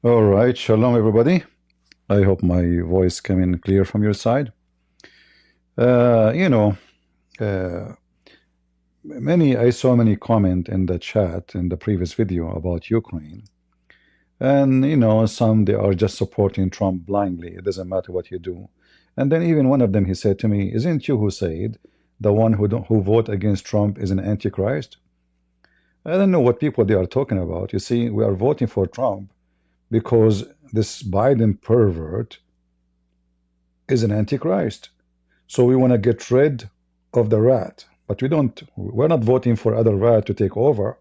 All right, shalom everybody. I hope my voice came in clear from your side. Uh, you know, uh, I saw many comment in the chat in the previous video about Ukraine, and some they are just supporting Trump blindly. It doesn't matter what you do. And then even one of them he said to me, "Isn't you who said the one who vote against Trump is an antichrist?" I don't know what people they are talking about. You see, we are voting for Trump because this Biden pervert is an antichrist. So we want to get rid of the rat, but we're not voting for other rat to take over.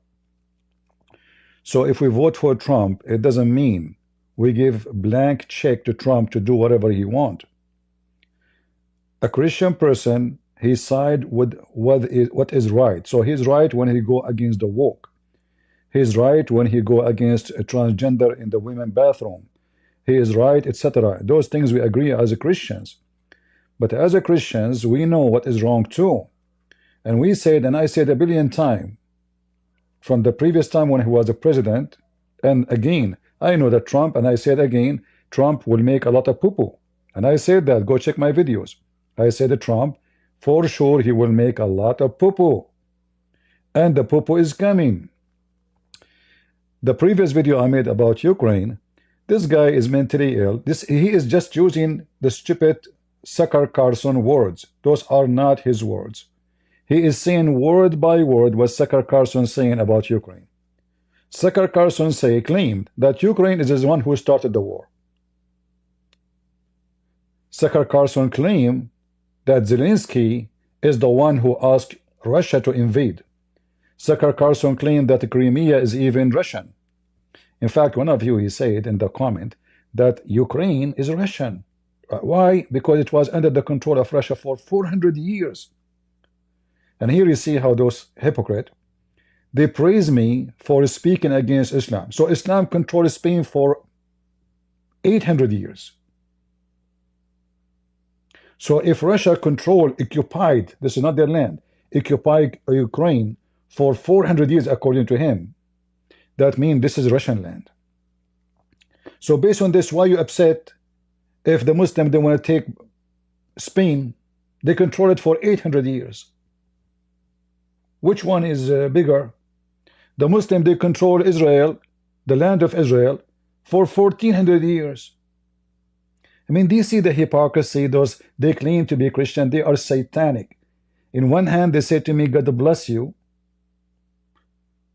So if we vote for Trump, it doesn't mean we give blank check to Trump to do whatever he wants. A Christian person, he side with what is right. So he's right when he go against the woke. He's right when he go against a transgender in the women bathroom. He is right, etc. Those things we agree as Christians. But as Christians, we know what is wrong too. And we said, and I said a billion times, from the previous time when he was a president, and again, I know that Trump, and I said again, Trump will make a lot of poo-poo. And I said that, go check my videos. I said that Trump, for sure, he will make a lot of poo-poo. And the poo-poo is coming. The previous video I made about Ukraine, this guy is mentally ill. He is just using the stupid Sucker Carson words. Those are not his words. He is saying word by word what Sucker Carson saying about Ukraine. Sucker Carson claimed that Ukraine is the one who started the war. Sucker Carson claimed that Zelensky is the one who asked Russia to invade. Sucker Carson claimed that Crimea is even Russian. In fact, one of you, he said in the comment that Ukraine is Russian. Why? Because it was under the control of Russia for 400 years. And here you see how those hypocrites, they praise me for speaking against Islam. So Islam controlled Spain for 800 years. So if Russia occupied, this is not their land, occupied Ukraine for 400 years according to him, that means this is Russian land. So based on this, why you upset if the Muslim, they want to take Spain, they control it for 800 years. Which one is bigger? The Muslim, they control Israel, the land of Israel, for 1400 years. I mean, do you see the hypocrisy? Those, they claim to be Christian, they are satanic. In one hand, they say to me, God bless you.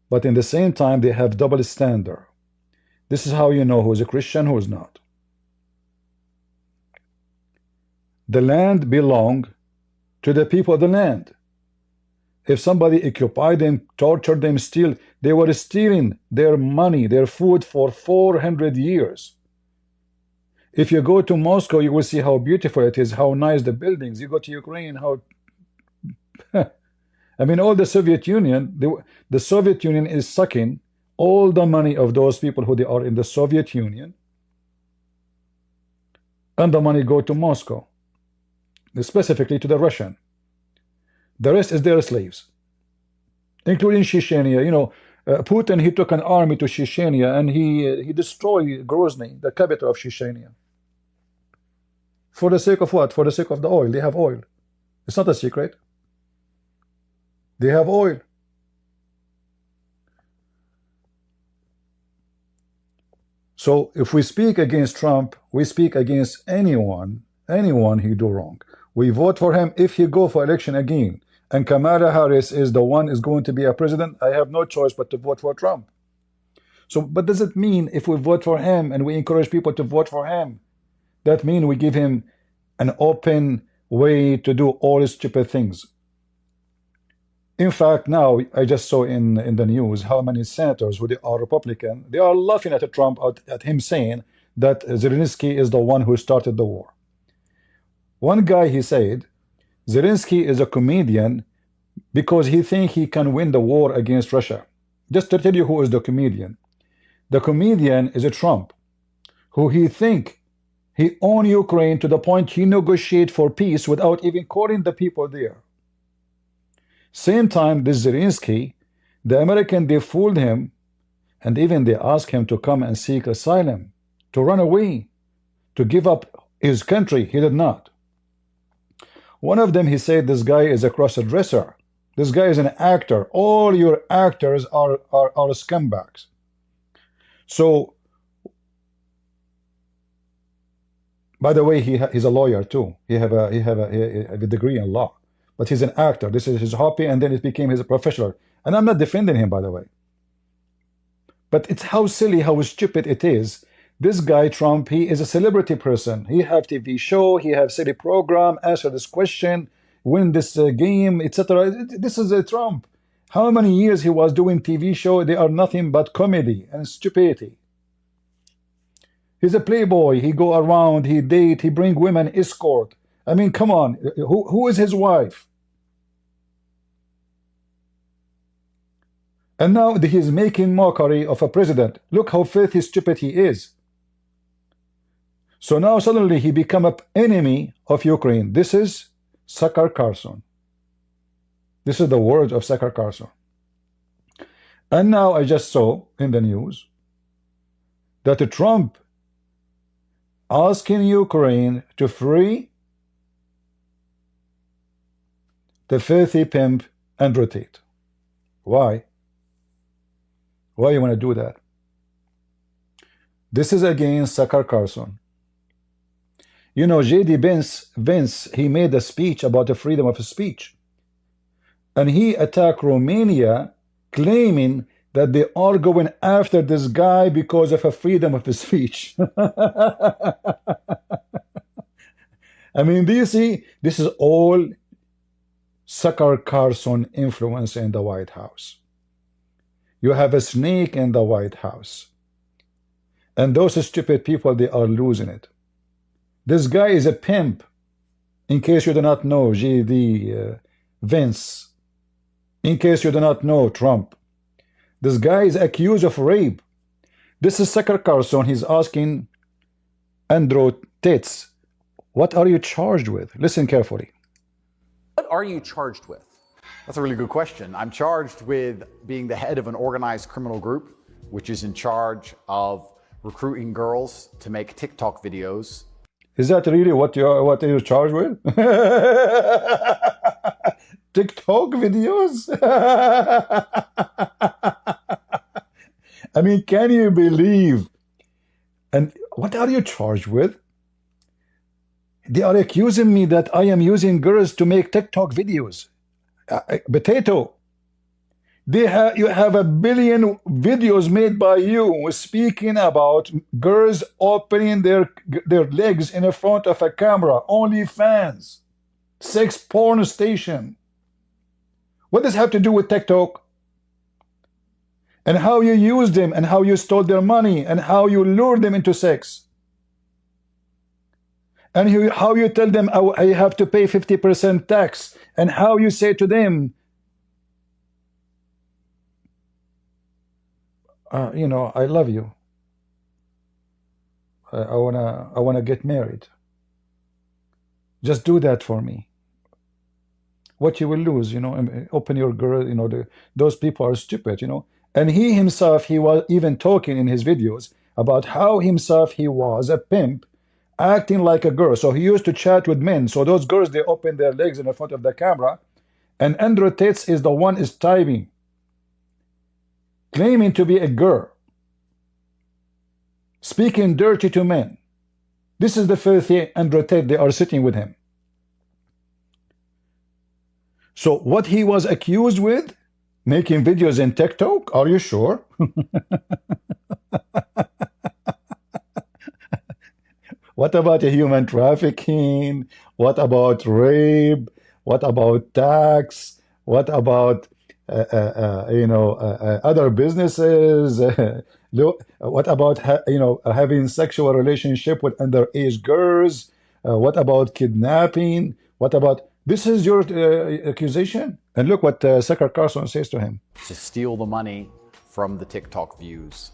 But in the same time, they have double standard. This is how you know who is a Christian, who is not. The land belongs to the people of the land. If somebody occupied them, tortured them, they were stealing their money, their food for 400 years. If you go to Moscow, you will see how beautiful it is, how nice the buildings. You go to Ukraine, how I mean, all the Soviet Union, the Soviet Union is sucking all the money of those people who they are in the Soviet Union, and the money go to Moscow, specifically to the Russian. The rest is their slaves, including Chechnya. You know, Putin, he took an army to Chechnya and he destroyed Grozny, the capital of Chechnya. For the sake of what? For the sake of the oil. They have oil. It's not a secret. They have oil. So if we speak against Trump, we speak against anyone he do wrong. We vote for him if he go for election again. And Kamala Harris is the one is going to be a president. I have no choice but to vote for Trump. So, but does it mean if we vote for him and we encourage people to vote for him, that means we give him an open way to do all stupid things? In fact, now I just saw in the news how many senators who they are Republican, they are laughing at Trump, at him saying that Zelensky is the one who started the war. One guy, he said, Zelensky is a comedian because he thinks he can win the war against Russia. Just to tell you who is the comedian. The comedian is a Trump, who he think he own Ukraine to the point he negotiate for peace without even calling the people there. Same time, this Zelensky, the American, they fooled him, and even they asked him to come and seek asylum to run away, to give up his country. He did not. One of them, he said, this guy is a cross-dresser. This guy is an actor. All your actors are scumbags. So, by the way, he's a lawyer too. He have a degree in law, but he's an actor. This is his hobby, and then it became his professional. And I'm not defending him, by the way. But it's how silly, how stupid it is. This guy, Trump, he is a celebrity person. He have TV show, he have silly program, answer this question, win this game, etc. This is a Trump. How many years he was doing TV show? They are nothing but comedy and stupidity. He's a playboy. He go around, he date, he bring women, escort. I mean, come on. Who is his wife? And now he's making mockery of a president. Look how filthy stupid he is. So now suddenly he become an enemy of Ukraine. This is Tucker Carlson. This is the words of Tucker Carlson. And now I just saw in the news that Trump asking Ukraine to free the filthy pimp Andrew Tate. Why? Why you want to do that? This is against Tucker Carlson. You know, J.D. Vance, he made a speech about the freedom of speech. And he attacked Romania, claiming that they are going after this guy because of a freedom of speech. I mean, do you see? This is all Tucker Carlson influence in the White House. You have a snake in the White House. And those stupid people, they are losing it. This guy is a pimp. In case you do not know, J.D. Vance. In case you do not know, Trump. This guy is accused of rape. This is Tucker Carlson. He's asking Andrew Tate, what are you charged with? Listen carefully. What are you charged with? That's a really good question. I'm charged with being the head of an organized criminal group, which is in charge of recruiting girls to make TikTok videos. Is that really what are you charged with? TikTok videos? I mean, can you believe? And what are you charged with? They are accusing me that I am using girls to make TikTok videos. Potato. You have 1 billion videos made by you speaking about girls opening their legs in front of a camera. OnlyFans. Sex porn station. What does it have to do with TikTok? And how you use them, and how you stole their money, and how you lure them into sex. And how you tell them, oh, I have to pay 50% tax. And how you say to them, you know, I love you. I wanna get married. Just do that for me. What you will lose, you know, open your girl, you know, those people are stupid, you know. And he himself, he was even talking in his videos about how himself he was a pimp, acting like a girl. So he used to chat with men. So those girls, they open their legs in front of the camera. And Andrew Tate is the one is typing, claiming to be a girl, speaking dirty to men. This is the filthy Andrew Tate. They are sitting with him. So what he was accused with, making videos in TikTok, are you sure? What about human trafficking? What about rape? What about tax? What about other businesses? What about having sexual relationship with underage girls? What about kidnapping? What about this is your accusation? And look what Tucker Carlson says to him. To steal the money from the TikTok views.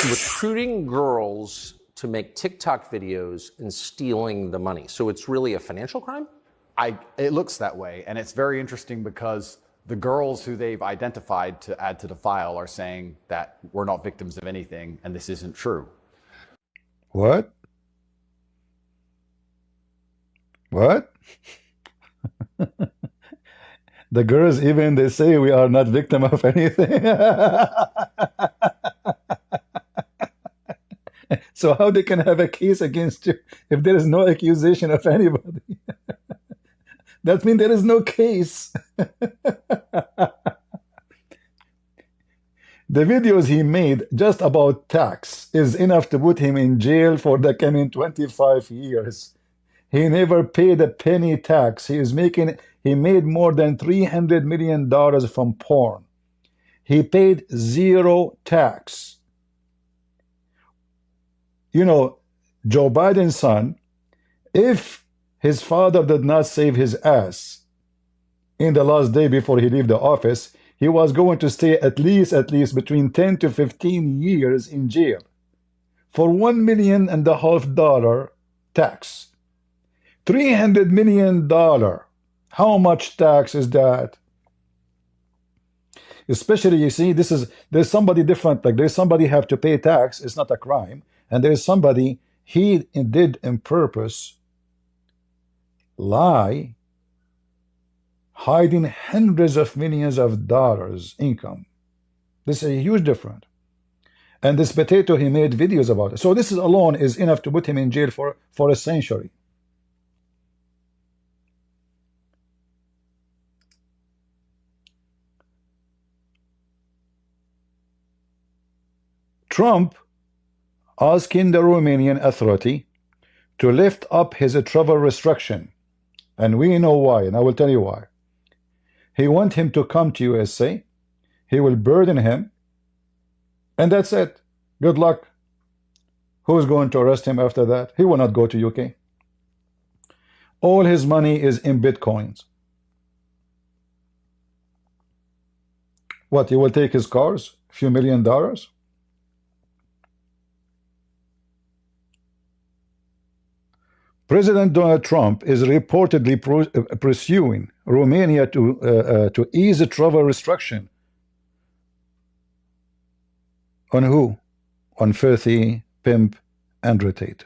Recruiting girls to make TikTok videos and stealing the money. So it's really a financial crime? It looks that way, and it's very interesting because the girls who they've identified to add to the file are saying that we're not victims of anything, and this isn't true. What? What? The girls even they say we are not victim of anything. So how they can have a case against you if there is no accusation of anybody? That means there is no case. The videos he made just about tax is enough to put him in jail for the coming 25 years. He never paid a penny tax. He made more than $300 million from porn. He paid zero tax. You know, Joe Biden's son, if his father did not save his ass in the last day before he left the office, he was going to stay at least between 10 to 15 years in jail for $1.5 million tax. $300 million. How much tax is that? Especially, you see, there's somebody different. Like there's somebody have to pay tax. It's not a crime. And there's somebody he did on purpose lie, hiding hundreds of millions of dollars income. This is a huge difference. And this potato, he made videos about it. So this alone is enough to put him in jail for a century. Trump asking the Romanian authority to lift up his travel restriction. And we know why, and I will tell you why. He wants him to come to USA. He will burden him. And that's it. Good luck. Who's going to arrest him after that? He will not go to UK. All his money is in Bitcoins. What, he will take his cars? A few $1 million? President Donald Trump is reportedly pursuing Romania to ease the travel restriction. On who? On Filthy, Pimp, and Tate,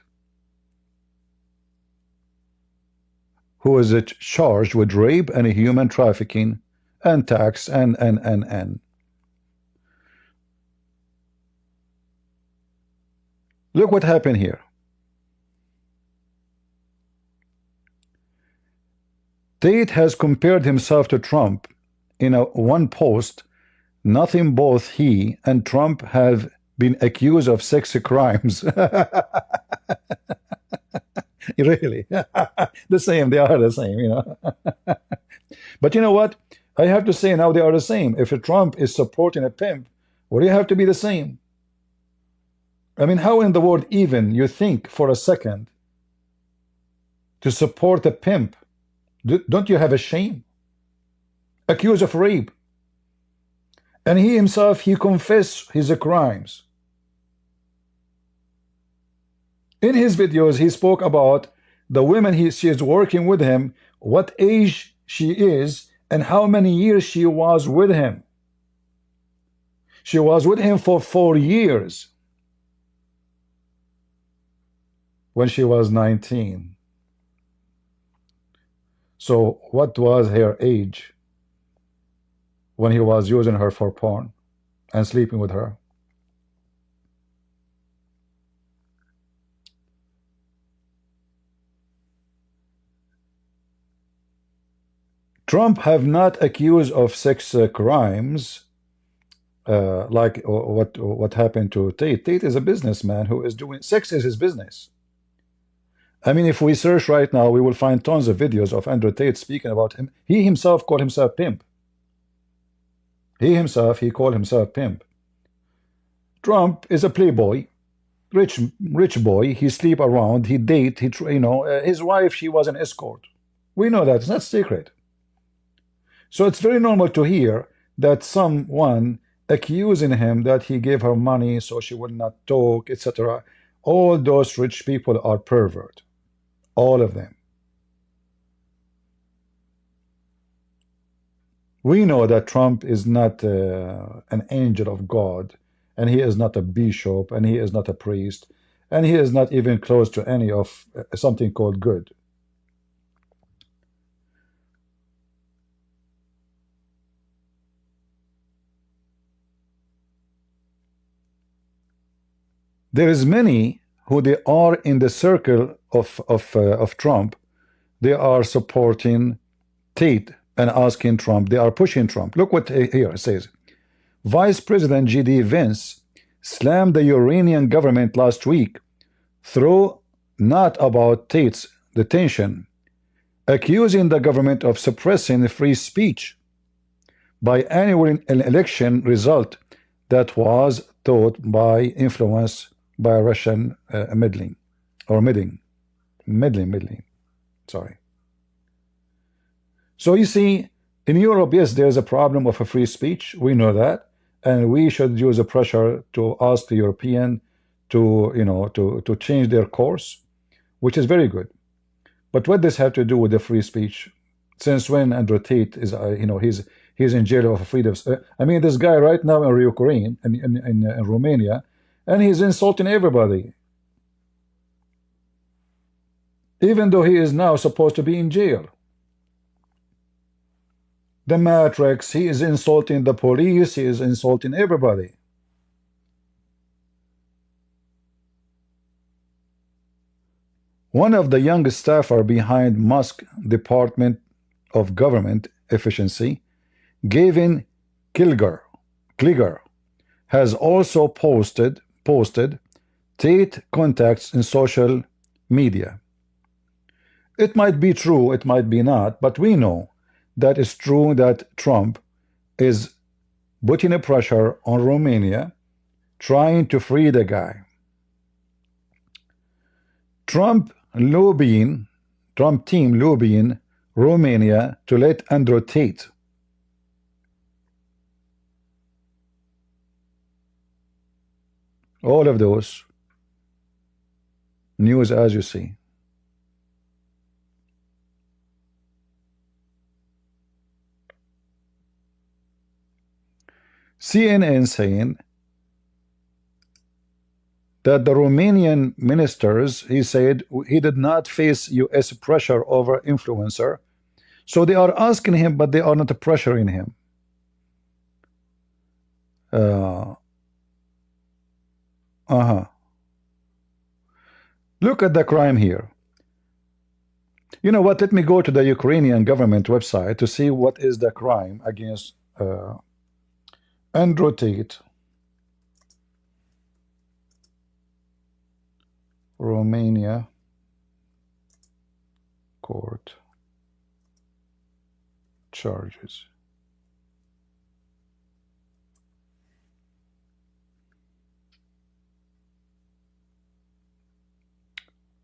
who is charged with rape and human trafficking and tax and. Look what happened here. Tate has compared himself to Trump in one post. Nothing both he and Trump have been accused of sex crimes. Really. The same. They are the same, you know. But you know what? I have to say now they are the same. If Trump is supporting a pimp, well, you have to be the same. I mean, how in the world even you think for a second to support a pimp? Don't you have a shame? Accused of rape. And he himself, he confessed his crimes. In his videos, he spoke about the women she is working with him, what age she is, and how many years she was with him. She was with him for 4 years when she was 19. So what was her age when he was using her for porn and sleeping with her? Trump have not accused of sex crimes like what happened to Tate. Tate is a businessman who is doing sex is his business. I mean, if we search right now, we will find tons of videos of Andrew Tate speaking about him. He himself called himself Pimp. He called himself Pimp. Trump is a playboy, rich boy. He sleep around, he date, his wife, she was an escort. We know that, it's not secret. So it's very normal to hear that someone accusing him that he gave her money so she would not talk, etc. All those rich people are pervert. All of them. We know that Trump is not an angel of God, and he is not a bishop, and he is not a priest. and he is not even close to any of something called good. There is many who they are in the circle of Trump. They are supporting Tate and asking Trump. They are pushing Trump. Look what here it says. Vice President J.D. Vance slammed the Iranian government last week through not about Tate's detention, accusing the government of suppressing free speech by annulling an election result that was thought by influence by Russian meddling. Sorry. So you see, in Europe, yes, there's a problem of a free speech. We know that, and we should use a pressure to ask the European to, to change their course, which is very good. But what does have to do with the free speech? Since when Andrew Tate is, he's in jail of freedom? I mean, this guy right now in Ukraine, in Romania, and he's insulting everybody, even though he is now supposed to be in jail. The Matrix, he is insulting the police, he is insulting everybody. One of the youngest staffer behind Musk Department of Government Efficiency, Gavin Kilger, has also posted Tate contacts in social media. It might be true, it might be not, but we know that it's true that Trump is putting a pressure on Romania, trying to free the guy. Trump team lobbying Romania to let Andrew Tate. All of those news as you see. CNN saying that the Romanian ministers, he said, he did not face U.S. pressure over influencer. So they are asking him, but they are not pressuring him. Look at the crime here. You know what? Let me go to the Ukrainian government website to see what is the crime against Andrew Tate. Romania court charges.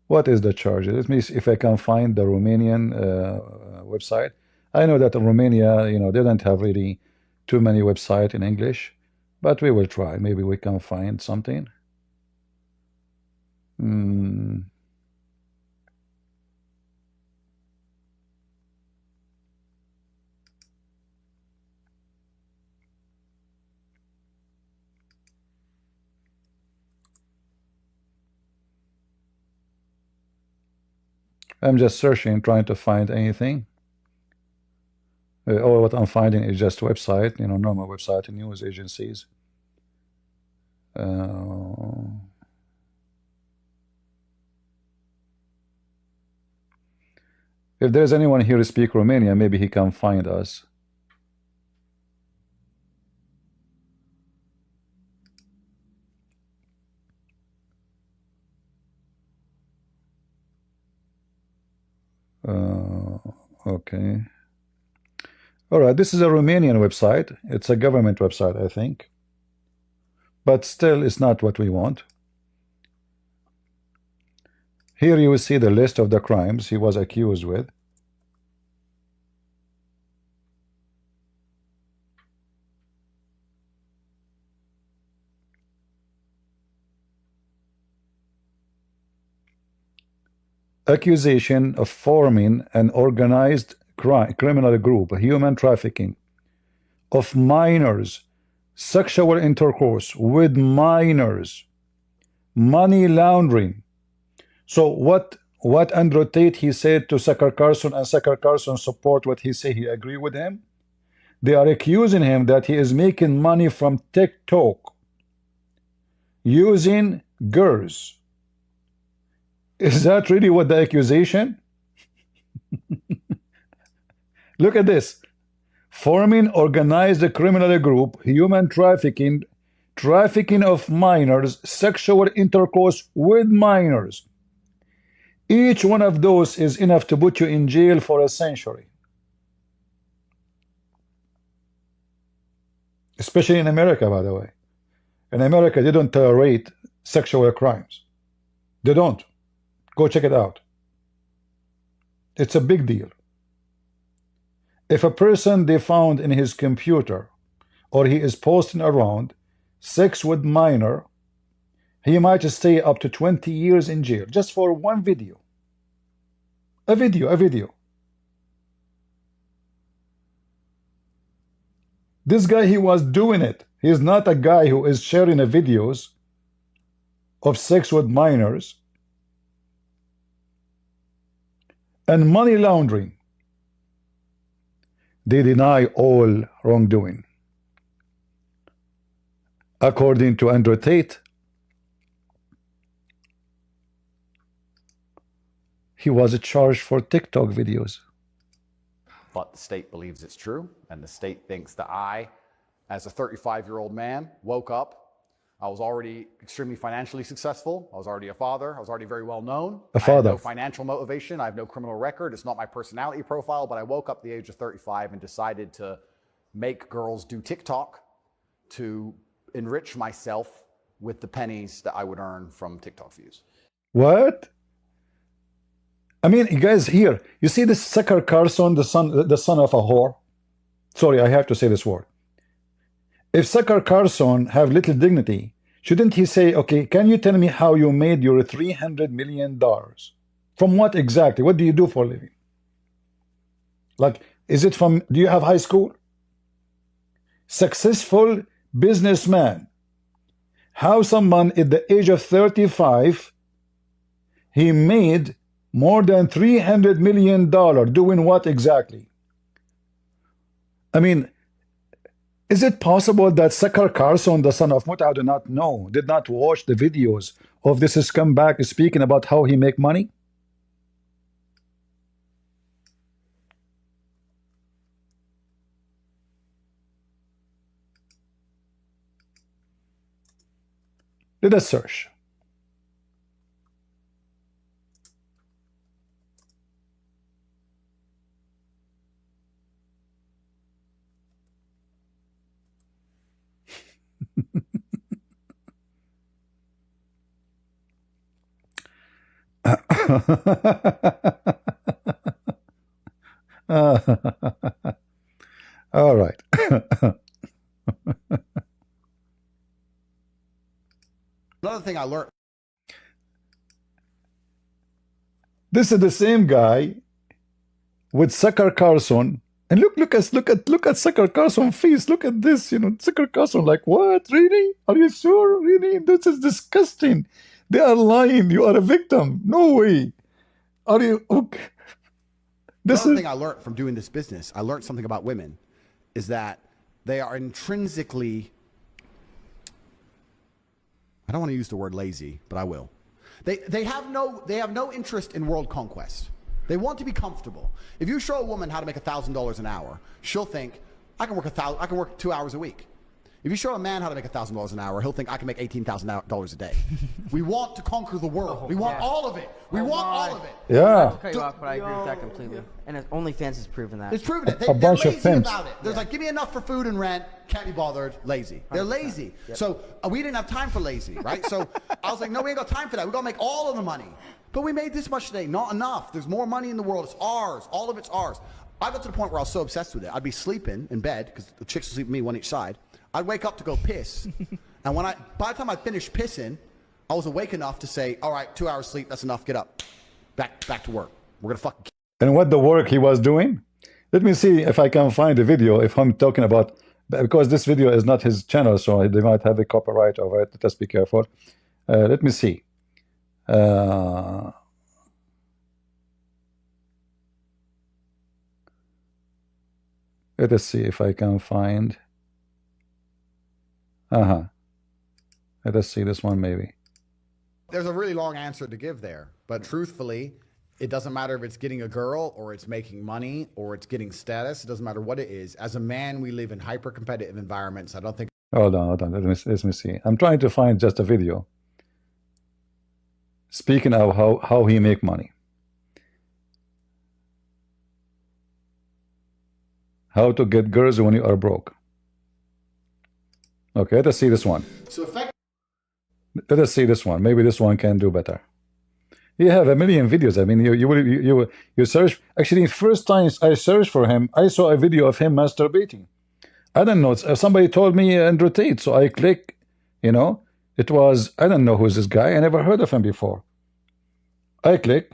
What is the charge? Let me see if I can find the Romanian website. I know that in Romania, they don't have really too many websites in English, but we will try. Maybe we can find something. I'm just searching, trying to find anything. All what I'm finding is just website, normal website and news agencies. If there's anyone here who speaks Romanian, maybe he can find us. Okay. All right, this is a Romanian website. It's a government website, I think. But still, it's not what we want. Here you will see the list of the crimes he was accused with. Accusation of forming an organized criminal group, human trafficking of minors, sexual intercourse with minors, money laundering. So what Andrew Tate he said to Sucker Carson, and Sucker Carson support what he say, he agree with him. They are accusing him that he is making money from TikTok using girls. Is that really what the accusation? Look at this. Forming organized criminal group, human trafficking, trafficking of minors, sexual intercourse with minors. Each one of those is enough to put you in jail for a century. Especially in America, by the way. In America, they don't tolerate sexual crimes. They don't. Go check it out. It's a big deal. If a person they found in his computer, or he is posting around sex with minor, he might stay up to 20 years in jail just for one video. A video. This guy, he was doing it. He is not a guy who is sharing videos of sex with minors. And money laundering. They deny all wrongdoing. According to Andrew Tate, he was charged for TikTok videos. But the state believes it's true, and the state thinks that I, as a 35-year-old man, woke up. I was already extremely financially successful. I was already a father. I was already very well known. A father. I have no financial motivation. I have no criminal record. It's not my personality profile, but I woke up at the age of 35 and decided to make girls do TikTok to enrich myself with the pennies that I would earn from TikTok views. What? I mean, you guys, here, you see this Sucker Carson, the son of a whore? Sorry, I have to say this word. If Sucker Carson have little dignity, shouldn't he say, okay, can you tell me how you made your $300 million? From what exactly? What do you do for a living? Like, is it from, do you have high school? Successful businessman. How someone at the age of 35, he made more than $300 million doing what exactly? I mean, is it possible that Sucker Carson, the son of Mut, I do not know, did not watch the videos of this scumbag speaking about how he make money? Let us search. All right. Another thing I learned. This is the same guy with Sucker Carson. And look at Sucker Carson's face. Look at this, Sucker Carson, like, what? Really? Are you sure? Really? This is disgusting. They are lying. You are a victim. No way. Are you okay? Another thing I learned from doing this business, I learned something about women, is that they are intrinsically, I don't want to use the word lazy, but I will. They have no interest in world conquest. They want to be comfortable. If you show a woman how to make $1,000 an hour, she'll think, I can work 2 hours a week. If you show a man how to make $1,000 an hour, he'll think I can make $18,000 a day. We want to conquer the world. We want all of it. We want all of it. Yeah. I'll cut you off, but I agree with that completely. And OnlyFans has proven that. It's proven it. A bunch they're of lazy pimps. about it. There's like, give me enough for food and rent. Can't be bothered. Lazy. They're lazy. Yep. So we didn't have time for lazy, right? So I was like, no, we ain't got time for that. We got to make all of the money. But we made this much today. Not enough. There's more money in the world. It's ours. All of it's ours. I got to the point where I was so obsessed with it. I'd be sleeping in bed because the chicks would sleep with me one each side. I'd wake up to go piss. And by the time I finished pissing, I was awake enough to say, all right, 2 hours sleep, that's enough, get up. Back to work. We're going to fucking... And what the work he was doing? Let me see if I can find the video, if I'm talking about, because this video is not his channel, so they might have a copyright over it. Let us be careful. Let me see. Let us see if I can find. Let us see this one maybe. There's a really long answer to give there, but truthfully, it doesn't matter if it's getting a girl or it's making money or it's getting status. It doesn't matter what it is. As a man, we live in hyper-competitive environments. I don't think. Hold on. Let me see. I'm trying to find just a video. Speaking of how he make money. How to get girls when you are broke. Okay, let us see this one. Let us see this one. Maybe this one can do better. You have a million videos. I mean, you search. Actually, first time I searched for him, I saw a video of him masturbating. I don't know. Somebody told me Andrew Tate, so I click. You know, it was, I don't know who's this guy. I never heard of him before. I click,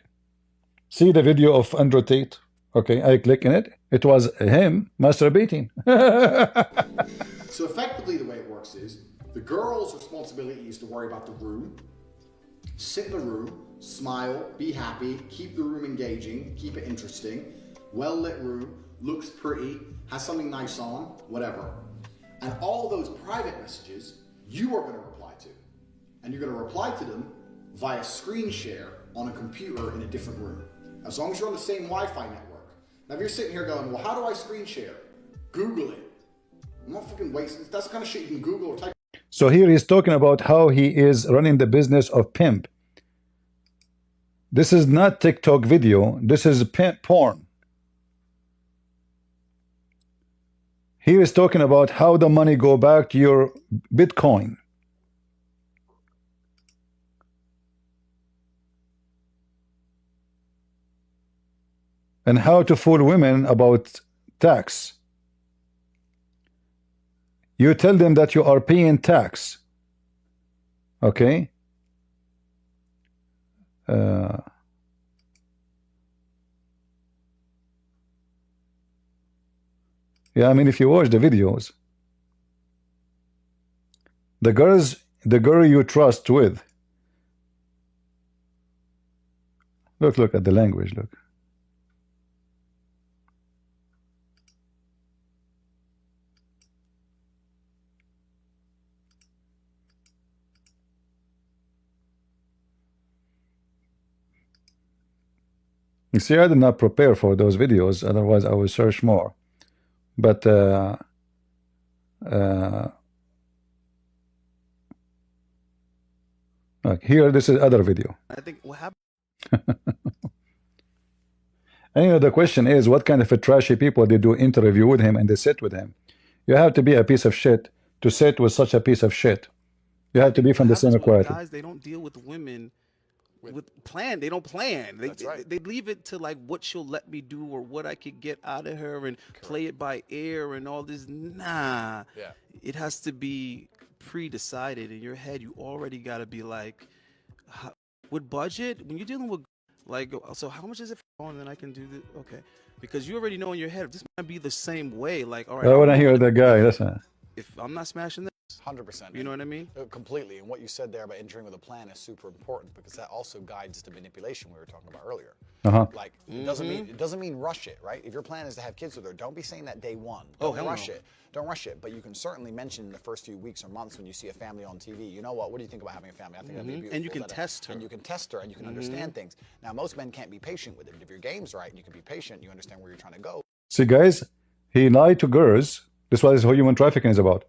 see the video of Andrew Tate. Okay, I click in it. It was him masturbating. So effectively, the way it works is the girl's responsibility is to worry about the room, sit in the room, smile, be happy, keep the room engaging, keep it interesting, well-lit room, looks pretty, has something nice on, whatever. And all those private messages you are going to reply to. And you're going to reply to them via screen share on a computer in a different room. As long as you're on the same Wi-Fi network. Now if you're sitting here going, well, how do I screen share? Google it. I'm not fucking wasting. That's the kind of shit you can Google or type. So here he's talking about how he is running the business of pimp. This is not TikTok video. This is pimp porn. He is talking about how the money go back to your Bitcoin. And how to fool women about tax. You tell them that you are paying tax. Okay? Yeah, I mean, if you watch the videos, the girl you trust with. Look at the language, look. You see, I did not prepare for those videos, otherwise I would search more. But look, here, this is other video. I think what happened. And you know, the question is, what kind of a trashy people they do interview with him and they sit with him? You have to be a piece of shit to sit with such a piece of shit. You have to be from the same equality. Guys, they don't deal with women with plan. They don't plan. They leave it to like what she'll let me do or what I could get out of her and play it by ear and all this. Nah. Yeah. It has to be pre-decided in your head. You already got to be like, with budget, when you're dealing with like, so how much is it for? And then I can do this. Okay. Because you already know in your head, this might be the same way. Like, all right. I want to hear the guy. Listen. If I'm not smashing this. 100%. You know what I mean? Completely. And what you said there about entering with a plan is super important because that also guides the manipulation we were talking about earlier. Like, it doesn't mean rush it, right? If your plan is to have kids with her, don't be saying that day one. Don't rush it. Don't rush it. But you can certainly mention in the first few weeks or months when you see a family on TV, you know what do you think about having a family? I think that'd be beautiful. And you can test her. And you can test her and you can understand things. Now, most men can't be patient with it. But if your game's right and you can be patient, you understand where you're trying to go. See, guys, he lied to girls. This is what human trafficking is about.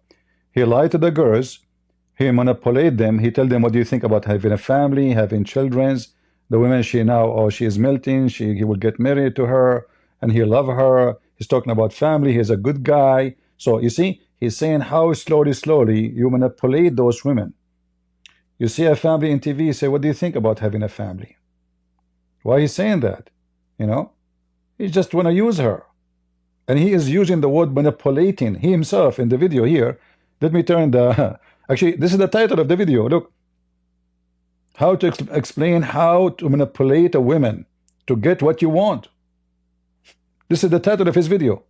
He lied to the girls. He manipulated them. He told them, what do you think about having a family, having children? The women, she is melting. He will get married to her and he love her. He's talking about family. He's a good guy. So you see, he's saying how slowly you manipulate those women. You see a family in TV, you say, what do you think about having a family? Why he's saying that? You know, he just want to use her. And he is using the word manipulating. He himself in the video here. Let me turn the... Actually, this is the title of the video. Look. How to explain how to manipulate a woman to get what you want. This is the title of his video.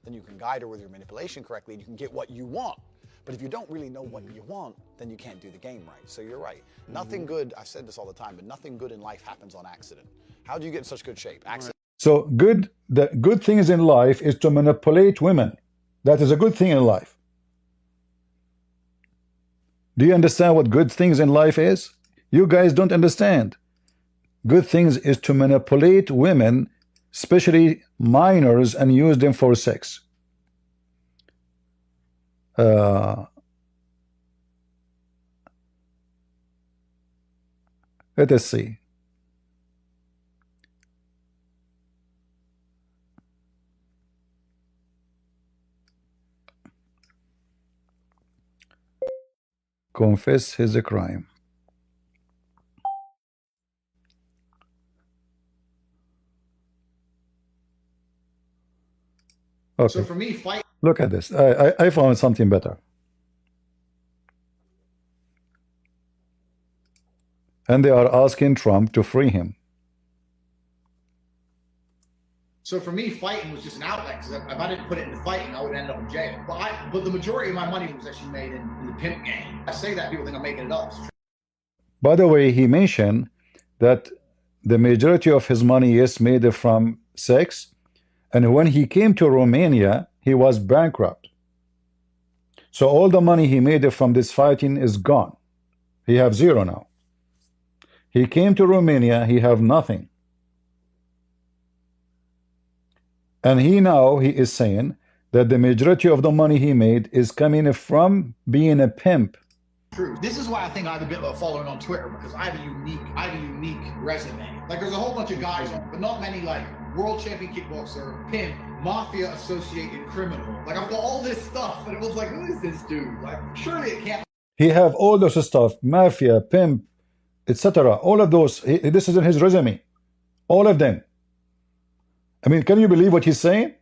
Then you can guide her with your manipulation correctly and you can get what you want. But if you don't really know what you want, then you can't do the game right. So you're right. Nothing good, I've said this all the time, but nothing good in life happens on accident. How do you get in such good shape? Accident. So the good things in life is to manipulate women. That is a good thing in life. Do you understand what good things in life is? You guys don't understand. Good things is to manipulate women, especially minors, and use them for sex. Let us see. Confess his crime. Okay. So for me, fight. Look at this. I found something better. And they are asking Trump to free him. So for me, fighting was just an outlet, because if I didn't put it into fighting, I would end up in jail. But the majority of my money was actually made in the pimp game. I say that, people think I'm making it up. By the way, he mentioned that the majority of his money is made from sex, and when he came to Romania, he was bankrupt. So all the money he made from this fighting is gone. He have zero now. He came to Romania, he have nothing. And he is saying that the majority of the money he made is coming from being a pimp. True. This is why I think I have a bit of a following on Twitter, because I have a unique resume. Like, there's a whole bunch of guys on, but not many, like world champion kickboxer, pimp, mafia associated criminal. Like, I've got all this stuff, and it was like, who is this dude? Like, surely it can't. He have all those stuff, mafia, pimp, etc. All of those. This is in his resume. All of them. I mean, can you believe what he's saying?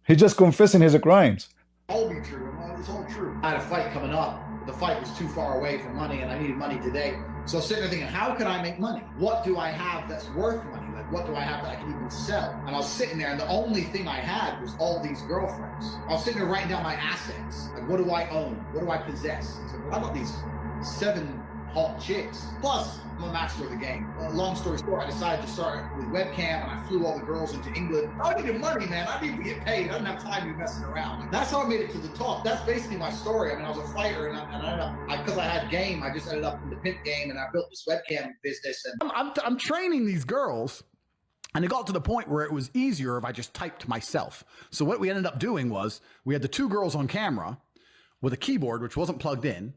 He's just confessing his crimes. All be true. It's all true. I had a fight coming up. The fight was too far away from money, and I needed money today. So I was sitting there thinking, how can I make money? What do I have that's worth money? Like, what do I have that I can even sell? And I was sitting there, and the only thing I had was all these girlfriends. I was sitting there writing down my assets. Like, what do I own? What do I possess? I said, well, I got these 7 hot chicks. Plus, I'm a master of the game. Long story short, I decided to start with webcam, and I flew all the girls into England. I needed money, man. I need to get paid. I didn't have time to be messing around. That's how I made it to the top. That's basically my story. I mean, I was a fighter, and I ended up, because I had game, I just ended up in the pimp game, and I built this webcam business. And I'm training these girls, and it got to the point where it was easier if I just typed myself. So what we ended up doing was, we had the 2 girls on camera with a keyboard, which wasn't plugged in.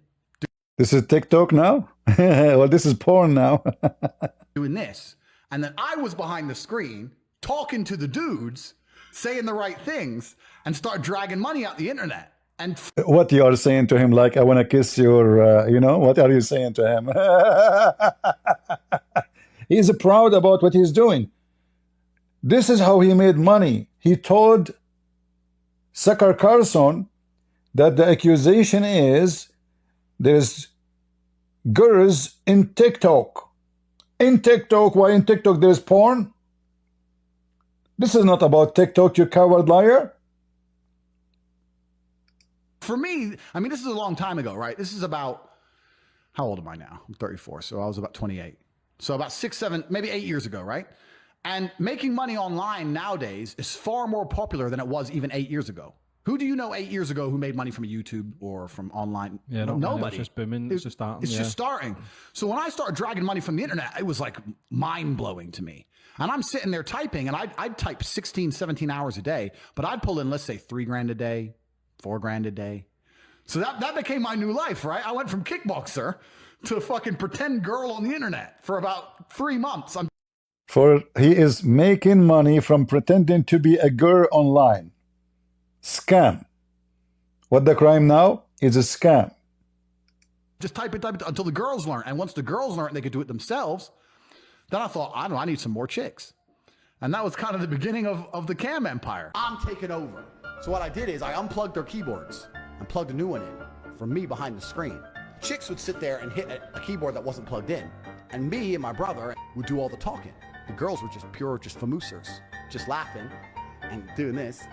This is TikTok now? Well, this is porn now. Doing this. And then I was behind the screen talking to the dudes, saying the right things, and start dragging money out the internet. And what you are saying to him, like, I want to kiss your, what are you saying to him? He's proud about what he's doing. This is how he made money. He told Sucker Carson that the accusation is there's girls in TikTok. In TikTok, why in TikTok there's porn? This is not about TikTok, you coward liar. For me, I mean, this is a long time ago, right? This is about, how old am I now? I'm 34, so I was about 28. So about 6, 7, maybe 8 years ago, right? And making money online nowadays is far more popular than it was even 8 years ago. Who do you know 8 years ago who made money from YouTube or from online? Yeah, nobody. It's just booming. It's just starting. It's just starting. So when I started dragging money from the internet, it was like mind-blowing to me. And I'm sitting there typing, and I'd type 16, 17 hours a day, but I'd pull in, let's say, $3,000 a day, $4,000 a day. So that became my new life, right? I went from kickboxer to fucking pretend girl on the internet for about 3 months. He is making money from pretending to be a girl online. Scam. What the crime now is a scam. Just type it until the girls learn. And once the girls learn, they could do it themselves. Then I thought, I don't know, I need some more chicks. And that was kind of the beginning of the cam empire. I'm taking over. So what I did is I unplugged their keyboards and plugged a new one in from me behind the screen. Chicks would sit there and hit a keyboard that wasn't plugged in. And me and my brother would do all the talking. The girls were just pure, just famoosers, just laughing and doing this.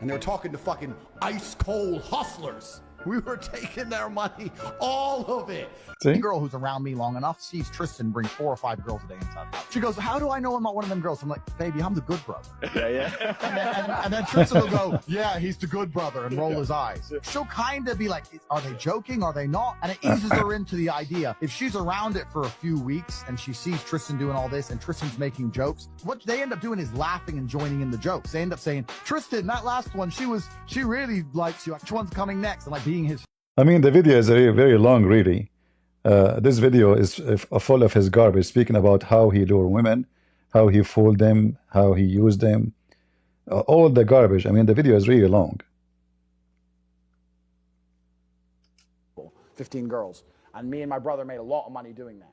and they were talking to fucking ice cold hustlers. We were taking their money, all of it. See? A girl who's around me long enough sees Tristan bring 4 or 5 girls a day inside the house. She goes, how do I know I'm not one of them girls? I'm like, baby, I'm the good brother. And then Tristan will go, yeah, he's the good brother, and roll his eyes. She'll kind of be like, are they joking? Are they not? And it eases her into the idea. If she's around it for a few weeks and she sees Tristan doing all this and Tristan's making jokes, what they end up doing is laughing and joining in the jokes. They end up saying, Tristan, that last one, she really likes you. Which one's coming next? And like being his. I mean, the video is very, very long, really. This video is full of his garbage, speaking about how he lure women, how he fooled them, how he used them, all the garbage. I mean, the video is really long. 15 girls. And me and my brother made a lot of money doing that.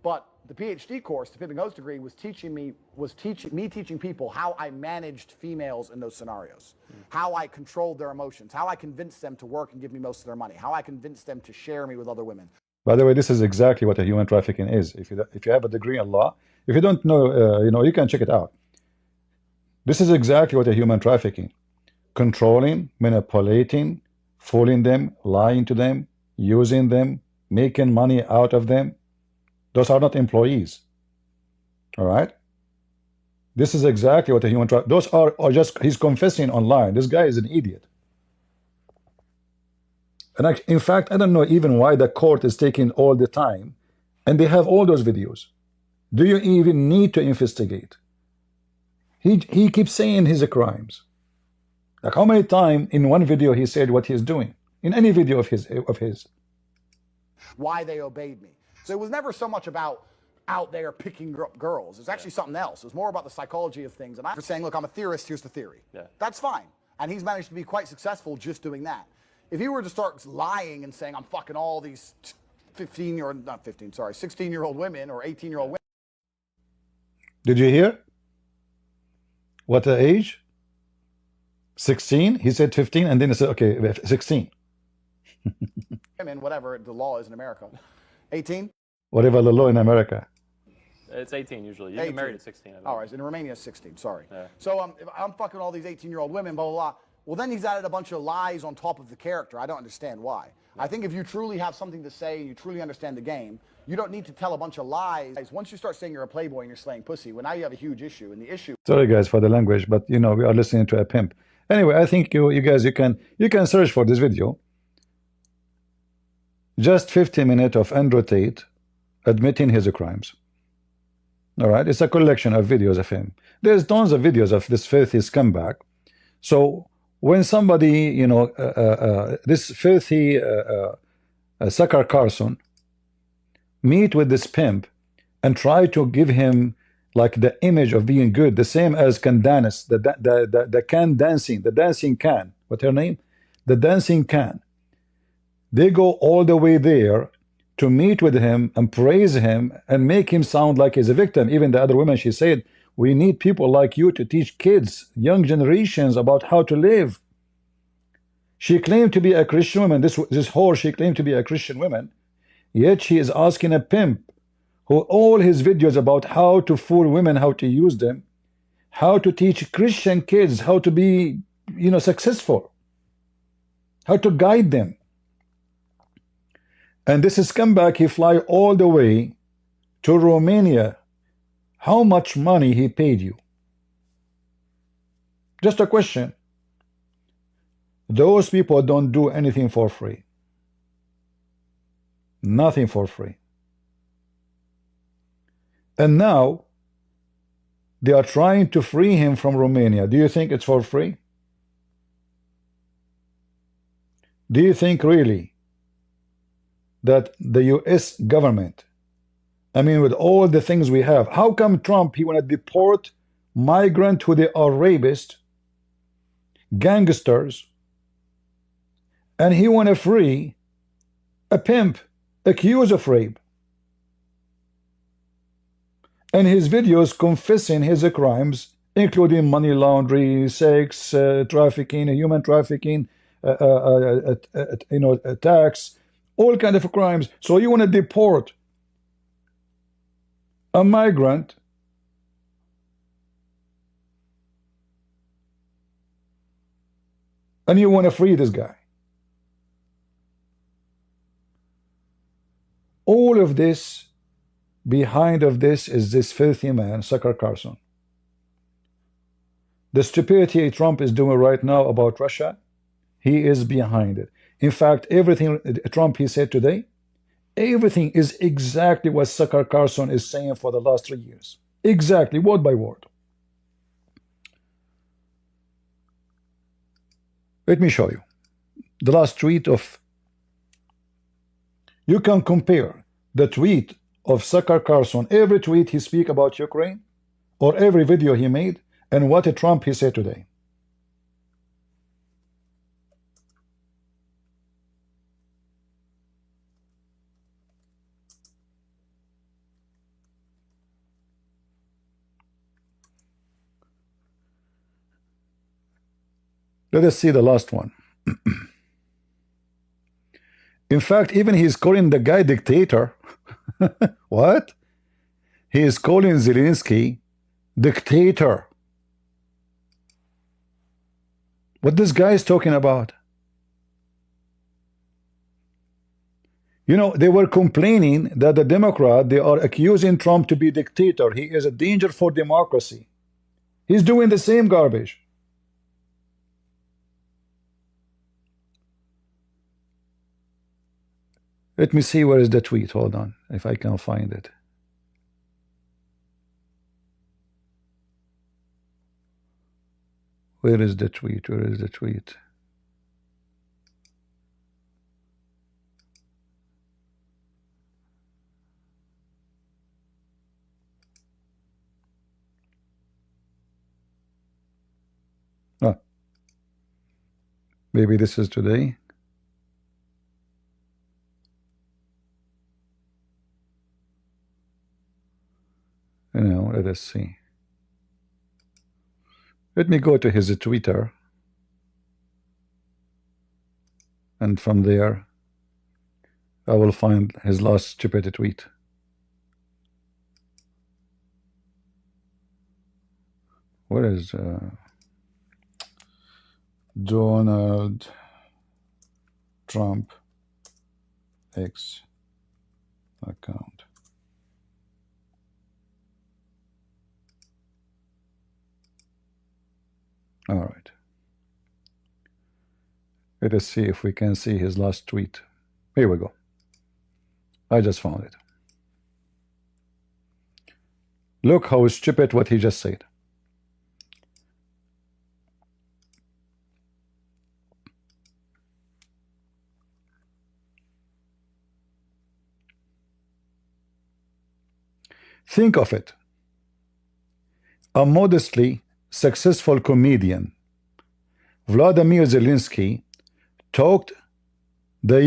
But the PhD course, the Pimp and Ghost degree, was teaching people how I managed females in those scenarios, how I controlled their emotions, how I convinced them to work and give me most of their money, how I convinced them to share me with other women. By the way, this is exactly what a human trafficking is. If you have a degree in law, if you don't know, you can check it out. This is exactly what a human trafficking: controlling, manipulating, fooling them, lying to them, using them, making money out of them. Those are not employees. All right. This is exactly what a human trafficking. Those are just, he's confessing online. This guy is an idiot. And in fact, I don't know even why the court is taking all the time, and they have all those videos. Do you even need to investigate? He keeps saying his crimes. Like, how many times in one video he said what he's doing? In any video of his. Why they obeyed me. So it was never so much about out there picking girls. It's actually something else. It was more about the psychology of things. And I'm saying, look, I'm a theorist, here's the theory. Yeah. That's fine. And he's managed to be quite successful just doing that. If he were to start lying and saying, I'm fucking all these 16-year-old women or 18-year-old women. Did you hear? What the age? 16? He said 15, and then he said, okay, 16. Women, whatever the law is in America. 18? Whatever the law in America. It's 18 usually. You get married at 16. All right, in Romania it's 16, sorry. Yeah. So if I'm fucking all these 18-year-old women, blah, blah, blah. Well, then he's added a bunch of lies on top of the character. I don't understand why. I think if you truly have something to say and you truly understand the game, you don't need to tell a bunch of lies. Once you start saying you're a playboy and you're slaying pussy, well, now you have a huge issue. And the issue... Sorry, guys, for the language, but, we are listening to a pimp. Anyway, I think you guys, you can search for this video. Just 50 minutes of Andrew Tate admitting his crimes. All right, it's a collection of videos of him. There's tons of videos of this filthy scumbag. So when somebody, this filthy Sucker Carson meet with this pimp and try to give him like the image of being good, the same as Candace, the can dancing, the dancing can, what's her name? The dancing can. They go all the way there to meet with him and praise him and make him sound like he's a victim. Even the other women, she said, we need people like you to teach kids, young generations, about how to live. She claimed to be a Christian woman. This whore, she claimed to be a Christian woman. Yet she is asking a pimp who all his videos about how to fool women, how to use them, how to teach Christian kids how to be, successful, how to guide them. And this scumbag, he fly all the way to Romania. How much money he paid you? Just a question. Those people don't do anything for free. Nothing for free. And now they are trying to free him from Romania. Do you think it's for free? Do you think really that the US government, I mean, with all the things we have, how come Trump, he want to deport migrants who they are rapists, gangsters, and he want to free a pimp accused of rape? And his videos confessing his crimes, including money laundering, sex, trafficking, human trafficking, tax, all kind of crimes. So you want to deport a migrant And you want to free this guy. All of this, behind of this is this filthy man, Tucker Carlson. The stupidity Trump is doing right now about Russia, he is behind it. In fact, everything Trump he said today, everything is exactly what Tucker Carlson is saying for the last 3 years. Exactly, word by word. Let me show you the last tweet of. You can compare the tweet of Tucker Carlson, every tweet he speak about Ukraine, or every video he made, and what a Trump he said today. Let us see the last one. In fact, even he's calling the guy dictator. What? He is calling Zelensky dictator. What this guy is talking about? You know, they were complaining that the Democrat, they are accusing Trump to be dictator. He is a danger for democracy. He's doing the same garbage. Let me see where is the tweet. Hold on, if I can find it. Where is the tweet? Where is the tweet? Ah, maybe this is today. You know, let us see. Let me go to his Twitter, and from there I will find his last stupid tweet. Where is Donald Trump X account? All right. Let us see if we can see his last tweet. Here we go. I just found it. Look how stupid what he just said. Think of it. A modestly successful comedian, Vladimir Zelensky, talked the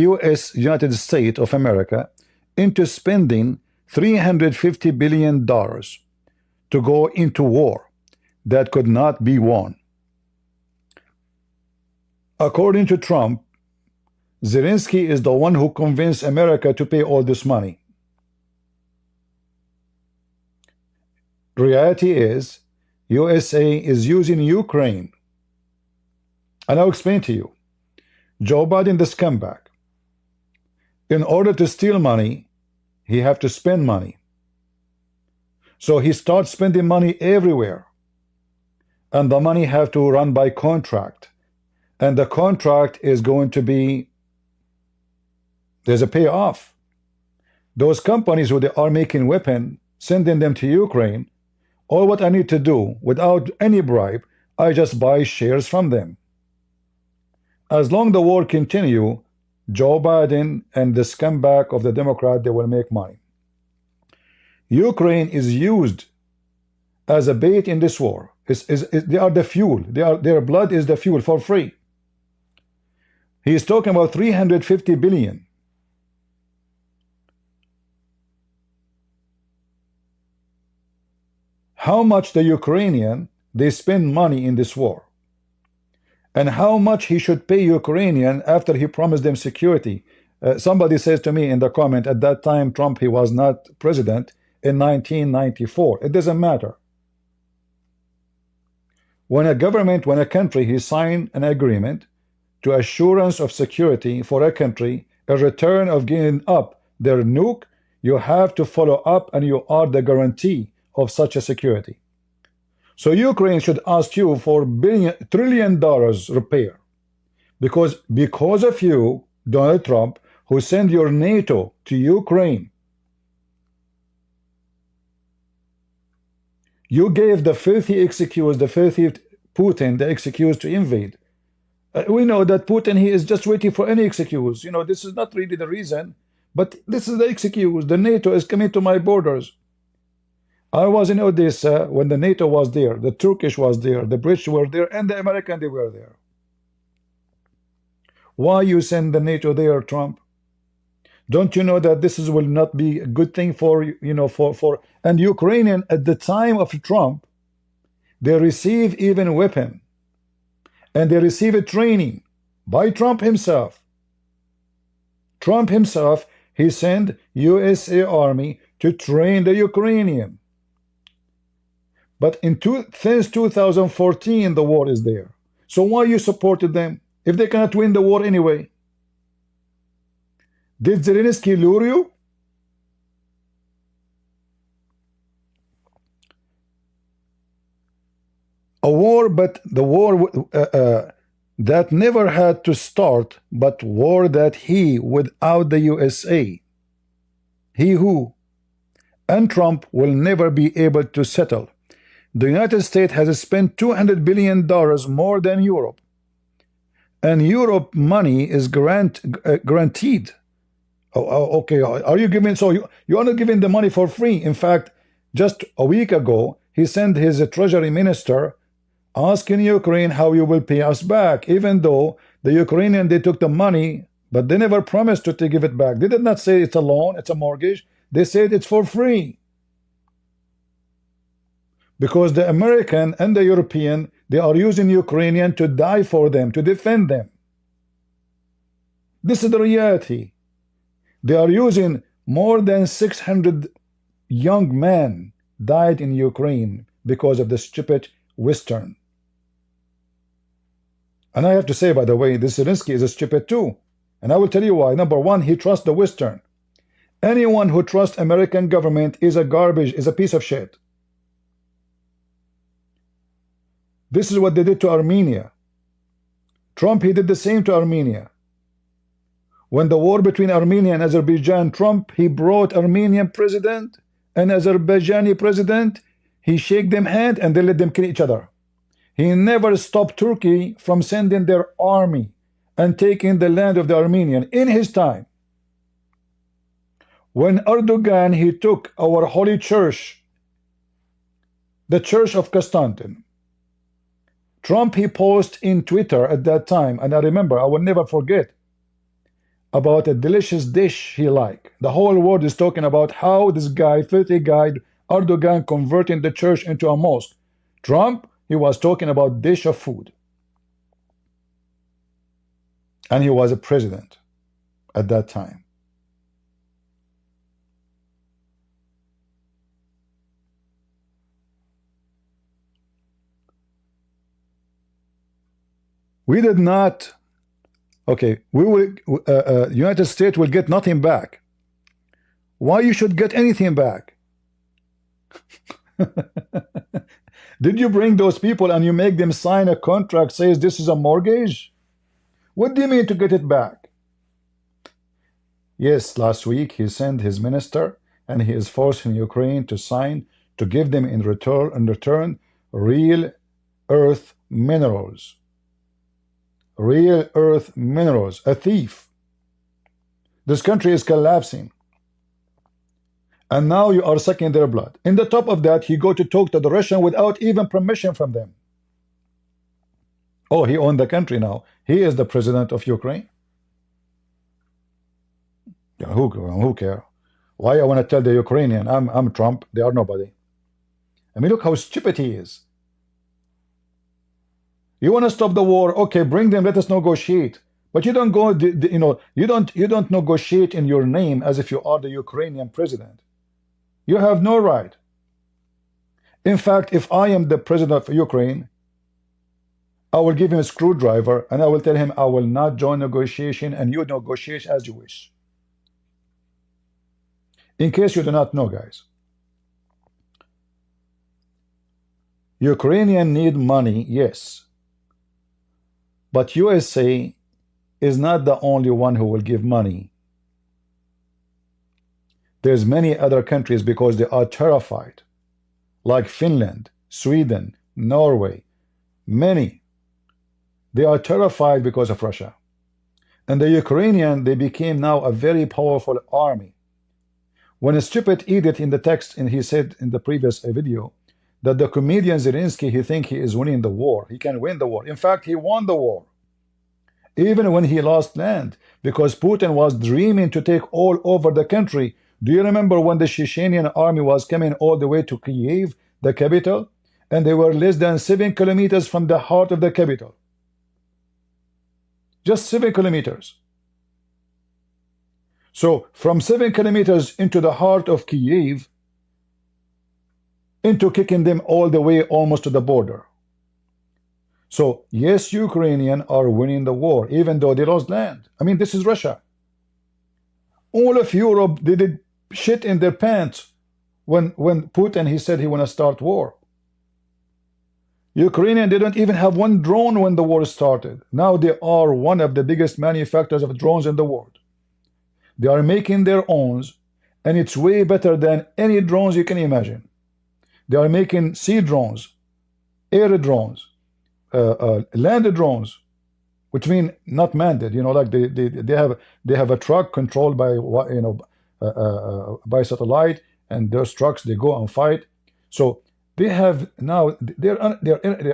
United States of America into spending $350 billion to go into war that could not be won. According to Trump, Zelensky is the one who convinced America to pay all this money. Reality is, USA is using Ukraine. And I'll explain to you. Joe Biden, the scumbag, in order to steal money, he have to spend money. So he starts spending money everywhere. And the money have to run by contract. And the contract is going to be, there's a payoff. Those companies who they are making weapons, sending them to Ukraine, all what I need to do without any bribe, I just buy shares from them. As long the war continue, Joe Biden and the scumbag of the Democrat, they will make money. Ukraine is used as a bait in this war. They are the fuel. Their blood is the fuel for free. He is talking about 350 billion. How much the Ukrainian, they spend money in this war. And how much he should pay Ukrainian after he promised them security. Somebody says to me in the comment, at that time Trump, he was not president in 1994. It doesn't matter. When a government, when a country, he signed an agreement to assurance of security for a country in return of giving up their nuke, you have to follow up, and you are the guarantee of such a security. So Ukraine should ask you for $1 trillion repair, because of you, Donald Trump, who sent your NATO to Ukraine, you gave the filthy excuse, the filthy Putin, the excuse to invade. We know that Putin, he is just waiting for any excuse. You know, this is not really the reason, but this is the excuse. The NATO is coming to my borders. I was in Odessa when the NATO was there, the Turkish was there, the British were there, and the American, they were there. Why you send the NATO there, Trump? Don't you know that this will not be a good thing for, you know, and Ukrainian at the time of Trump, they receive even weapon, and they receive a training by Trump himself. Trump himself, he sent USA Army to train the Ukrainian. But since 2014, the war is there. So why you supported them if they cannot win the war anyway? Did Zelensky lure you? A war, but the war that never had to start, but war that he, without the USA, he who, and Trump will never be able to settle. The United States has spent $200 billion more than Europe, and Europe money is guaranteed. Okay, are you giving, so you are not giving the money for free. In fact, just a week ago, he sent his treasury minister asking Ukraine how you will pay us back, even though the Ukrainian, they took the money, but they never promised to give it back. They did not say it's a loan, it's a mortgage. They said it's for free. Because the American and the European, they are using Ukrainian to die for them, to defend them. This is the reality. They are using more than 600 young men died in Ukraine because of the stupid Western. And I have to say, by the way, this Zelensky is a stupid too. And I will tell you why. Number one, he trusts the Western. Anyone who trusts American government is a garbage, is a piece of shit. This is what they did to Armenia. Trump, he did the same to Armenia. When the war between Armenia and Azerbaijan, Trump, he brought Armenian president and Azerbaijani president. He shake them hand and they let them kill each other. He never stopped Turkey from sending their army and taking the land of the Armenian in his time. When Erdogan, he took our holy church, the Church of Constantine, Trump, he posted in Twitter at that time, and I remember, I will never forget, about a delicious dish he liked. The whole world is talking about how this guy, filthy guy, Erdogan, converting the church into a mosque. Trump, he was talking about dish of food. And he was a president at that time. We did not. Okay, we will. United States will get nothing back. Why you should get anything back? Did you bring those people and you make them sign a contract says this is a mortgage? What do you mean to get it back? Yes, last week he sent his minister and he is forcing Ukraine to sign to give them in return real earth minerals. Real earth minerals, a thief. This country is collapsing. And now you are sucking their blood. In the top of that, he go to talk to the Russian without even permission from them. Oh, he owned the country now. He is the president of Ukraine. Yeah, who care? Why I want to tell the Ukrainian, I'm Trump, they are nobody. I mean, look how stupid he is. You want to stop the war? Okay, bring them. Let us negotiate. But you don't go. You don't negotiate in your name as if you are the Ukrainian president. You have no right. In fact, if I am the president of Ukraine, I will give him a screwdriver and I will tell him I will not join negotiation and you negotiate as you wish. In case you do not know, guys, Ukrainians need money, yes, but USA is not the only one who will give money. There's many other countries because they are terrified, like Finland, Sweden, Norway, many. They are terrified because of Russia. And the Ukrainian, they became now a very powerful army. When a stupid idiot in the text, and he said in the previous video, that the comedian Zelensky, he think he is winning the war. He can win the war. In fact, he won the war. Even when he lost land, because Putin was dreaming to take all over the country. Do you remember when the Chechenian army was coming all the way to Kiev, the capital? And they were less than 7 kilometers from the heart of the capital. Just 7 kilometers. So from 7 kilometers into the heart of Kiev, into kicking them all the way almost to the border. So yes, Ukrainians are winning the war, even though they lost land. I mean, this is Russia. All of Europe, they did shit in their pants when Putin, he said he want to start war. Ukrainians didn't even have one drone when the war started. Now they are one of the biggest manufacturers of drones in the world. They are making their own, and it's way better than any drones you can imagine. They are making sea drones, air drones, land drones, which mean not manned. You know, like they have a truck controlled by by satellite, and those trucks, they go and fight. So they have now their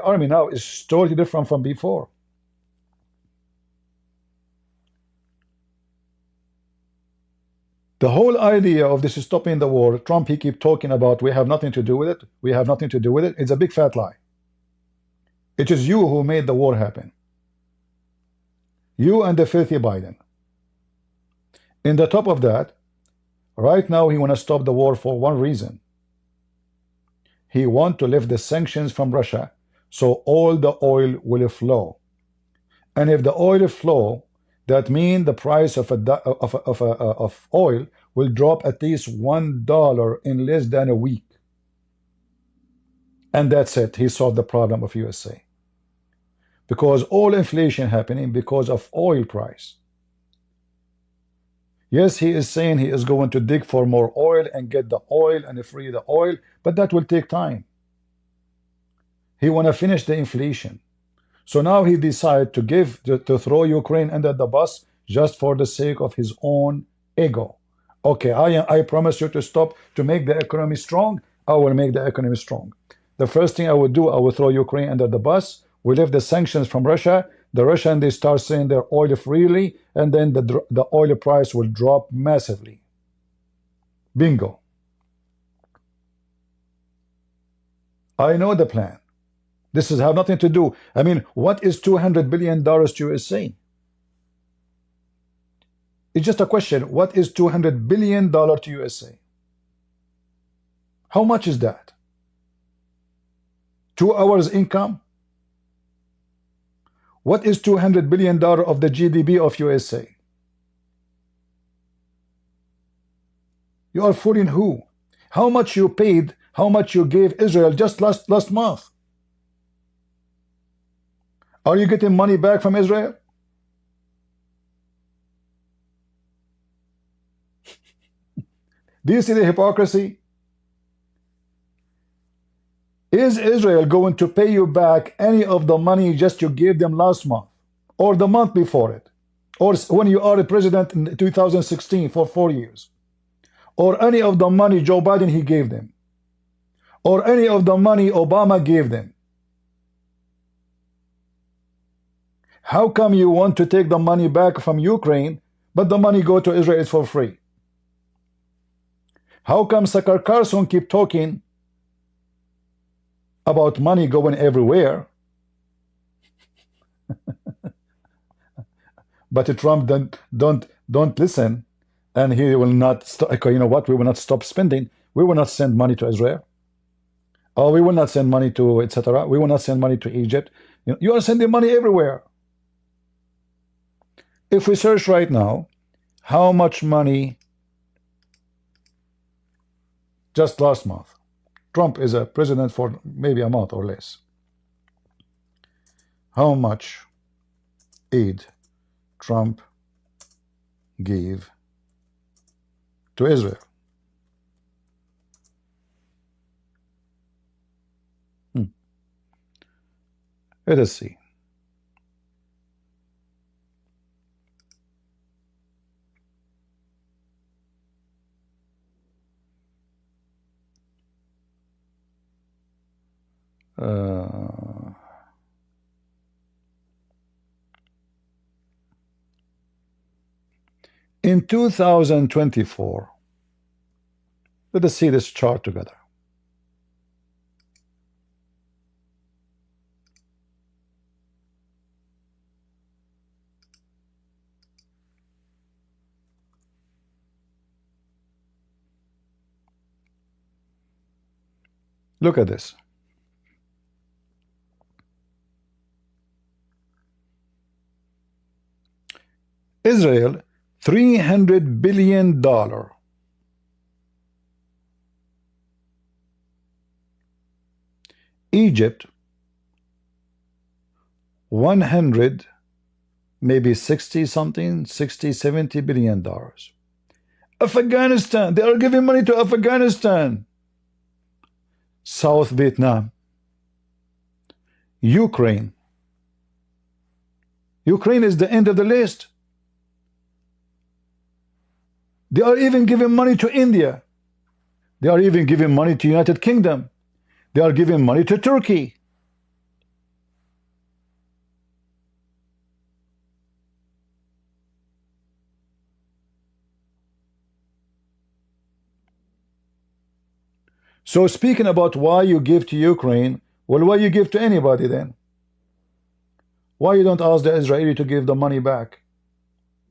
army now is totally different from before. The whole idea of this is stopping the war, Trump, he keep talking about we have nothing to do with it. We have nothing to do with it. It's a big fat lie. It is you who made the war happen. You and the filthy Biden. In the top of that, right now he want to stop the war for one reason. He want to lift the sanctions from Russia so all the oil will flow. And if the oil flow, that means the price of oil will drop at least $1 in less than a week. And that's it. He solved the problem of USA. Because all inflation happening because of oil price. Yes, he is saying he is going to dig for more oil and get the oil and free the oil, but that will take time. He want to finish the inflation. So now he decided to throw Ukraine under the bus just for the sake of his own ego. Okay, I promise you to stop, to make the economy strong. I will make the economy strong. The first thing I will do, I will throw Ukraine under the bus. We lift the sanctions from Russia. The Russians, they start selling their oil freely, and then the oil price will drop massively. Bingo. I know the plan. This has have nothing to do. I mean, what is $200 billion to USA? It's just a question. What is $200 billion to USA? How much is that? 2 hours income? What is $200 billion of the GDP of USA? You are fooling who? How much you paid, how much you gave Israel just last month? Are you getting money back from Israel? Do you see the hypocrisy? Is Israel going to pay you back any of the money just you gave them last month, or the month before it, or when you are a president in 2016 for 4 years, or any of the money Joe Biden he gave them, or any of the money Obama gave them? How come you want to take the money back from Ukraine, but the money go to Israel is for free? How come Tucker Carlson keep talking about money going everywhere, but Trump don't listen, and he will not stop? You know what? We will not stop spending. We will not send money to Israel. Oh, we will not send money to etc. We will not send money to Egypt. You are sending money everywhere. If we search right now, how much money just last month? Trump is a president for maybe a month or less. How much aid Trump gave to Israel? Let us see. In 2024, let us see this chart together. Look at this. Israel, $300 billion. Egypt, 100, maybe 60 something, 60, 70 billion dollars. Afghanistan, they are giving money to Afghanistan. South Vietnam. Ukraine. Ukraine is the end of the list. They are even giving money to India. They are even giving money to United Kingdom. They are giving money to Turkey. So speaking about why you give to Ukraine, well, why you give to anybody then? Why you don't ask the Israeli to give the money back?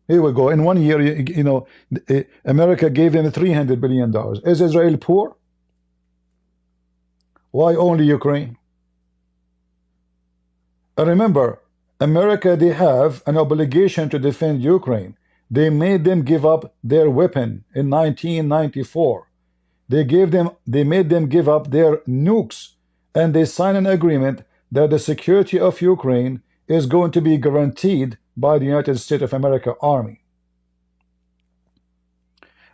Here we go. In 1 year, you know, America gave them $300 billion. Is Israel poor? Why only Ukraine? Remember, America, they have an obligation to defend Ukraine. They made them give up their weapon in 1994. They made them give up their nukes, and they signed an agreement that the security of Ukraine is going to be guaranteed by the United States of America Army.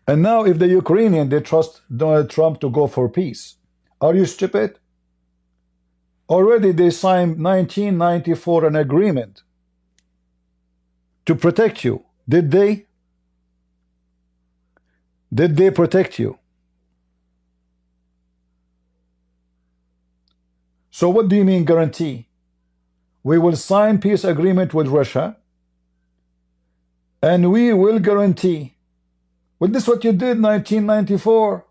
And now if the Ukrainian, they trust Donald Trump to go for peace. Are you stupid? Already they signed 1994 an agreement to protect you. Did they? Did they protect you? So what do you mean guarantee? We will sign peace agreement with Russia and we will guarantee. Well, this is what you did in 1994.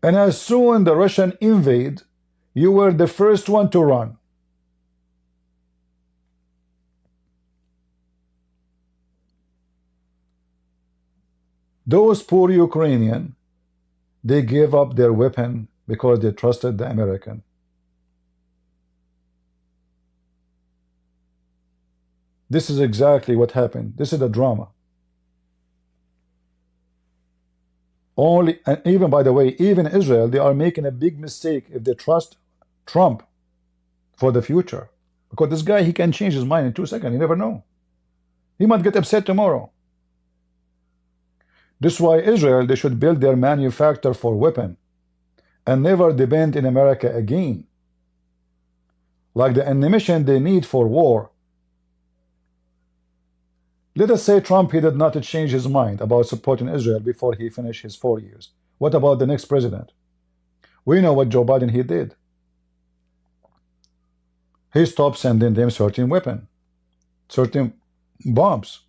And as soon the Russian invade, you were the first one to run. Those poor Ukrainians, they gave up their weapon because they trusted the American. This is exactly what happened. This is the drama. Only, and even by the way, even Israel, they are making a big mistake if they trust Trump for the future. Because this guy, he can change his mind in 2 seconds. You never know. He might get upset tomorrow. This is why Israel, they should build their manufacture for weapon and never depend in America again. Like the ammunition they need for war. Let us say Trump, he did not change his mind about supporting Israel before he finished his 4 years. What about the next president? We know what Joe Biden, he did. He stopped sending them certain weapons, certain bombs.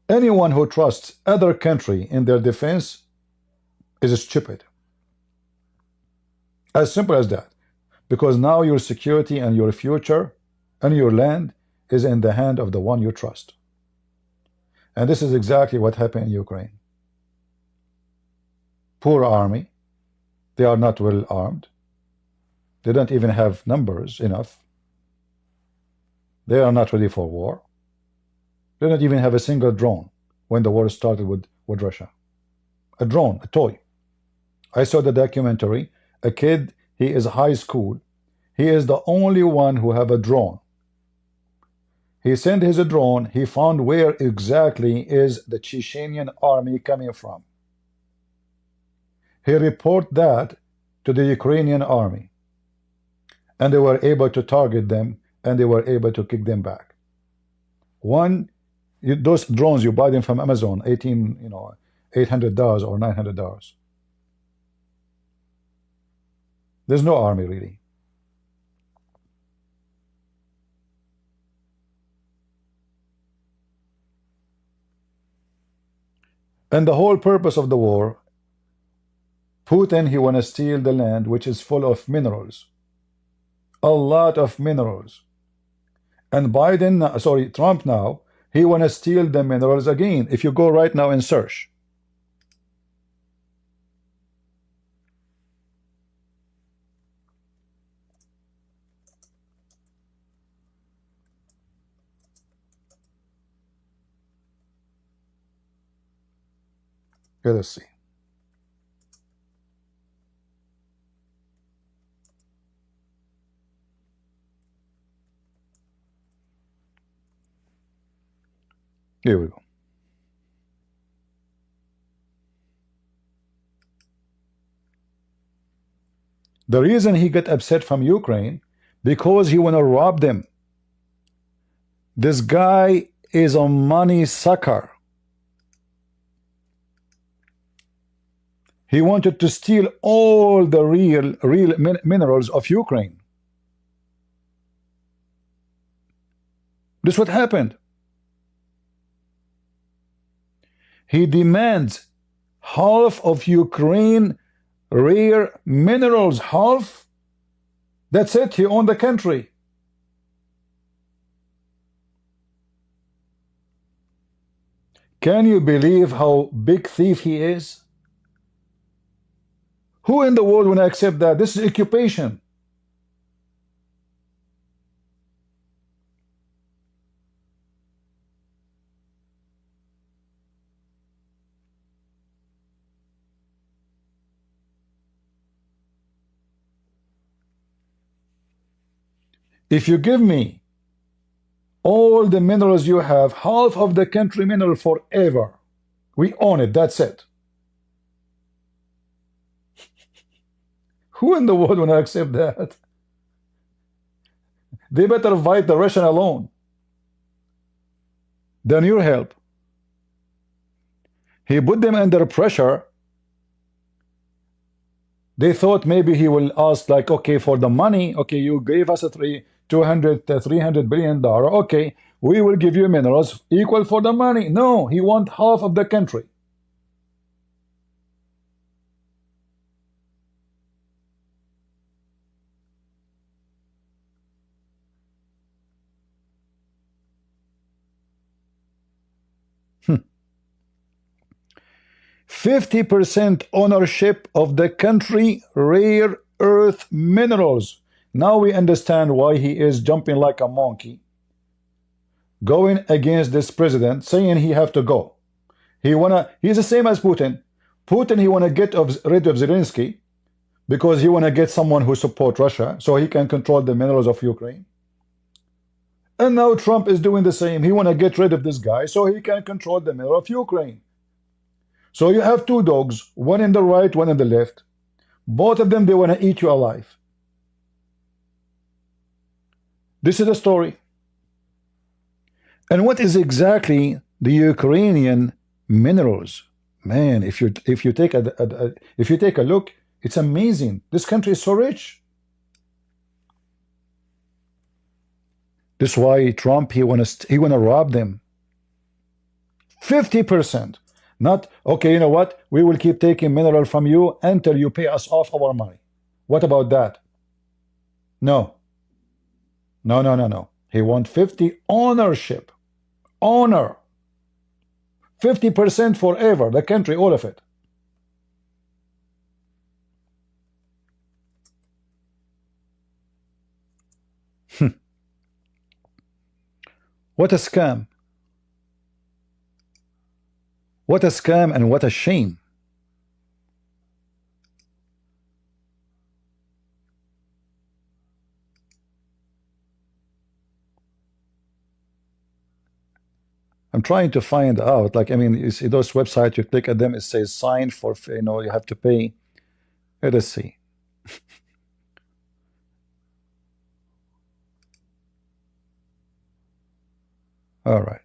Anyone who trusts other country in their defense is stupid. As simple as that. Because now your security and your future and your land is in the hand of the one you trust. And this is exactly what happened in Ukraine. Poor army. They are not well armed. They don't even have numbers enough. They are not ready for war. They don't even have a single drone when the war started with Russia. A drone, a toy. I saw the documentary. A kid, he is high school. He is the only one who have a drone. He sent his drone. He found where exactly is the Chechenian army coming from. He reported that to the Ukrainian army, and they were able to target them, and they were able to kick them back. Those drones, you buy them from Amazon, $800 or $900. There's no army really. And the whole purpose of the war, Putin, he want to steal the land which is full of minerals. A lot of minerals. And Trump now, he want to steal the minerals again. If you go right now and search. Let us see. Here we go. The reason he got upset from Ukraine, because he want to rob them. This guy is a money sucker. He wanted to steal all the real minerals of Ukraine. This is what happened. He demands half of Ukraine rare minerals, half. That's it, he owned the country. Can you believe how big thief he is? Who in the world will accept that? This is occupation. If you give me all the minerals you have, half of the country mineral forever, we own it, that's it. Who in the world will accept that? They better fight the Russian alone than your help. He put them under pressure. They thought maybe he will ask, like, okay, for the money, okay, you gave us a $300 billion, okay, we will give you minerals equal for the money. No, he wants half of the country. Hmm. 50% ownership of the country rare earth minerals. Now we understand why he is jumping like a monkey, going against this president, saying he have to go. He's the same as Putin. Putin, he wanna get rid of Zelensky because he wanna get someone who support Russia so he can control the minerals of Ukraine. And now Trump is doing the same. He wanna get rid of this guy so he can control the mineral of Ukraine. So you have two dogs, one in the right, one in the left. Both of them, they wanna eat you alive. This is the story. And what is exactly the Ukrainian minerals? Man, if you take a look, it's amazing. This country is so rich. This is why Trump, he wanna rob them. 50%. Not, okay, you know what? We will keep taking mineral from you until you pay us off our money. What about that? No. No, no, no, no. He wants 50 ownership. Honor. 50% forever. The country, all of it. What a scam. What a scam and what a shame. I'm trying to find out, like, I mean, you see those websites, you click at them, it says sign for, you know, you have to pay. Let us see. All right.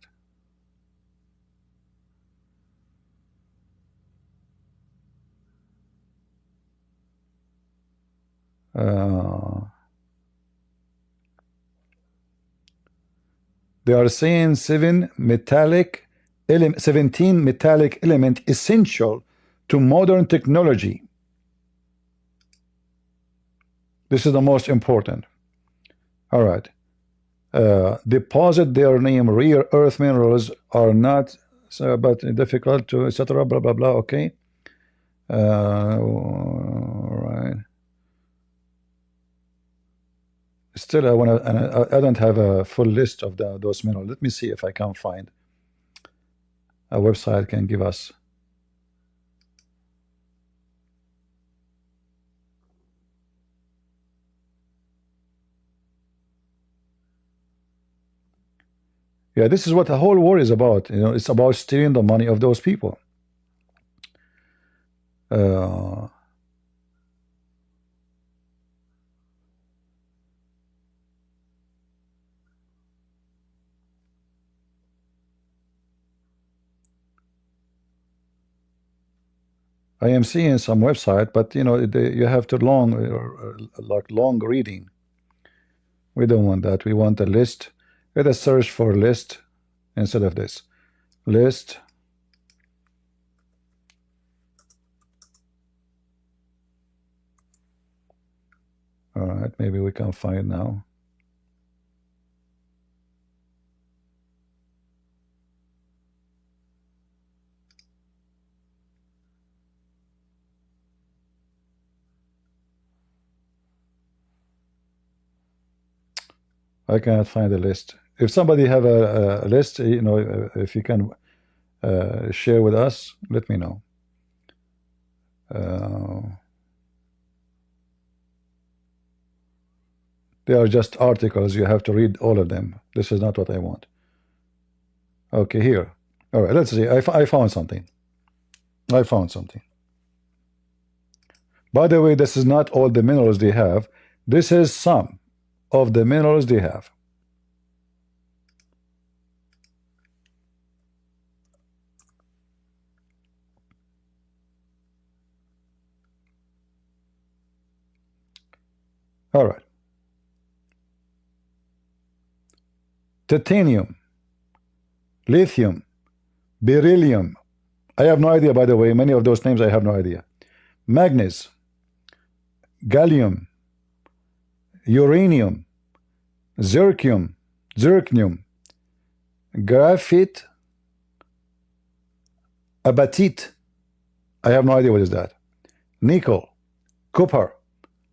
They are saying 17 metallic element essential to modern technology. This is the most important. All right. Deposit their name. Rare earth minerals are not but difficult to, etc. Blah blah blah. Okay. All right. Still, I don't have a full list of those minerals. Let me see if I can find a website can give us. Yeah, this is what the whole war is about. You know, it's about stealing the money of those people. I am seeing some website, but you know, you have to like long reading. We don't want that. We want a list. Let us search for list instead of this. List. All right, maybe we can find now. I cannot find a list. If somebody have a list, you know, if you can share with us, let me know. They are just articles. You have to read all of them. This is not what I want. Okay, here. All right, let's see. I found something. I found something. By the way, this is not all the minerals they have. This is some of the minerals they have. All right. Titanium, lithium, beryllium. I have no idea, by the way. Many of those names I have no idea. Magnesium, gallium, uranium, zirconium, graphite, apatite. I have no idea what is that. Nickel, copper,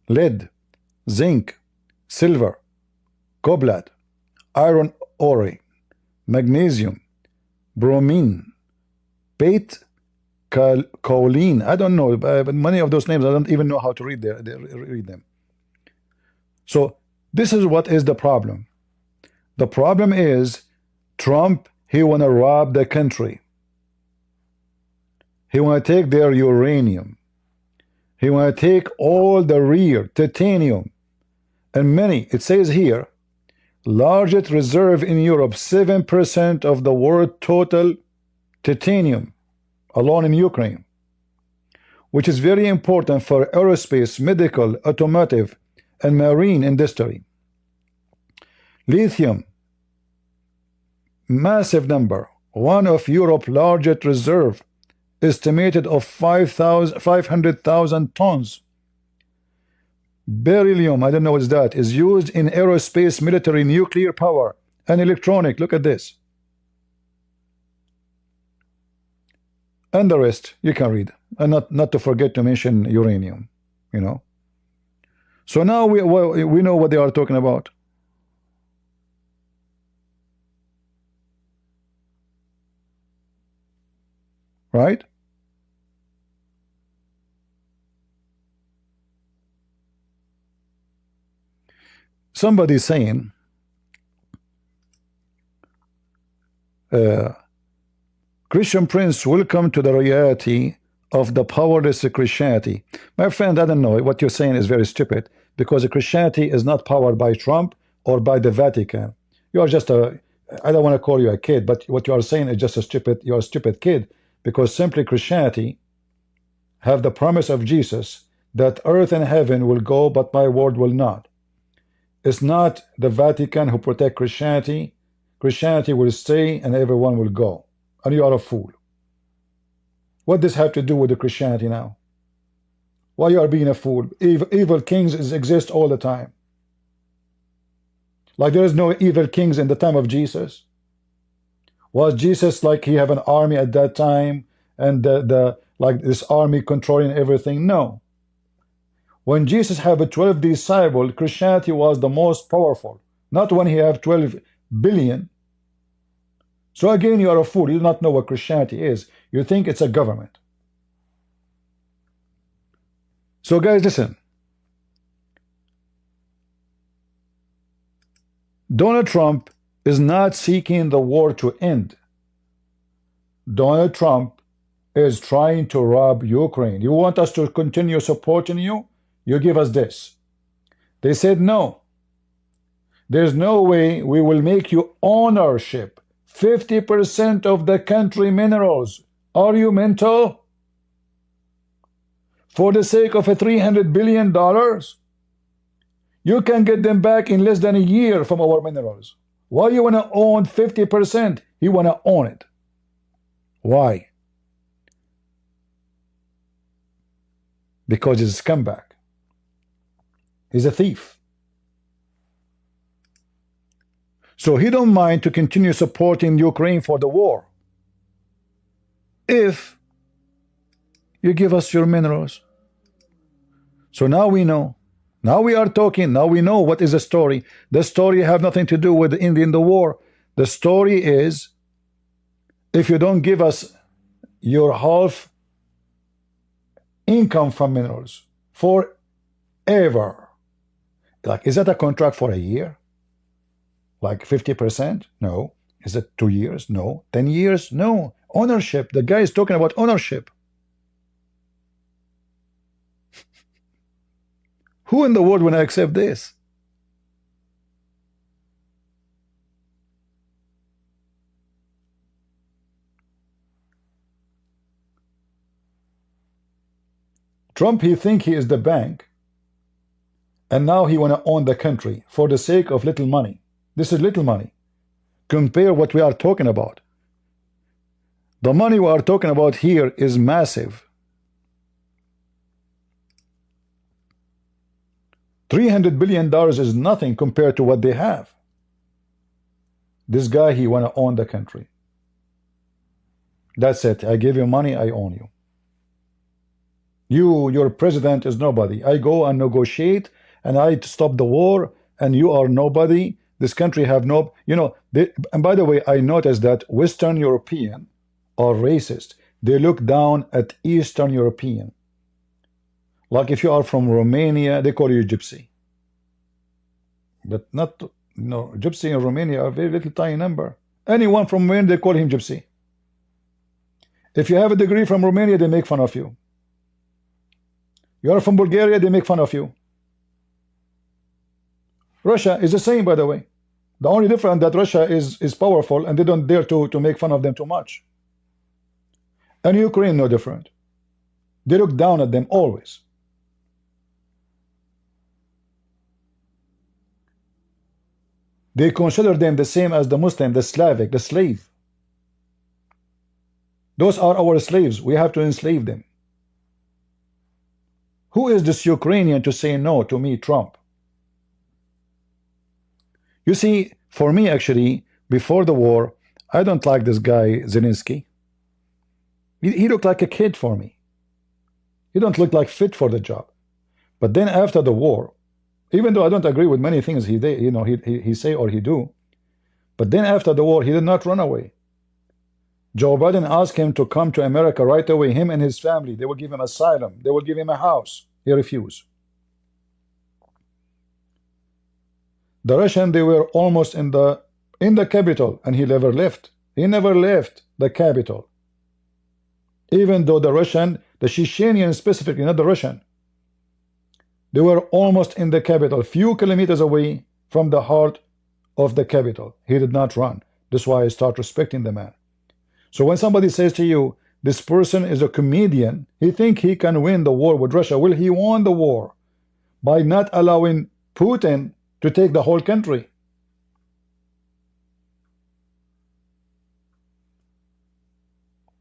lead, zinc, silver, cobalt, iron ore, magnesium, bromine, beta choline. I don't know, but many of those names I don't even know how to read them. So this is what is the problem. The problem is Trump, he want to rob the country. He want to take their uranium. He want to take all the rare titanium and many. It says here, largest reserve in Europe, 7% of the world total titanium alone in Ukraine, which is very important for aerospace, medical, automotive, and marine industry. Lithium, massive number, one of Europe's largest reserve, estimated of 500,000 tons. Beryllium, I don't know what's that, is used in aerospace, military, nuclear power, and electronic. Look at this. And the rest you can read, and not to forget to mention uranium, you know. So now we know what they are talking about. right? Somebody saying Christian Prince, welcome to the reality of the powerless Christianity. My friend, I don't know, what you're saying is very stupid, because Christianity is not powered by Trump or by the Vatican. You are just a, I don't want to call you a kid, but what you are saying is just a stupid, you're a stupid kid, because simply Christianity have the promise of Jesus that earth and heaven will go, but my word will not. It's not the Vatican who protect Christianity. Christianity will stay and everyone will go. And you are a fool. What does this have to do with the Christianity now? Why you are being a fool? Evil kings exist all the time. Like there is no evil kings in the time of Jesus. Was Jesus like he have an army at that time and like this army controlling everything? No. When Jesus had 12 disciples, Christianity was the most powerful. Not when he have 12 billion. So again, you are a fool. You do not know what Christianity is. You think it's a government. So guys, listen. Donald Trump is not seeking the war to end. Donald Trump is trying to rob Ukraine. You want us to continue supporting you? You give us this. They said no. There's no way we will make you ownership 50% of the country minerals. Are you mental? For the sake of a $300 billion? You can get them back in less than a year from our minerals. Why you want to own 50%? You want to own it. Why? Because he's a scumbag. He's a thief. So he don't mind to continue supporting Ukraine for the war if you give us your minerals. So now we know. Now we are talking. Now we know what is the story. The story have nothing to do with ending the war. The story is, if you don't give us your half income from minerals forever, like, is that a contract for a year? Like 50%? No. Is it 2 years? No. 10 years? No. Ownership. The guy is talking about ownership. Who in the world will accept this? Trump, he think he is the bank, and now he want to own the country for the sake of little money. This is little money. Compare what we are talking about. The money we are talking about here is massive. $300 billion is nothing compared to what they have. This guy, he want to own the country. That's it. I give you money, I own you. Your president is nobody. I go and negotiate and I stop the war, and you are nobody. This country have no, you know, and by the way, I noticed that Western European are racist. They look down at Eastern European. Like if you are from Romania, they call you gypsy. But not, no, gypsy in Romania are a very little tiny number. Anyone from Romania, they call him gypsy. If you have a degree from Romania, they make fun of you. You are from Bulgaria, they make fun of you. Russia is the same, by the way. The only difference that Russia is powerful and they don't dare to make fun of them too much. And Ukraine, no different. They look down at them always. They consider them the same as the Muslim, the Slavic, the slave. Those are our slaves. We have to enslave them. Who is this Ukrainian to say no to me, Trump? You see, for me, actually, before the war, I don't like this guy, Zelensky. He looked like a kid for me. He don't look like fit for the job. But then after the war, even though I don't agree with many things he did, you know, he say or he do, but then after the war, he did not run away. Joe Biden asked him to come to America right away, him and his family. They will give him asylum. They will give him a house. He refused. The Russian, they were almost in the capital, and he never left. He never left the capital. Even though the Russian, the Chechenian specifically, not the Russian, they were almost in the capital, few kilometers away from the heart of the capital. He did not run. That's why I start respecting the man. So when somebody says to you, this person is a comedian, he think he can win the war with Russia. Well, he won the war by not allowing Putin to take the whole country.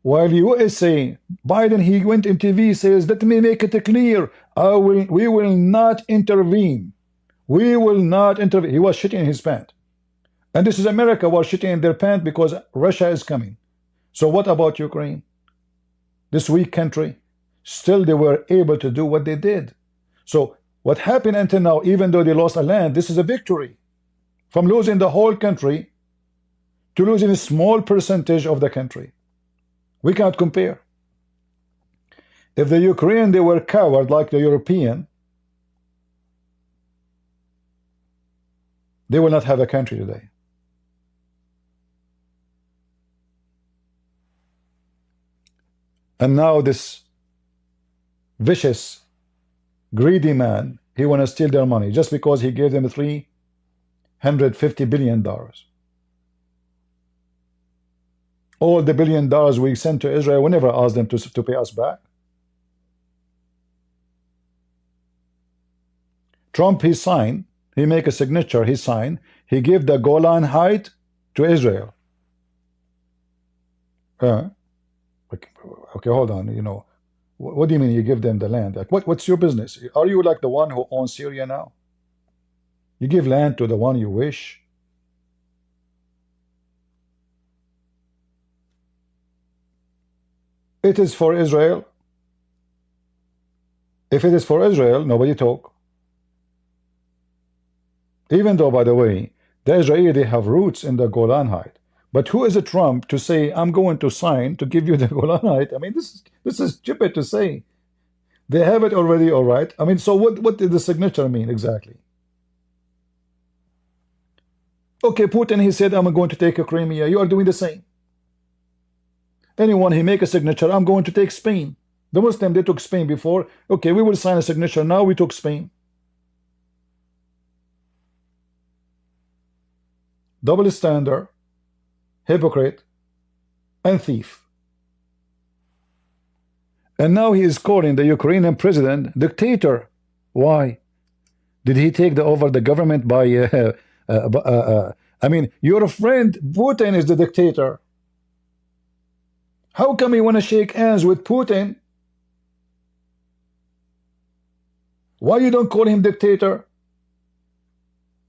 While USA, Biden, he went in TV, says, let me make it clear, we will not intervene. We will not intervene. He was shitting in his pants. And this is America was shitting in their pants because Russia is coming. So what about Ukraine? This weak country, still they were able to do what they did. So what happened until now, even though they lost a land, this is a victory. From losing the whole country to losing a small percentage of the country. We can't compare. If the Ukrainian, they were coward like the European, they will not have a country today. And now this vicious, greedy man, he want to steal their money just because he gave them $350 billion. All the $1 billion we sent to Israel, we never asked them to pay us back. Trump, he signed, he make a signature, he signed, he gave the Golan Heights to Israel. Okay, hold on, you know, what do you mean you give them the land? Like, what's your business? Are you like the one who owns Syria now? You give land to the one you wish. It is for Israel. If it is for Israel, nobody talk. Even though, by the way, the Israeli, they have roots in the Golan Heights. But who is a Trump to say, I'm going to sign to give you the Golan Heights? I mean, this is stupid to say. They have it already, all right. I mean, so what did the signature mean exactly? Okay, Putin, he said, I'm going to take a Crimea. You are doing the same. Anyone, he make a signature, I'm going to take Spain. The Muslim, they took Spain before. Okay, we will sign a signature. Now we took Spain. Double standard, hypocrite, and thief. And now he is calling the Ukrainian president dictator. Why? Did he take over the government by I mean, your friend Putin is the dictator. How come you want to shake hands with Putin? Why you don't call him dictator?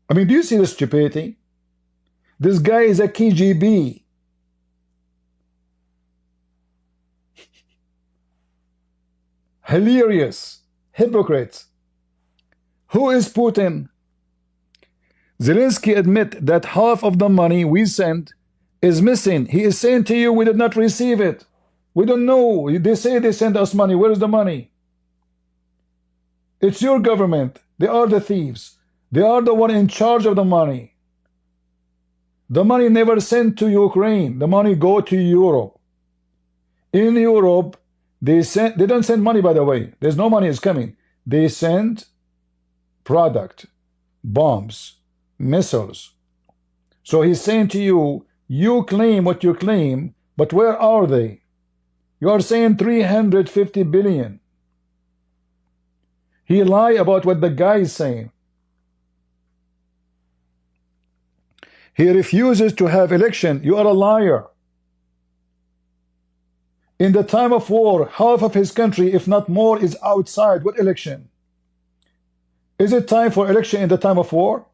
I mean, do you see the stupidity? This guy is a KGB. Hilarious. Hypocrite. Who is Putin? Zelensky admit that half of the money we sent is missing. He is saying to you, we did not receive it. We don't know. They say they sent us money. Where is the money? It's your government. They are the thieves. They are the one in charge of the money. The money never sent to Ukraine. The money go to Europe. In Europe, they don't send money, by the way. There's no money is coming. They send product, bombs, missiles. So he's saying to you, you claim what you claim, but where are they? You are saying 350 billion. He lied about what the guy is saying. He refuses to have election. You are a liar. In the time of war, half of his country, if not more, is outside. What election? Is it time for election in the time of war?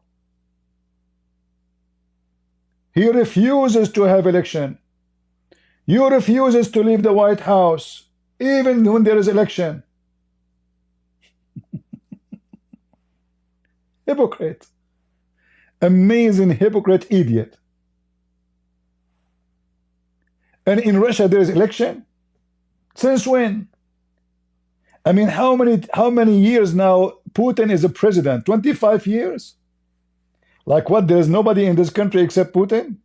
He refuses to have election. You refuses to leave the White House, even when there is election. Hypocrite. Amazing hypocrite idiot. And in Russia there is election? Since when? I mean, how many years now Putin is a president? 25 years? Like what? There's nobody in this country except Putin?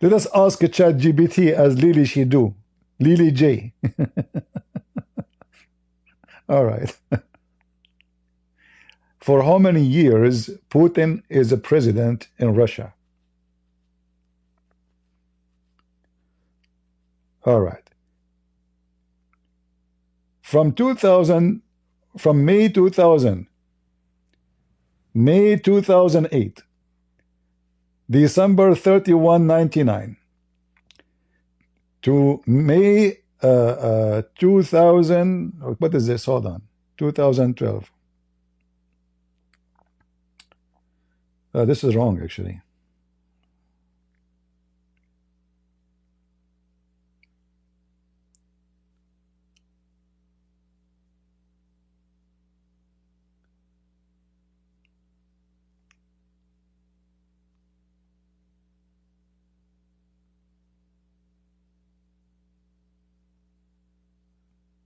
Let us ask ChatGPT as Lily she do. Lily J. All right. For how many years Putin is a president in Russia? All right. From May 2000, May 2008, December 31, 99, to May 2000, what is this? Hold on. 2012. This is wrong, actually.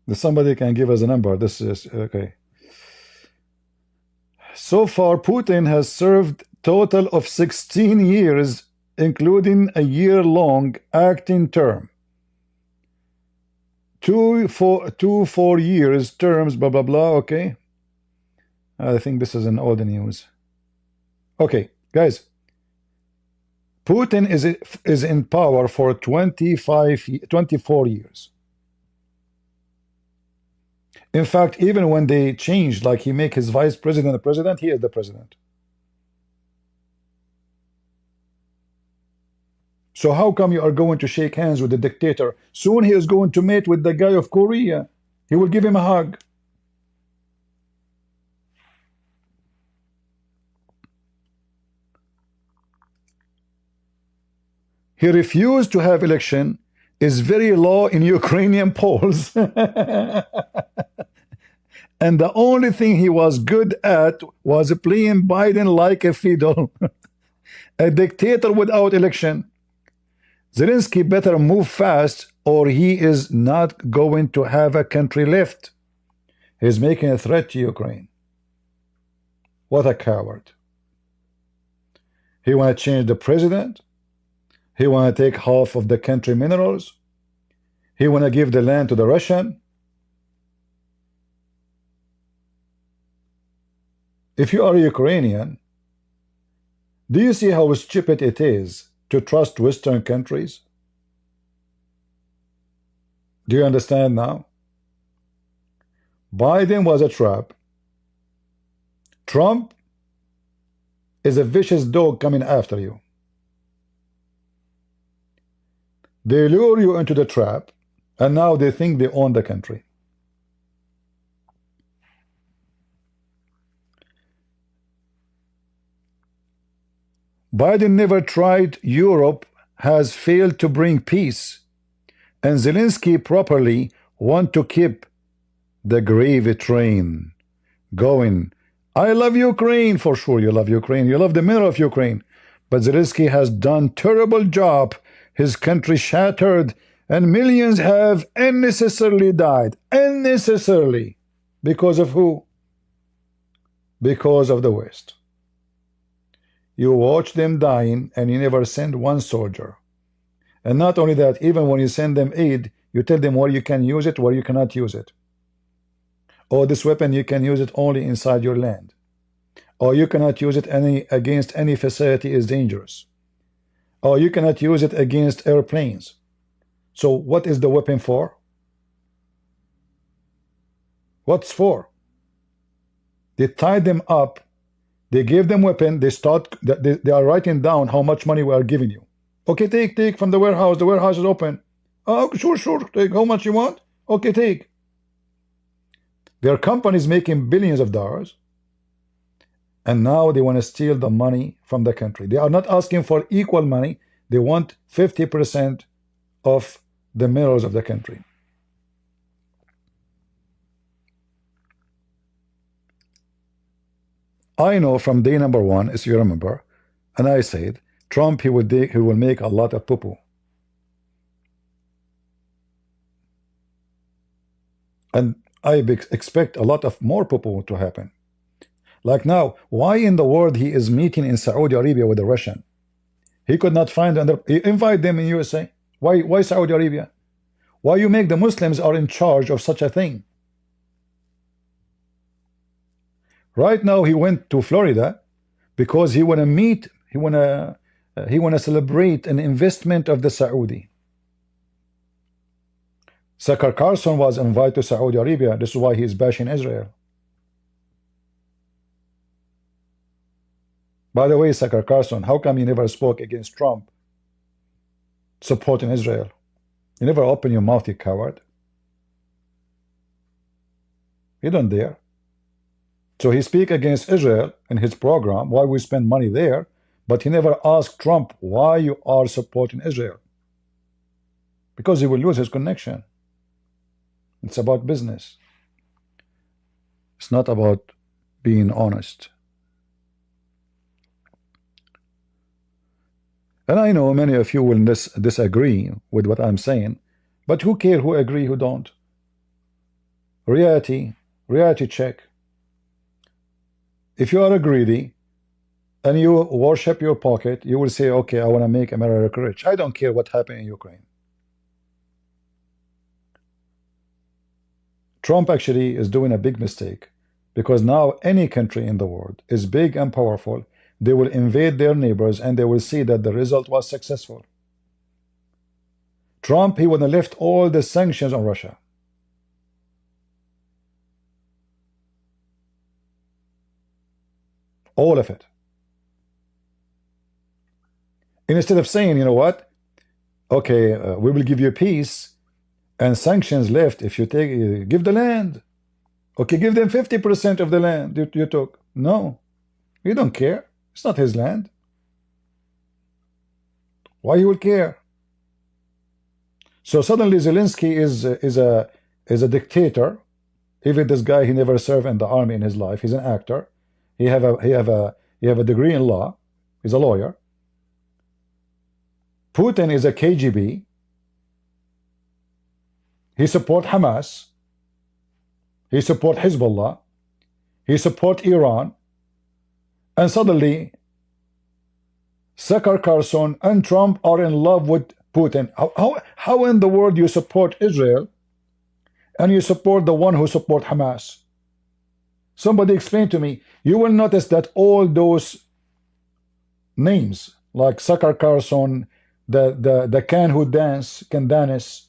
If somebody can give us a number. This is okay. So far, Putin has served total of 16 years, including a year-long acting term. Two 4 years terms, blah, blah, blah, okay? I think this is an old news. Okay, guys. Putin is in power for 24 years. In fact, even when they changed, like he make his vice president the president, he is the president. So how come you are going to shake hands with the dictator? Soon he is going to meet with the guy of Korea. He will give him a hug. He refused to have election, is very low in Ukrainian polls. And the only thing he was good at was playing Biden like a fiddle. A dictator without election. Zelensky better move fast or he is not going to have a country left. He's making a threat to Ukraine. What a coward. He want to change the president. He want to take half of the country minerals. He want to give the land to the Russian. If you are a Ukrainian, do you see how stupid it is to trust Western countries? Do you understand now? Biden was a trap. Trump is a vicious dog coming after you. They lure you into the trap, and now they think they own the country. Biden never tried. Europe has failed to bring peace, and Zelensky properly want to keep the gravy train going. I love Ukraine, for sure you love Ukraine, you love the middle of Ukraine, but Zelensky has done terrible job. His country shattered, and millions have unnecessarily died. Unnecessarily. Because of who? Because of the West. You watch them dying, and you never send one soldier. And not only that, even when you send them aid, you tell them where you can use it, where you cannot use it. Or this weapon, you can use it only inside your land. Or you cannot use it against any facility is dangerous. Or you cannot use it against airplanes. So what is the weapon for? What's for? They tied them up. They gave them weapon. They are writing down how much money we are giving you. Okay, take from the warehouse. The warehouse is open. Oh, sure. Take how much you want. Okay, take. Their companies making billions of dollars. And now they want to steal the money from the country. They are not asking for equal money. They want 50% of the minerals of the country. I know from day number one, as you remember, and I said, Trump, he will make a lot of poo-poo. And I expect a lot of more people to happen. Like now, why in the world he is meeting in Saudi Arabia with a Russian? He could not find another. Invite them in USA. Why Saudi Arabia? Why you make the Muslims are in charge of such a thing? Right now he went to Florida because he wanna meet. He wanna celebrate an investment of the Saudi. Tucker Carlson was invited to Saudi Arabia. This is why he is bashing Israel. By the way, Tucker Carlson, how come you never spoke against Trump supporting Israel? You never open your mouth, you coward. You don't dare. So he speak against Israel in his program, why we spend money there, but he never asked Trump why you are supporting Israel. Because he will lose his connection. It's about business. It's not about being honest. And I know many of you will disagree with what I'm saying, but who care who agree, who don't? Reality check. If you are greedy and you worship your pocket, you will say, okay, I want to make America rich. I don't care what happened in Ukraine. Trump actually is doing a big mistake, because now any country in the world is big and powerful. They will invade their neighbors and they will see that the result was successful. Trump, he would have left all the sanctions on Russia. All of it. And instead of saying, you know what, okay, we will give you peace and sanctions left if you give the land. Okay, give them 50% of the land you took. No, you don't care. It's not his land. Why he will care? So suddenly Zelensky is a dictator. Even this guy, he never served in the army in his life. He's an actor. He have a degree in law. He's a lawyer. Putin is a KGB. He support Hamas. He support Hezbollah. He support Iran. And suddenly, Tucker Carlson and Trump are in love with Putin. How in the world you support Israel and you support the one who support Hamas? Somebody explain to me. You will notice that all those names, like Tucker Carlson, the can who dance, Candanis,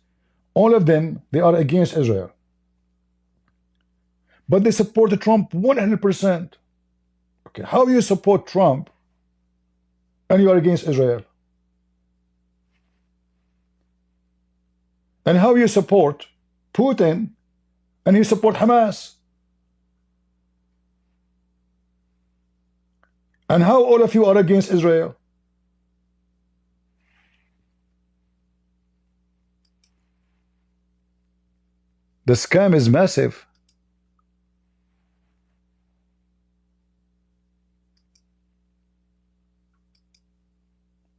all of them, they are against Israel. But they support Trump 100%. Okay, how you support Trump and you are against Israel? And how you support Putin and you support Hamas? And how all of you are against Israel? The scam is massive.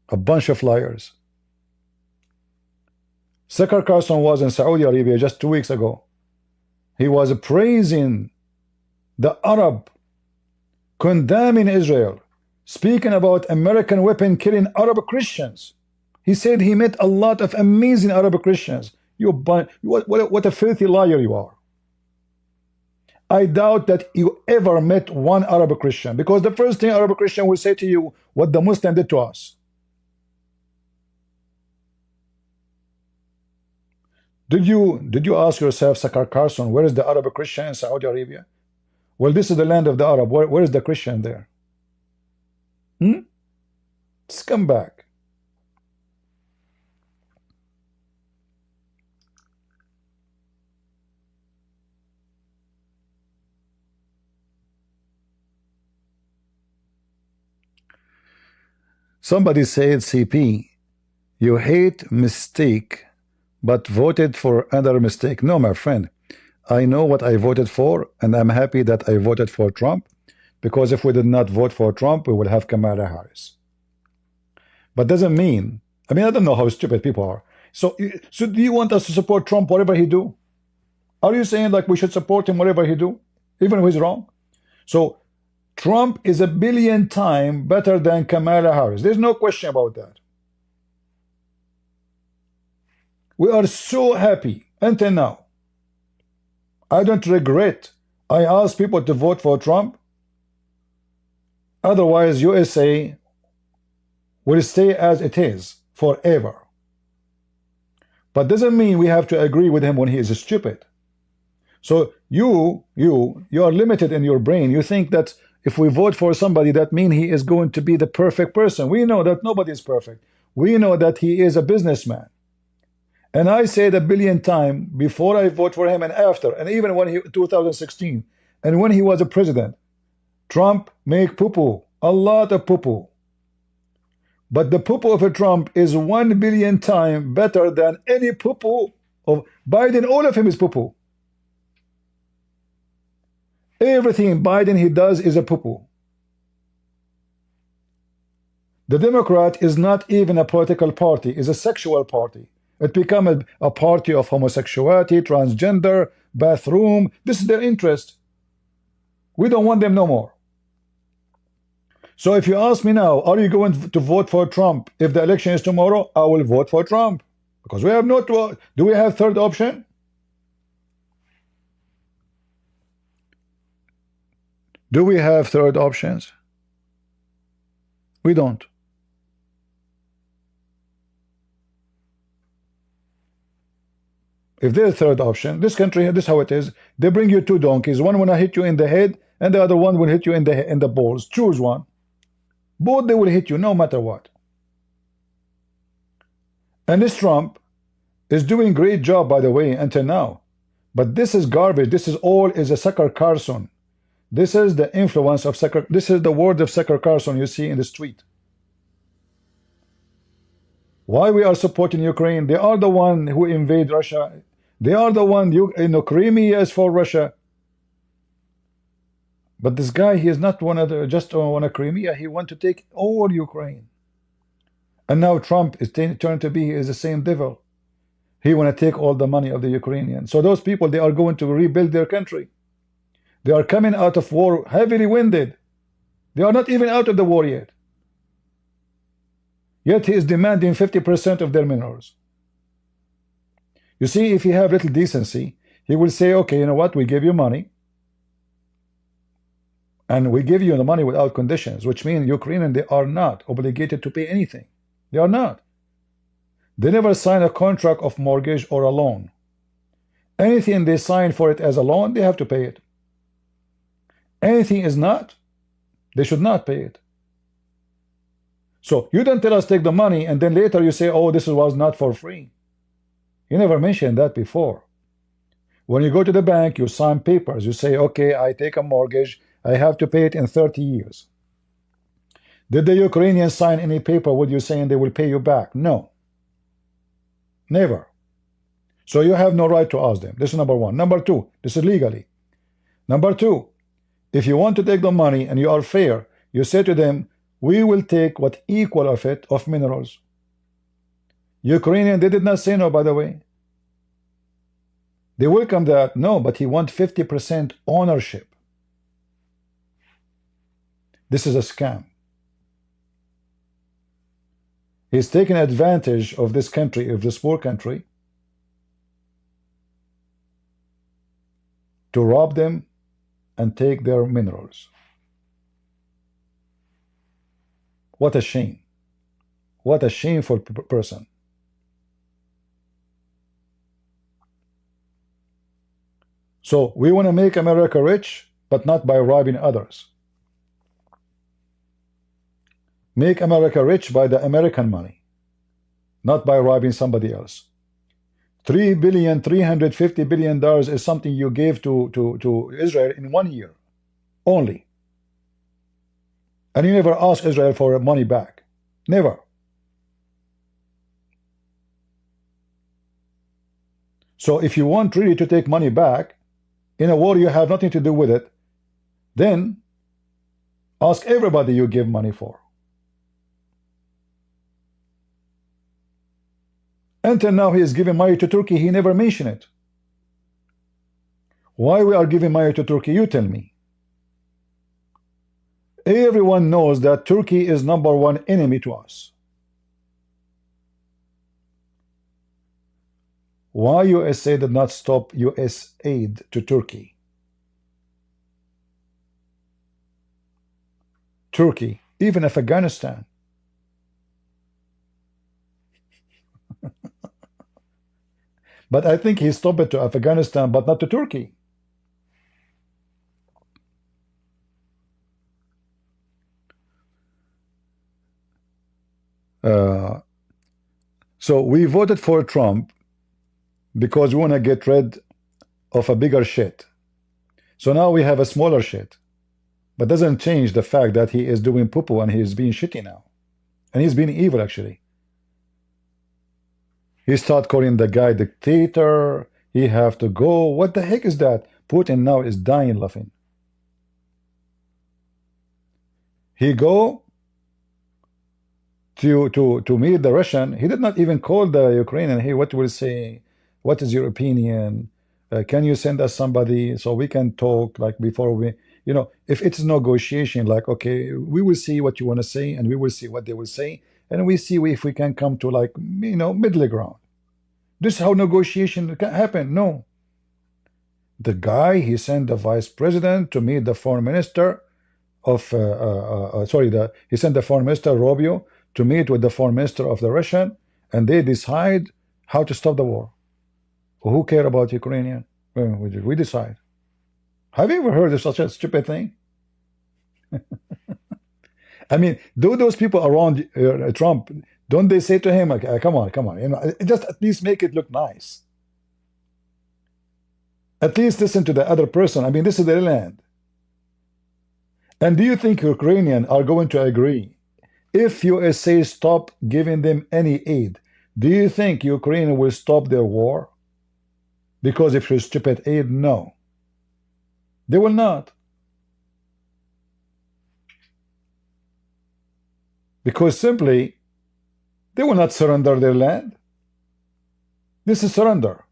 A bunch of liars. Tucker Carlson was in Saudi Arabia just 2 weeks ago. He was praising the Arab, condemning Israel, speaking about American weapon killing Arab Christians. He said he met a lot of amazing Arab Christians. What a filthy liar you are. I doubt that you ever met one Arab Christian, because the first thing Arab Christian will say to you, what the Muslim did to us. Did you ask yourself, Tucker Carlson, where is the Arab Christian in Saudi Arabia? Well, this is the land of the Arab. Where is the Christian there? Scumbag. Somebody said, CP, you hate mistake, but voted for another mistake. No, my friend, I know what I voted for, and I'm happy that I voted for Trump, because if we did not vote for Trump, we would have Kamala Harris. But doesn't mean, I don't know how stupid people are. So do you want us to support Trump, whatever he do? Are you saying like we should support him whatever he do, even if he's wrong? So Trump is a billion times better than Kamala Harris. There's no question about that. We are so happy until now. I don't regret. I ask people to vote for Trump. Otherwise, USA will stay as it is forever. But doesn't mean we have to agree with him when he is stupid. So you are limited in your brain. You think that if we vote for somebody, that means he is going to be the perfect person. We know that nobody is perfect. We know that he is a businessman. And I said a billion times before I vote for him and after, and even when he 2016, and when he was a president, Trump make poo-poo, a lot of poo-poo. But the poo-poo of a Trump is 1 billion times better than any poo-poo of Biden. All of him is poo-poo. Everything Biden he does is a poo-poo. The Democrat is not even a political party, it's a sexual party. It become a party of homosexuality, transgender, bathroom. This is their interest. We don't want them no more. So if you ask me now, are you going to vote for Trump if the election is tomorrow? I will vote for Trump. Because we have no, do we have third option? Do we have third options? We don't. If there's a third option, this country, this is how it is. They bring you two donkeys. One will hit you in the head, and the other one will hit you in the balls. Choose one. Both they will hit you no matter what. And this Trump is doing great job, by the way, until now. But this is garbage. This is all is a Sucker Carson. This is the influence of Sucker. This is the word of Sucker Carson you see in the street. Why we are supporting Ukraine? They are the one who invade Russia. They are the one, Crimea is for Russia. But this guy, he is not just one of Crimea. He want to take all Ukraine. And now Trump is turned to be is the same devil. He want to take all the money of the Ukrainians. So those people, they are going to rebuild their country. They are coming out of war heavily winded. They are not even out of the war yet. Yet he is demanding 50% of their minerals. You see, if he have little decency, he will say, okay, you know what, we give you money. And we give you the money without conditions, which means Ukrainians, they are not obligated to pay anything. They are not. They never sign a contract of mortgage or a loan. Anything they sign for it as a loan, they have to pay it. Anything is not, they should not pay it. So you don't tell us take the money and then later you say, oh, this was not for free. You never mentioned that before. When you go to the bank, you sign papers. You say, okay, I take a mortgage. I have to pay it in 30 years. Did the Ukrainians sign any paper with you saying they will pay you back? No. Never. So you have no right to ask them. This is number one. Number two, this is legally. Number two, if you want to take the money and you are fair, you say to them, we will take what equal of it of minerals. Ukrainian, they did not say no, by the way. They welcome that, no, but he wants 50% ownership. This is a scam. He's taking advantage of this country, of this poor country, to rob them and take their minerals. What a shame. What a shameful person. So we want to make America rich, but not by robbing others. Make America rich by the American money, not by robbing somebody else. $350 billion is something you gave to Israel in 1 year only. And you never ask Israel for money back. Never. So if you want really to take money back, in a war you have nothing to do with it, then ask everybody you give money for. Until now he is giving money to Turkey, he never mentioned it. Why we are giving money to Turkey? You tell me. Everyone knows that Turkey is #1 enemy to us. Why USA did not stop US aid to Turkey? Turkey, even Afghanistan. But I think he stopped it to Afghanistan, but not to Turkey. So we voted for Trump because we want to get rid of a bigger shit. So now we have a smaller shit. But doesn't change the fact that he is doing poo-poo and he is being shitty now. And he's being evil, actually. He started calling the guy dictator. He have to go. What the heck is that? Putin now is dying laughing. He go to meet the Russian. He did not even call the Ukrainian. Hey, what will say? What is your opinion? Can you send us somebody so we can talk like before we, you know, if it's negotiation, like, okay, we will see what you want to say and we will see what they will say. And we see if we can come to like, you know, middle ground. This is how negotiation can happen. No. The guy, he sent the vice president to meet the foreign minister of, he sent the foreign minister, Rubio, to meet with the foreign minister of the Russian, and they decide how to stop the war. Who care about Ukrainian? We decide. Have you ever heard of such a stupid thing? I mean, do those people around Trump, don't they say to him, like, come on, you know, just at least make it look nice. At least listen to the other person. I mean, this is their land. And do you think Ukrainians are going to agree? If USA stop giving them any aid, do you think Ukraine will stop their war? Because if you stupid aid, no. They will not. Because simply, they will not surrender their land. This is surrender.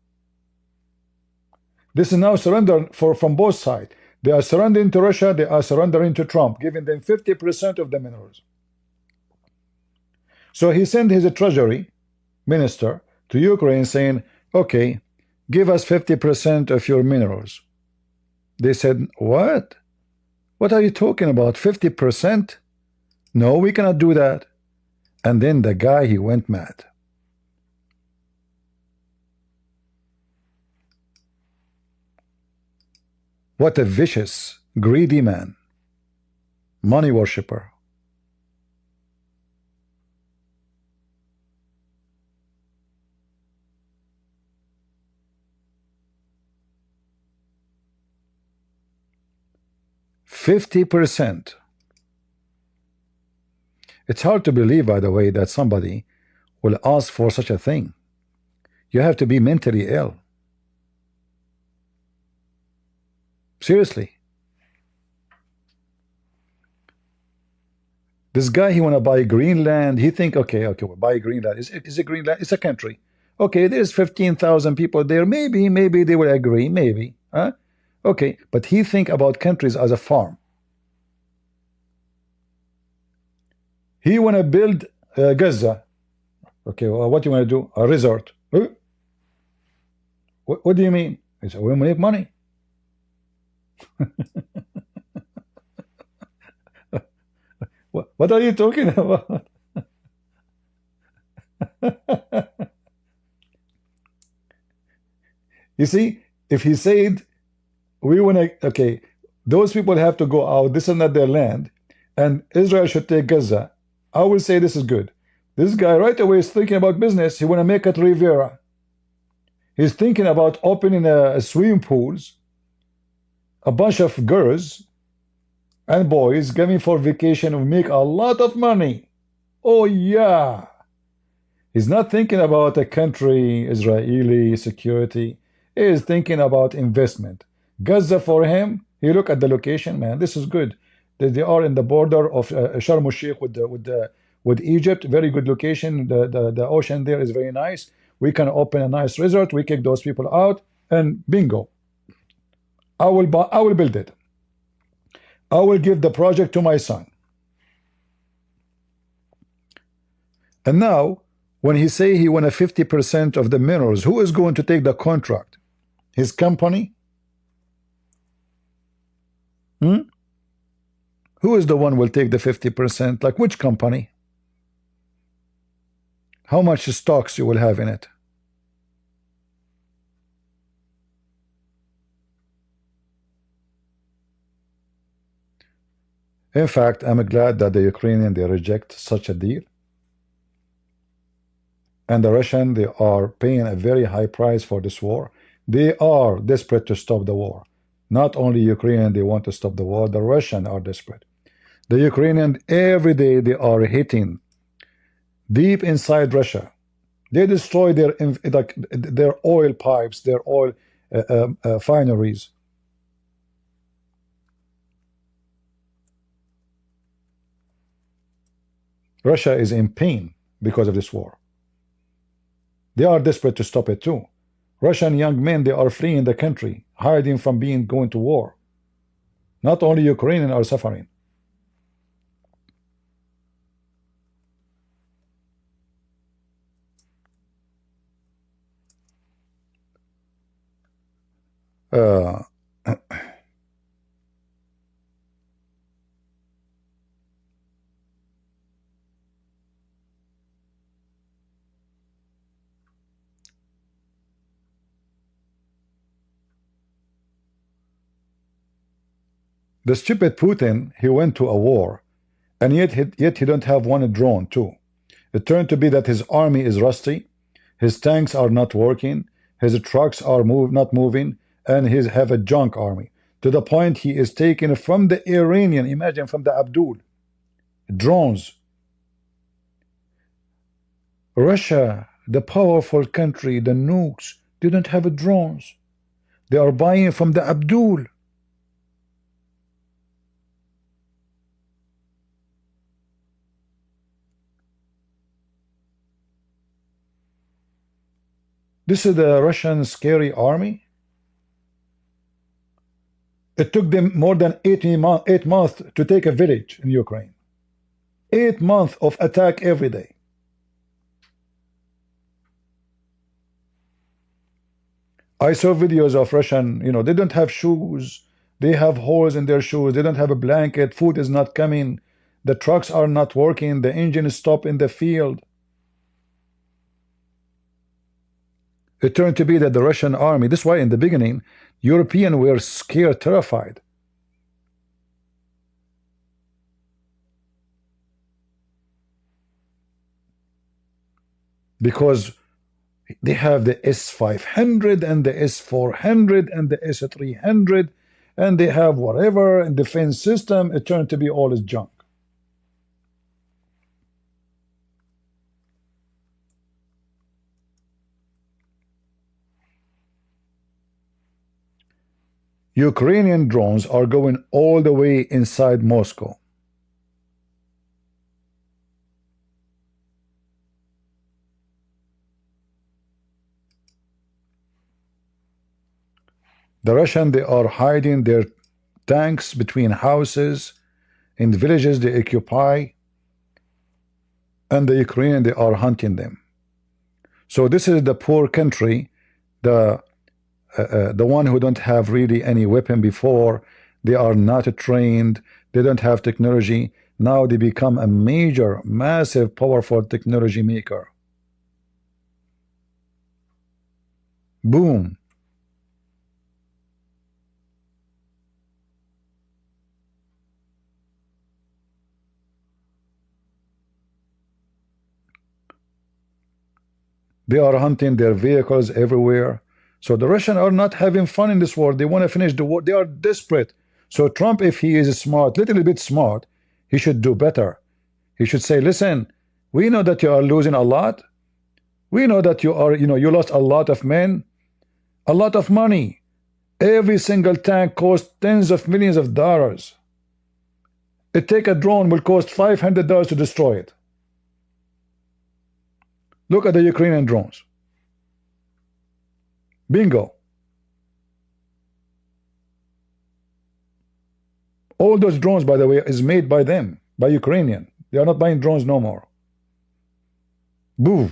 This is now surrender from both sides. They are surrendering to Russia, they are surrendering to Trump, giving them 50% of the minerals. So he sent his treasury minister to Ukraine saying, okay, give us 50% of your minerals. They said, what? What are you talking about? 50%? No, we cannot do that. And then the guy, he went mad. What a vicious, greedy man. Money worshipper. %50. It's hard to believe, by the way, that somebody will ask for such a thing. You have to be mentally ill. Seriously. This guy, he want to buy Greenland. He think, okay, we'll buy Greenland. Is it Greenland? It's a country. Okay, there's 15,000 people there. Maybe they will agree. Maybe. Huh? Okay, but he think about countries as a farm. He want to build Gaza. Okay, well, what do you want to do? A resort. Huh? What do you mean? He said, we'll make money. What are you talking about? You see, if he said, we want to, okay, those people have to go out, this is not their land, and Israel should take Gaza, I will say this is good. This guy right away is thinking about business. He want to make it Riviera. He's thinking about opening a swimming pools, a bunch of girls and boys coming for vacation will make a lot of money. Oh yeah. He's not thinking about a country, Israeli security. He is thinking about investment. Gaza for him, he look at the location, man, this is good. They are in the border of Sharm el-Sheikh with Egypt. Very good location. The ocean there is very nice. We can open a nice resort. We kick those people out and bingo. I will build it. I will give the project to my son. And now, when he say he won a 50% of the minerals, who is going to take the contract? His company? Who is the one will take the 50%? Like which company? How much stocks you will have in it? In fact, I'm glad that the Ukrainian, they reject such a deal. And the Russian, they are paying a very high price for this war. They are desperate to stop the war. Not only Ukrainian, they want to stop the war. The Russian are desperate. The Ukrainian, every day they are hitting deep inside Russia. They destroy their oil pipes, their oil refineries. Russia is in pain because of this war. They are desperate to stop it too. Russian young men, they are fleeing the country, hiding from going to war. Not only Ukrainians are suffering. The stupid Putin, he went to a war, and yet he don't have one drone too. It turned to be that his army is rusty, his tanks are not working, his trucks are not moving, and he have a junk army. To the point he is taken from the Iranian, imagine from the Abdul, drones. Russia, the powerful country, the nukes, they don't have drones. They are buying from the Abdul. This is the Russian scary army. It took them more than 8 months to take a village in Ukraine. 8 months of attack every day. I saw videos of Russian, they don't have shoes. They have holes in their shoes. They don't have a blanket. Food is not coming. The trucks are not working. The engine is stopped in the field. It turned to be that the Russian army, this is why in the beginning, Europeans were scared, terrified. Because they have the S-500 and the S-400 and the S-300 and they have whatever in defense system. It turned to be all is junk. Ukrainian drones are going all the way inside Moscow. The Russian, they are hiding their tanks between houses in the villages they occupy, and the Ukrainian, they are hunting them. So this is the poor country, the one who don't have really any weapon before. They are not trained, they don't have technology. Now they become a major, massive, powerful technology maker. Boom. They are hunting their vehicles everywhere. So the Russians are not having fun in this war. They want to finish the war. They are desperate. So Trump, if he is smart, little bit smart, he should do better. He should say, listen, we know that you are losing a lot. We know that you are, you lost a lot of men, a lot of money. Every single tank costs tens of millions of dollars. It take a drone will cost $500 to destroy it. Look at the Ukrainian drones. Bingo. All those drones, by the way, is made by them, by Ukrainian. They are not buying drones no more. Boo.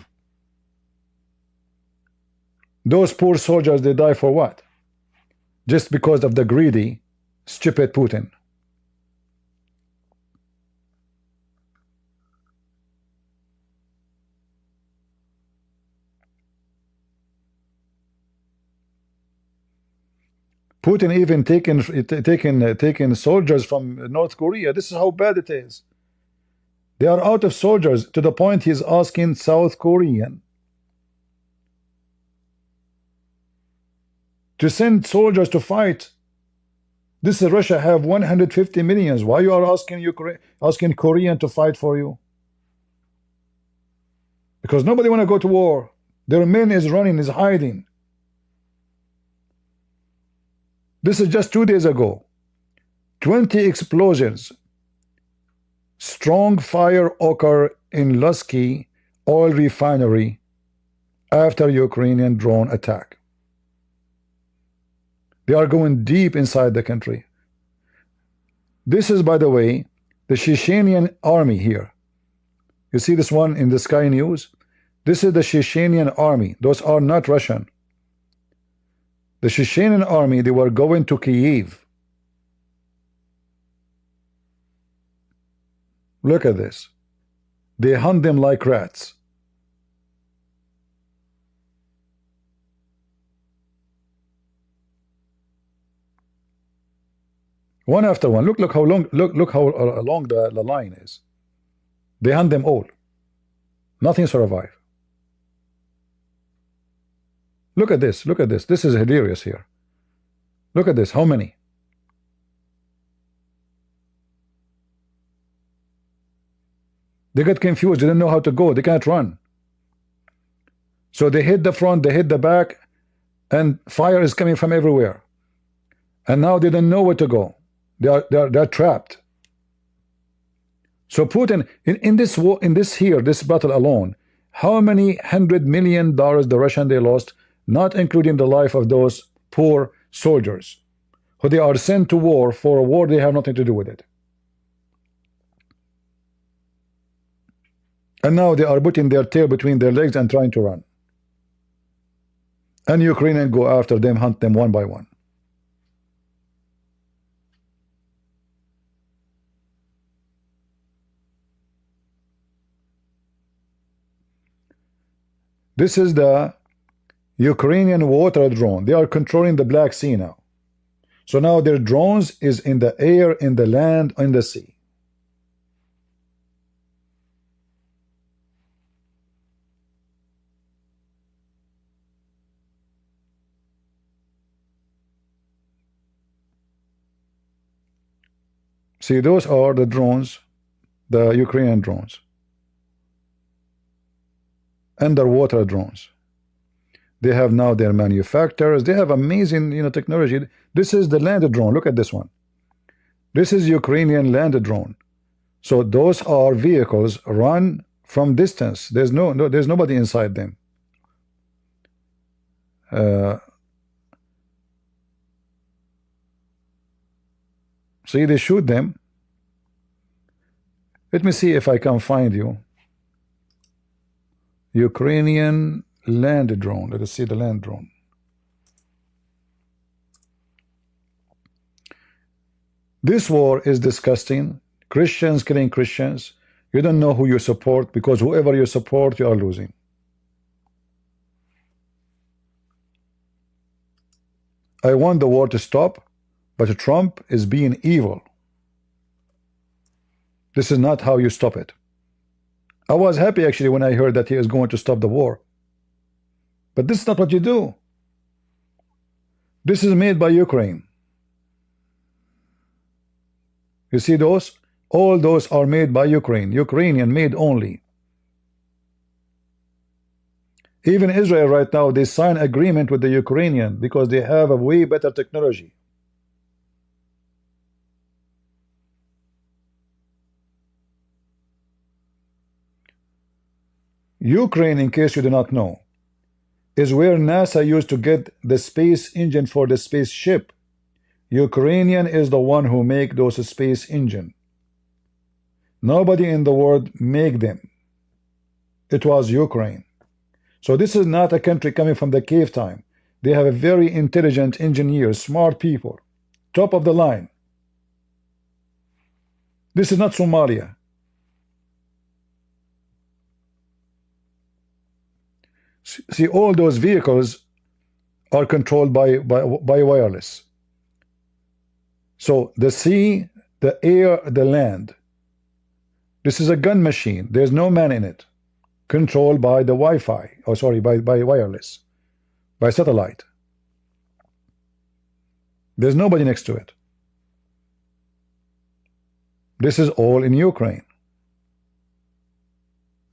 Those poor soldiers, they die for what? Just because of the greedy, stupid Putin. Putin even taking soldiers from North Korea. This is how bad it is. They are out of soldiers to the point he's asking South Korean to send soldiers to fight. This is Russia have 150 millions. Why you are asking Korean to fight for you? Because nobody want to go to war. Their men is running, is hiding. This is just 2 days ago. 20 explosions. Strong fire occur in Lusky oil refinery after Ukrainian drone attack. They are going deep inside the country. This is, by the way, the Chechenian army here. You see this one in the Sky News? This is the Chechenian army. Those are not Russian. The Chechenian army, they were going to Kyiv. Look at this. They hunt them like rats. One after one. Look how long. Look how long the line is. They hunt them all. Nothing survive. Look at this. Look at this. This is hilarious here. Look at this. How many? They get confused. They don't know how to go. They can't run. So they hit the front, they hit the back, and fire is coming from everywhere. And now they don't know where to go. They're trapped. So Putin in this war, this battle alone, how many $100 million the Russian they lost, not including the life of those poor soldiers who they are sent to war for a war they have nothing to do with it. And now they are putting their tail between their legs and trying to run. And Ukrainians go after them, hunt them one by one. This is the Ukrainian water drone. They are controlling the Black Sea now. So now their drones is in the air, in the land, in the sea. See, those are the drones, the Ukrainian drones. Underwater drones. They have now their manufacturers. They have amazing, technology. This is the land drone. Look at this one. This is Ukrainian land drone. So those are vehicles run from distance. There's there's nobody inside them. See, they shoot them. Let me see if I can find you. Ukrainian land drone. Let us see the land drone. This war is disgusting. Christians killing Christians. You don't know who you support, because whoever you support, you are losing. I want the war to stop, but Trump is being evil. This is not how you stop it. I was happy actually when I heard that he is going to stop the war. But this is not what you do. This is made by Ukraine. You see those? All those are made by Ukraine. Ukrainian made only. Even Israel right now, they sign agreement with the Ukrainian because they have a way better technology. Ukraine, in case you do not know, is where NASA used to get the space engine for the spaceship. Ukrainian is the one who make those space engine. Nobody in the world make them. It was Ukraine. So this is not a country coming from the cave time. They have a very intelligent engineers, smart people, top of the line. This is not Somalia. See, all those vehicles are controlled by wireless. So the sea, the air, the land. This is a gun machine. There's no man in it. Controlled by the Wi-Fi. Oh, sorry, by wireless. By satellite. There's nobody next to it. This is all in Ukraine.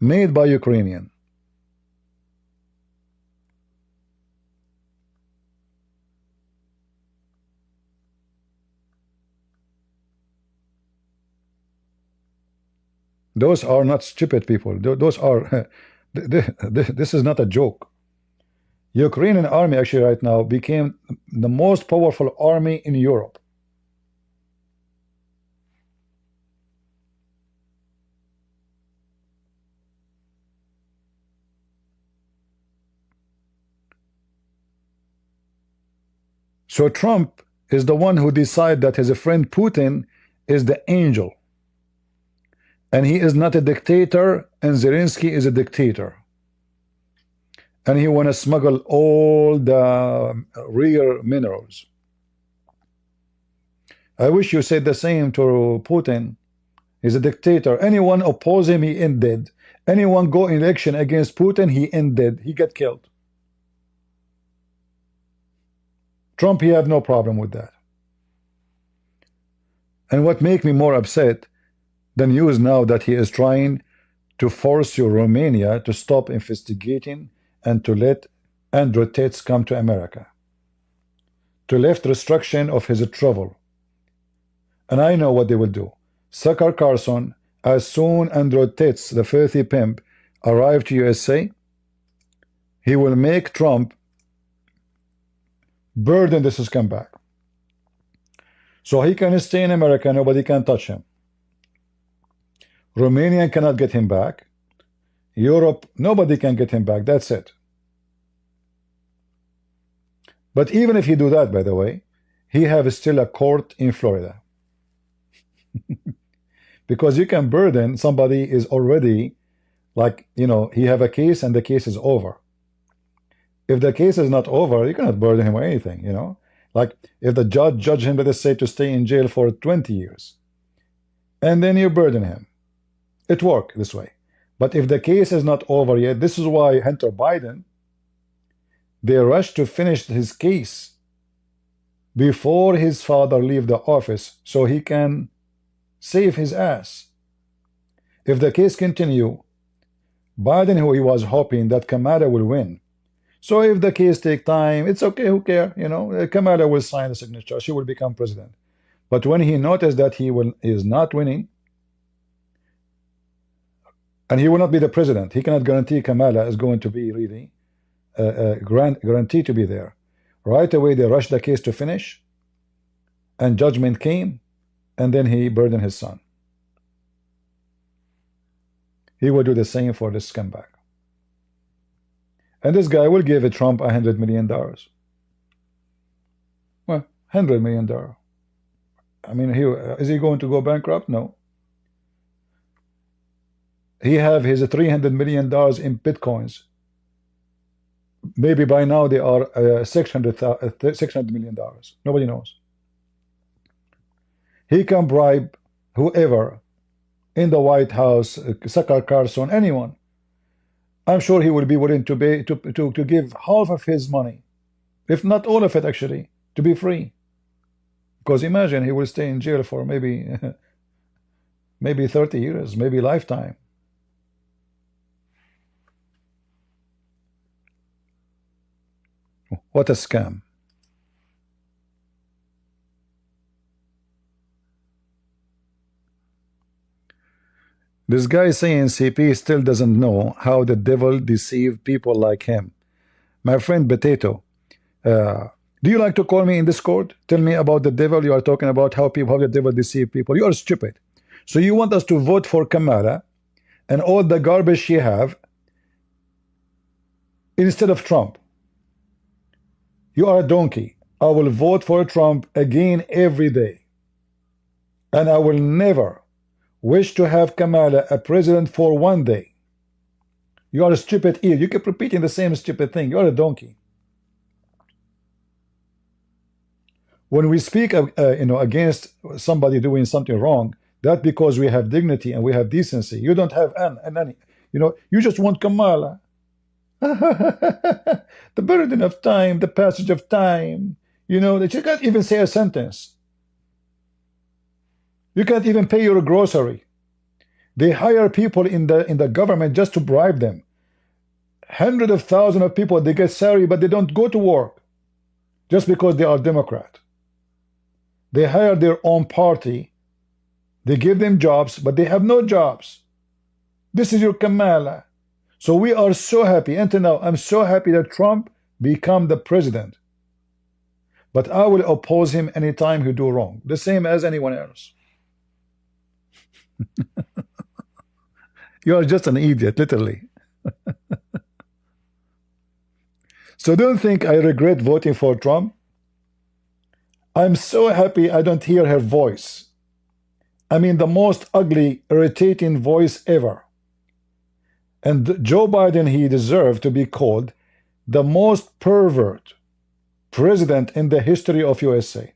Made by Ukrainian. Those are not stupid people. Those are, this is not a joke. Ukrainian army actually right now became the most powerful army in Europe. So Trump is the one who decided that his friend Putin is the angel. And he is not a dictator, and Zelensky is a dictator. And he want to smuggle all the rare minerals. I wish you said the same to Putin. He's a dictator. Anyone oppose him, he end dead. Anyone go in election against Putin, he end dead. He get killed. Trump, he have no problem with that. And what make me more upset, the news now that he is trying to force Romania to stop investigating and to let Andrew Tate come to America. To lift restriction of his travel. And I know what they will do. Sucker Carson, as soon Andrew Tate, the filthy pimp, arrive to USA, he will make Trump burden this scumbag. So he can stay in America, nobody can touch him. Romania cannot get him back. Europe, nobody can get him back. That's it. But even if he do that, by the way, he have still a court in Florida. Because you can burden somebody is already, like, you know, he have a case and the case is over. If the case is not over, you cannot burden him or anything, you know. Like, if the judge him, let us say, to stay in jail for 20 years, and then you burden him. It works this way. But if the case is not over yet, this is why Hunter Biden, they rushed to finish his case before his father leave the office so he can save his ass. If the case continue, Biden, who he was hoping that Kamala will win. So if the case take time, it's okay, who care? You know, Kamala will sign the signature, she will become president. But when he noticed that he is not winning, and he will not be the president, he cannot guarantee Kamala is going to be really guaranteed to be there. Right away they rushed the case to finish, and judgment came, and then he burdened his son. He will do the same for this scumbag. And this guy will give Trump $100 million. Well, $100 million. I mean, is he going to go bankrupt? No. He have his $300 million in Bitcoins. Maybe by now they are $600 million. Nobody knows. He can bribe whoever in the White House, Tucker Carlson, anyone. I'm sure he will be willing to give half of his money, if not all of it actually, to be free. Because imagine he will stay in jail for maybe 30 years, maybe lifetime. What a scam. This guy saying CP still doesn't know how the devil deceived people like him. My friend Potato, Do you like to call me in Discord? Tell me about the devil. You are talking about how the devil deceive people. You are stupid. So you want us to vote for Kamala and all the garbage she have instead of Trump. You are a donkey. I will vote for Trump again every day. And I will never wish to have Kamala a president for one day. You are a stupid idiot. You keep repeating the same stupid thing. You are a donkey. When we speak against somebody doing something wrong, that's because we have dignity and we have decency. You don't have any. You just want Kamala. The burden of time, the passage of time. That you can't even say a sentence. You can't even pay your grocery. They hire people in the government just to bribe them. Hundreds of thousands of people, they get salary, but they don't go to work just because they are Democrat. They hire their own party. They give them jobs, but they have no jobs. This is your Kamala. So we are so happy. Until now, I'm so happy that Trump become the president. But I will oppose him anytime he do wrong. The same as anyone else. You are just an idiot, literally. So don't think I regret voting for Trump. I'm so happy I don't hear her voice. I mean, the most ugly, irritating voice ever. And Joe Biden, he deserved to be called the most pervert president in the history of USA.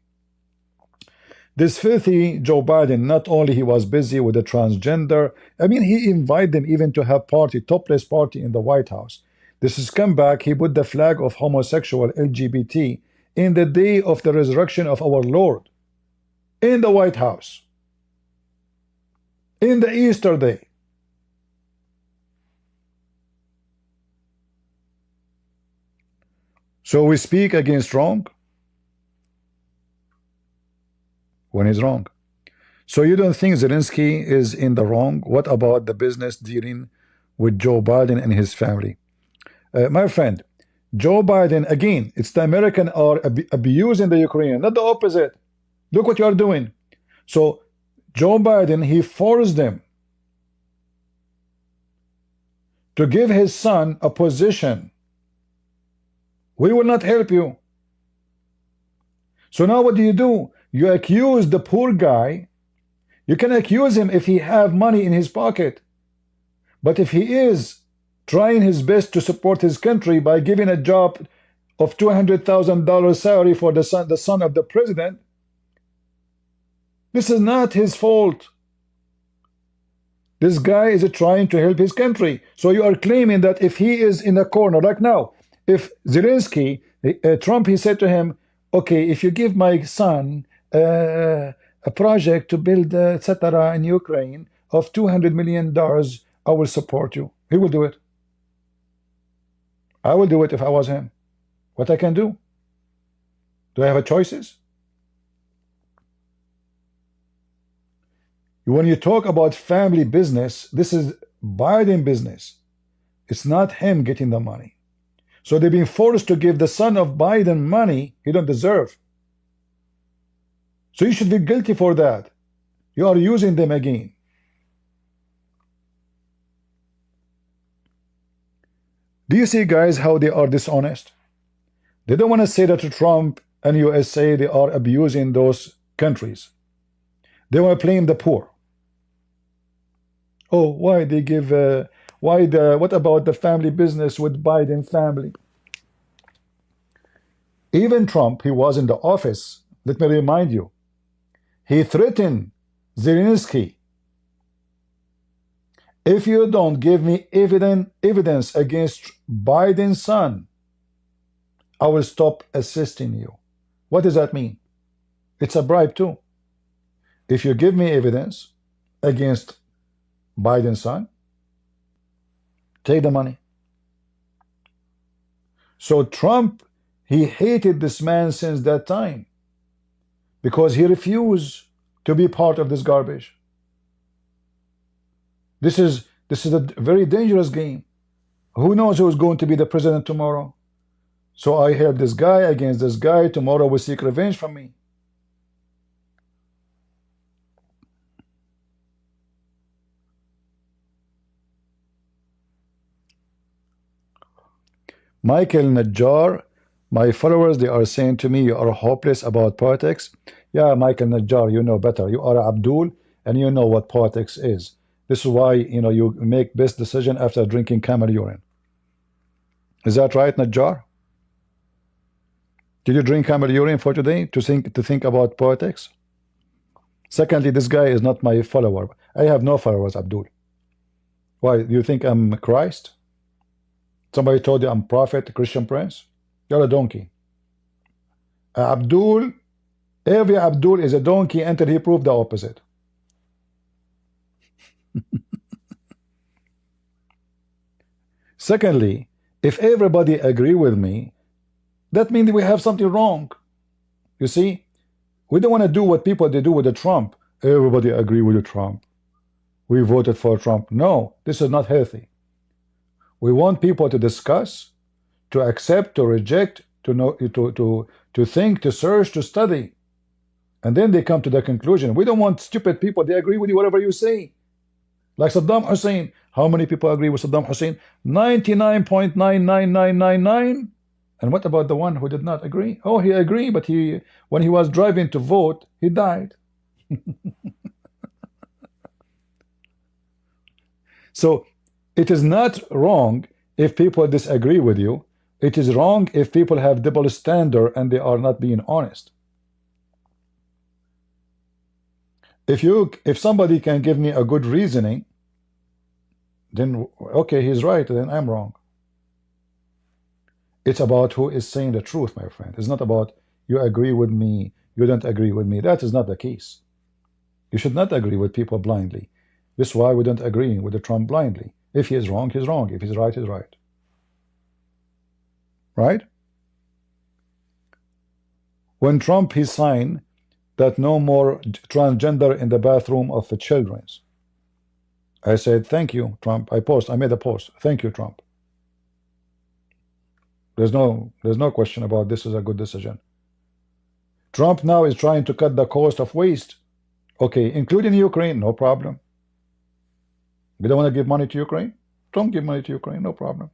This filthy Joe Biden, not only he was busy with the transgender, I mean, he invited them even to have topless party in the White House. This is come back, he put the flag of homosexual LGBT in the day of the resurrection of our Lord in the White House, in the Easter day. So we speak against wrong when he's wrong. So you don't think Zelensky is in the wrong? What about the business dealing with Joe Biden and his family? My friend, Joe Biden, again, it's the American are abusing the Ukrainian, not the opposite. Look what you are doing. So Joe Biden, he forced them to give his son a position. We will not help you. So now what do? You accuse the poor guy. You can accuse him if he have money in his pocket. But if he is trying his best to support his country by giving a job of $200,000 salary for the son of the president, this is not his fault. This guy is trying to help his country. So you are claiming that if he is in a corner, like now, if Zelensky, Trump, he said to him, okay, if you give my son a project to build, etc. in Ukraine of $200 million, I will support you. He will do it. I will do it if I was him. What I can do? Do I have a choices? When you talk about family business, this is Biden business. It's not him getting the money. So they've been forced to give the son of Biden money he don't deserve. So you should be guilty for that. You are using them again. Do you see, guys, how they are dishonest? They don't want to say that to Trump and USA they are abusing those countries. They want to blame the poor. Oh, why they give what about the family business with Biden family? Even Trump, he was in the office. Let me remind you, he threatened Zelensky, if you don't give me evidence against Biden's son, I will stop assisting you. What does that mean? It's a bribe too. If you give me evidence against Biden's son, take the money. So Trump, he hated this man since that time because he refused to be part of this garbage. This is a very dangerous game. Who knows who is going to be the president tomorrow? So I help this guy against this guy. Tomorrow will seek revenge from me. Michael Najjar, my followers, they are saying to me, you are hopeless about politics. Yeah, Michael Najjar, you know better. You are Abdul, and you know what politics is. This is why, you make best decision after drinking camel urine. Is that right, Najjar? Did you drink camel urine for today to think about politics? Secondly, this guy is not my follower. I have no followers, Abdul. Why? Do you think I'm Christ? Somebody told you I'm prophet, Christian prince? You're a donkey. Abdul, every Abdul is a donkey until he proved the opposite. Secondly, if everybody agree with me, that means we have something wrong. You see, we don't want to do what people they do with the Trump. Everybody agree with the Trump. We voted for Trump. No, this is not healthy. We want people to discuss, to accept, to reject, to know, to think, to search, to study, and then they come to the conclusion. We don't want stupid people. They agree with you whatever you say. Like Saddam Hussein. How many people agree with Saddam Hussein? 99.99999. And what about the one who did not agree? Oh, he agreed, but when he was driving to vote, he died. So it is not wrong if people disagree with you. It is wrong if people have double standard and they are not being honest. If somebody can give me a good reasoning, then okay, he's right, then I'm wrong. It's about who is saying the truth, my friend. It's not about you agree with me, you don't agree with me. That is not the case. You should not agree with people blindly. This is why we don't agree with the Trump blindly. If he is wrong, he's wrong. If he's right, he's right. Right? When Trump he signed that no more transgender in the bathroom of the children's, I said, thank you, Trump. I made a post. Thank you, Trump. There's no question about this is a good decision. Trump now is trying to cut the cost of waste. Okay, including Ukraine, no problem. You don't want to give money to Ukraine? Don't give money to Ukraine, no problem.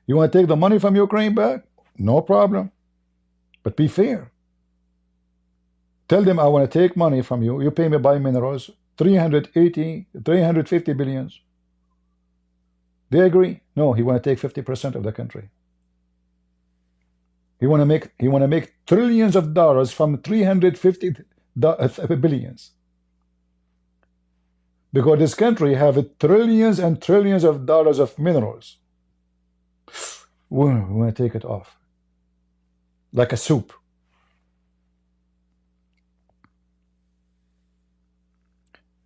You want to take the money from Ukraine back? No problem. But be fair. Tell them I want to take money from you. You pay me by minerals, 350 billions. They agree. No, he want to take 50% of the country. He want to make trillions of dollars from 350 billions. Because this country have trillions and trillions of dollars of minerals. We want to take it off. Like a soup.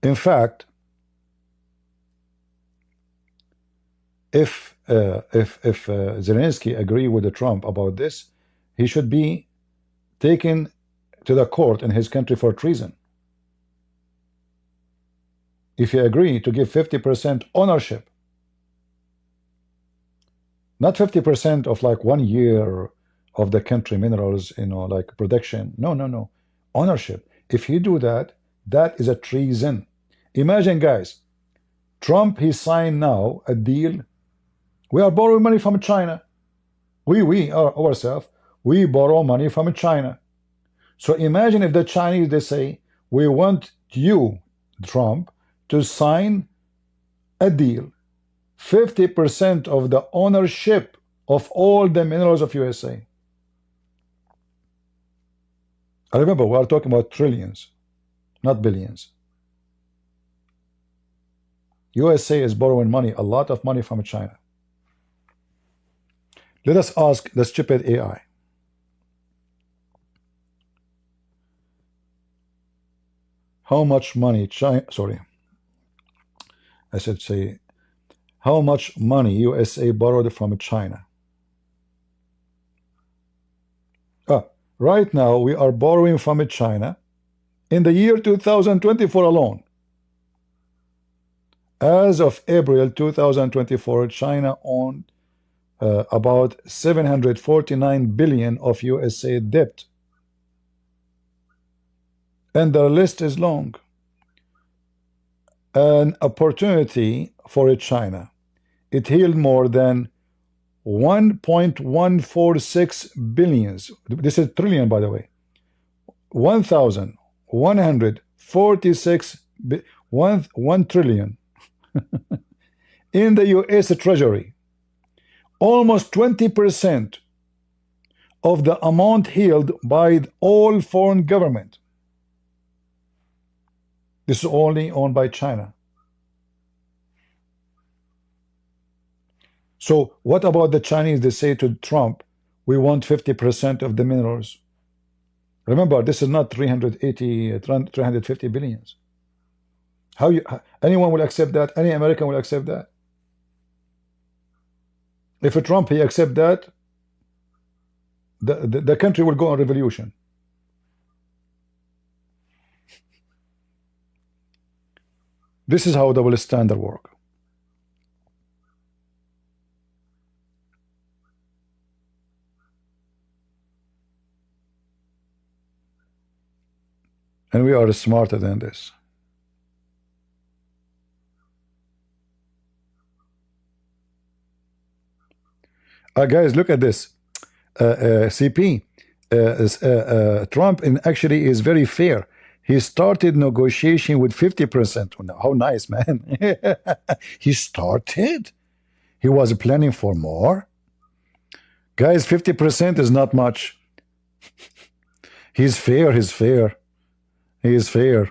In fact, if Zelensky agree with Trump about this, he should be taken to the court in his country for treason. If you agree to give 50% ownership, not 50% of like 1 year of the country minerals, like production. No. Ownership. If you do that, that is a treason. Imagine, guys, Trump, he signed now a deal. We are borrowing money from China. We ourselves, we borrow money from China. So imagine if the Chinese, they say, we want you, Trump, to sign a deal, 50% of the ownership of all the minerals of USA. I remember we are talking about trillions, not billions. USA is borrowing money, a lot of money from China. Let us ask the stupid AI. How much money how much money USA borrowed from China? Right now we are borrowing from China in the year 2024 alone. As of April 2024, China about 749 billion of USA debt. And the list is long. An opportunity for China. It held more than 1.146 billions. This is trillion, by the way. 1,146 1 trillion in the US Treasury. Almost 20% of the amount held by all foreign government. This is only owned by China. So what about the Chinese? They say to Trump, we want 50% of the minerals. Remember, this is not 350 billions. Anyone will accept that? Any American will accept that? If a Trump he accept that, the country will go on revolution. This is how double standard work. And we are smarter than this. Guys, look at this. CP. Trump actually is very fair. He started negotiation with 50%. How nice, man. He started. He was planning for more. Guys, 50% is not much. He's fair. He's fair. He is fair.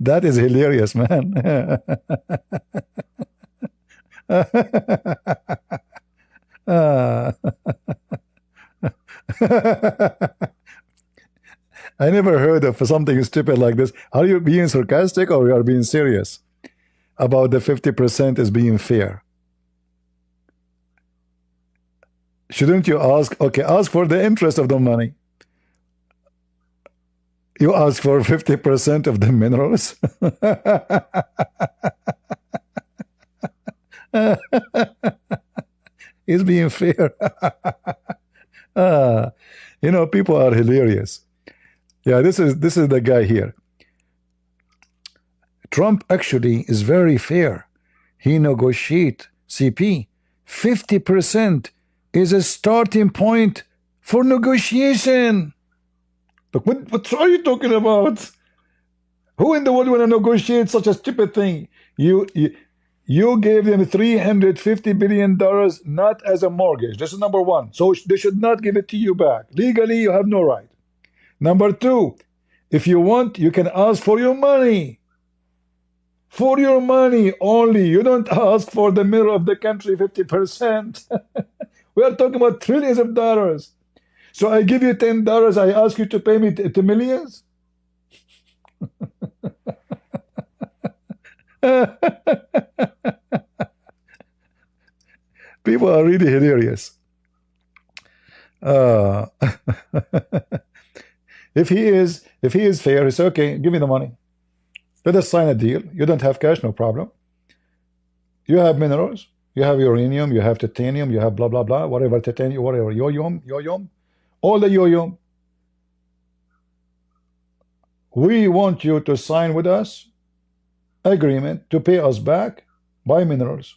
That is hilarious, man. I never heard of something stupid like this. Are you being sarcastic or you are being serious about the 50% is being fair? Shouldn't you ask? Okay, ask for the interest of the money. You ask for 50% of the minerals. He's being fair. You know, people are hilarious. Yeah, this is the guy here. Trump actually is very fair. He negotiate CP. 50% is a starting point for negotiation. Look, what are you talking about? Who in the world want to negotiate such a stupid thing? You gave them $350 billion not as a mortgage. This is number one. So they should not give it to you back. Legally, you have no right. Number two, if you want, you can ask for your money. For your money only. You don't ask for the middle of the country 50%. We are talking about trillions of dollars. So I give you $10, I ask you to pay me to millions? People are really hilarious. If he is fair, it's okay, give me the money. Let us sign a deal. You don't have cash, no problem. You have minerals, you have uranium, you have titanium, you have blah blah blah, whatever titanium, whatever, yo-yum, all the yo-yum. We want you to sign with us agreement to pay us back by minerals.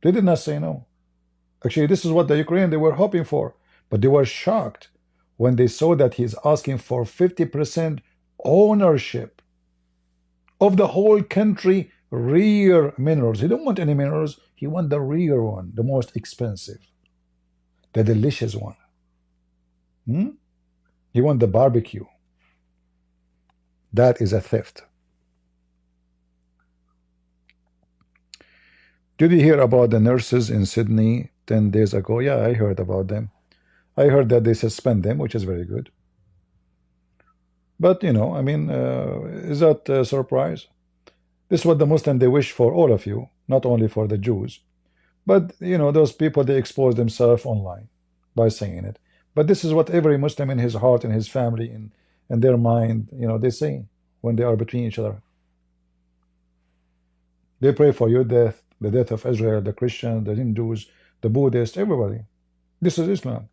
They did not say no. Actually, this is what the Ukrainians they were hoping for, but they were shocked when they saw that he's asking for 50% ownership of the whole country rare minerals. He don't want any minerals. He want the rare one, the most expensive, the delicious one. He want the barbecue. That is a theft. Did you hear about the nurses in Sydney 10 days ago? Yeah, I heard about them. I heard that they suspend them, which is very good. But, you know, I mean, is that a surprise? This is what the Muslims, they wish for all of you, not only for the Jews. But, you know, those people, they expose themselves online by saying it. But this is what every Muslim in his heart, in his family, in their mind, you know, they say when they are between each other. They pray for your death, the death of Israel, the Christians, the Hindus, the Buddhists, everybody. This is Islam.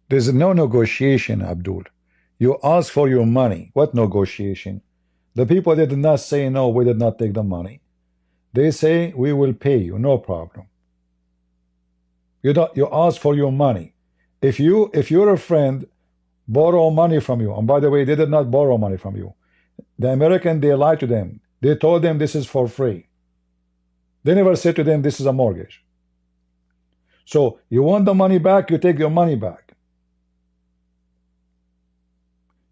There's no negotiation, Abdul. You ask for your money. What negotiation? The people that did not say no, we did not take the money. They say we will pay you, no problem. You ask for your money. If your friend borrow money from you, and by the way, they did not borrow money from you. The American, they lied to them. They told them this is for free. They never said to them this is a mortgage. So you want the money back, you take your money back.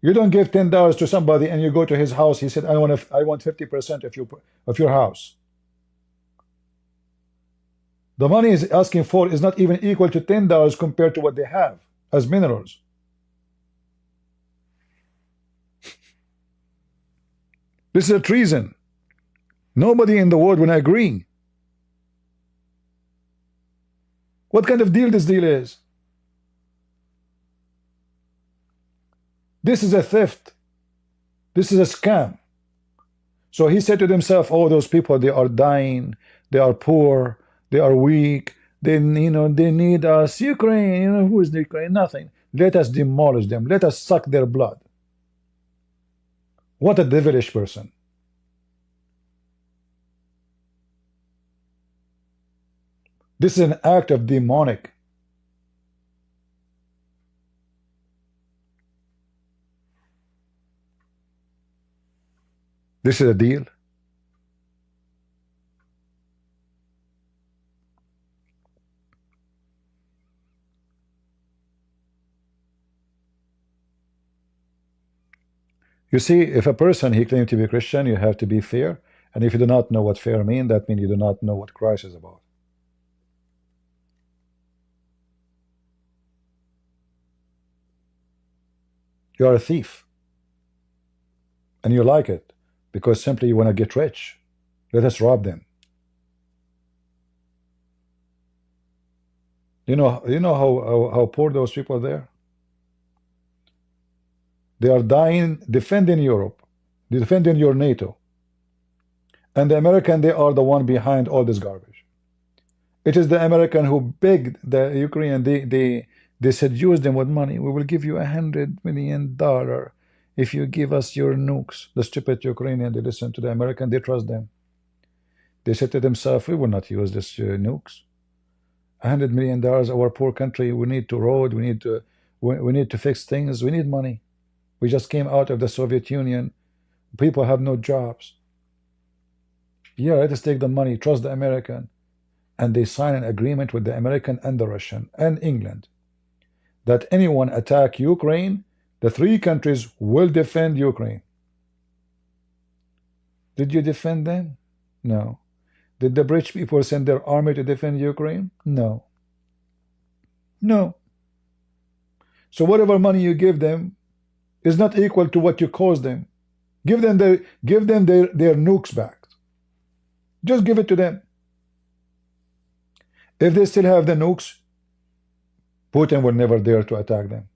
You don't give $10 to somebody and you go to his house. He said, I want 50% of your house. The money he's asking for is not even equal to $10 compared to what they have as minerals. This is a treason. Nobody in the world will agree. What kind of deal this deal is? This is a theft. This is a scam. So he said to himself, oh, those people, they are dying, they are poor, they are weak, they need us. Ukraine, who is the Ukraine? Nothing. Let us demolish them. Let us suck their blood. What a devilish person. This is an act of demonic. This is a deal. You see, if a person, he claims to be a Christian, you have to be fair. And if you do not know what fair means, that means you do not know what Christ is about. You are a thief. And you like it because simply you want to get rich. Let us rob them. You know how poor those people are there? They are dying defending Europe, defending your NATO. And the American, they are the one behind all this garbage. It is the American who begged the Ukrainian, they seduced them with money. We will give you $100 million if you give us your nukes. The stupid Ukrainian, they listen to the American, they trust them. They said to themselves, we will not use this nukes. $100 million, our poor country, we need to road, we need to fix things, we need money. We just came out of the Soviet Union. People have no jobs. Yeah, let us take the money, trust the American. And they sign an agreement with the American and the Russian and England that anyone attack Ukraine, the three countries will defend Ukraine. Did you defend them? No. Did the British people send their army to defend Ukraine? No. No. So whatever money you give them is not equal to what you cost them. Give them their nukes back. Just give it to them. If they still have the nukes, Putin will never dare to attack them.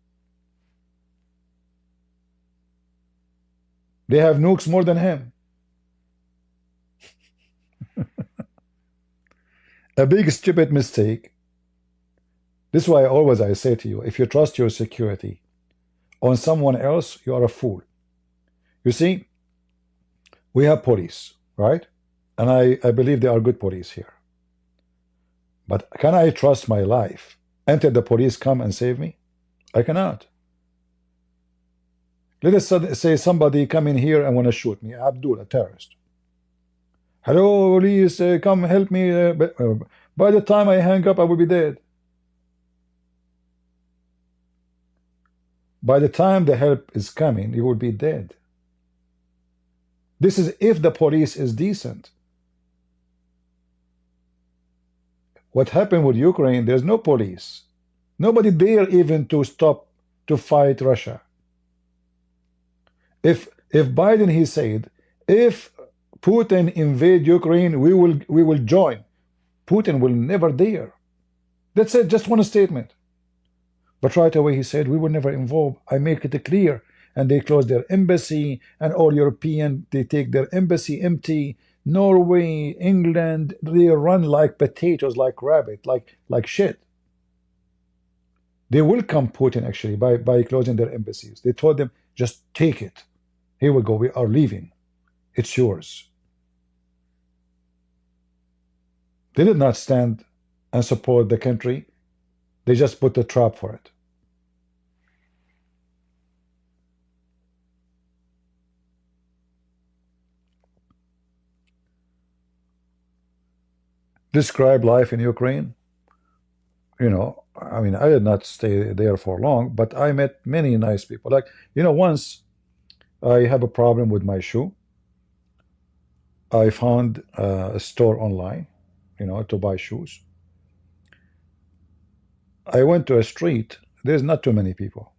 They have nukes more than him. A big stupid mistake. This is why I say to you, if you trust your security on someone else, you are a fool. You see, we have police, right? And I believe they are good police here. But can I trust my life until the police come and save me? I cannot. Let us say somebody come in here and want to shoot me, Abdul, a terrorist. Hello, police, come help me. By the time I hang up, I will be dead. By the time the help is coming, you will be dead. This is if the police is decent. What happened with Ukraine, there's no police. Nobody dare even to stop to fight Russia. If Biden, he said, if Putin invade Ukraine, we will join. Putin will never dare. That's it, just one statement. But right away he said, we were never involved. I make it clear. And they close their embassy, and all European, they take their embassy empty. Norway, England, they run like potatoes, like rabbit, like shit. They welcome Putin actually by closing their embassies. They told them, just take it. Here we go, we are leaving. It's yours. They did not stand and support the country. They just put a trap for it. Describe life in Ukraine. You know, I mean, I did not stay there for long, but I met many nice people. Like, you know, once I have a problem with my shoe. I found a store online, you know, to buy shoes. I went to a street. There's not too many people.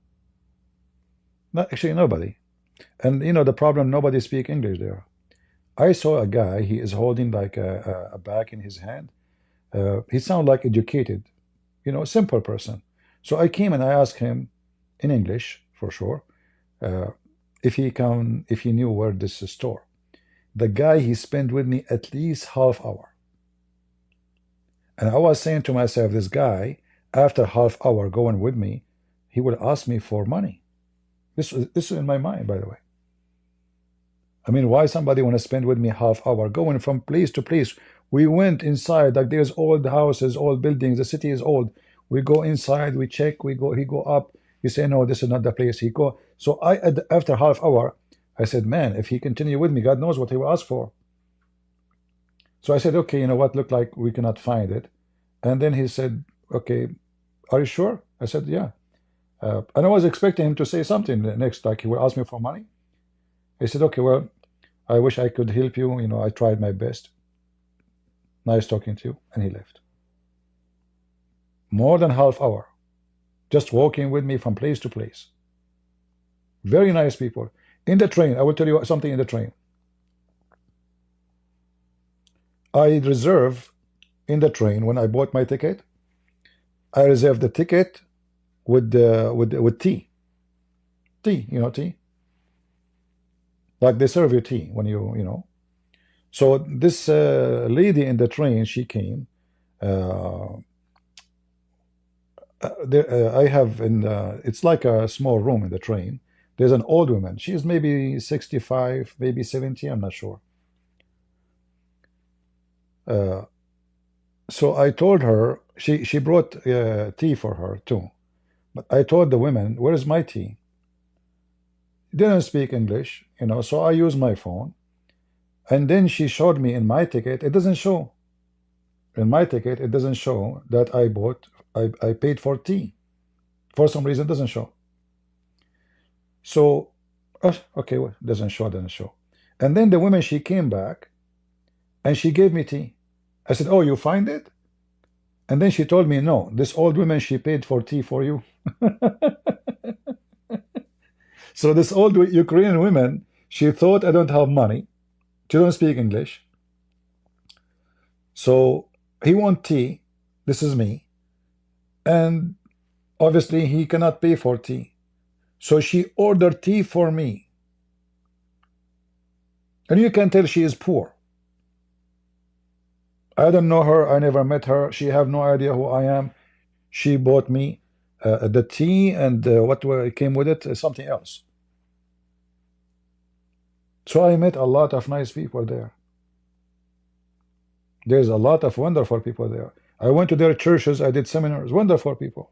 Not actually nobody. And you know the problem, nobody speak English there. I saw a guy, he is holding like a bag in his hand. He sounded like educated, you know, simple person. So I came and I asked him in English, for sure, if he knew where this is store. The guy, he spent with me at least half hour. And I was saying to myself, this guy, after half hour going with me, he will ask me for money. This is in my mind, by the way. I mean, why somebody want to spend with me half hour going from place to place? We went inside, like there's old houses, old buildings, the city is old. We go inside, we check, he go up, he say, no, this is not the place. He go. So after half hour, I said, man, if he continue with me, God knows what he will ask for. So I said, okay, you know what, look like we cannot find it. And then he said, okay, are you sure? I said, yeah. And I was expecting him to say something next, like he will ask me for money. He said, okay, well, I wish I could help you. You know, I tried my best. Nice talking to you. And he left. More than half hour. Just walking with me from place to place. Very nice people. In the train, I will tell you something in the train. I reserve in the train, when I bought my ticket, I reserved the ticket with tea. Tea, you know, tea. Like they serve you tea when you know. So this lady in the train, she came. I have it's like a small room in the train. There's an old woman. She's maybe 65, maybe 70, I'm not sure. So I told her, she brought tea for her too. But I told the women, where's my tea? Didn't speak English, you know, so I used my phone. And then she showed me in my ticket, it doesn't show. In my ticket, it doesn't show that I paid for tea. For some reason, it doesn't show. So, okay, well, doesn't show. And then the woman, she came back and she gave me tea. I said, oh, you find it? And then she told me, no, this old woman, she paid for tea for you. So this old Ukrainian woman, she thought I don't have money. She don't speak English. So he want tea. This is me. And obviously he cannot pay for tea. So she ordered tea for me. And you can tell she is poor. I don't know her. I never met her. She have no idea who I am. She bought me the tea and what came with it, something else. So I met a lot of nice people there. There's a lot of wonderful people there. I went to their churches. I did seminars. Wonderful people.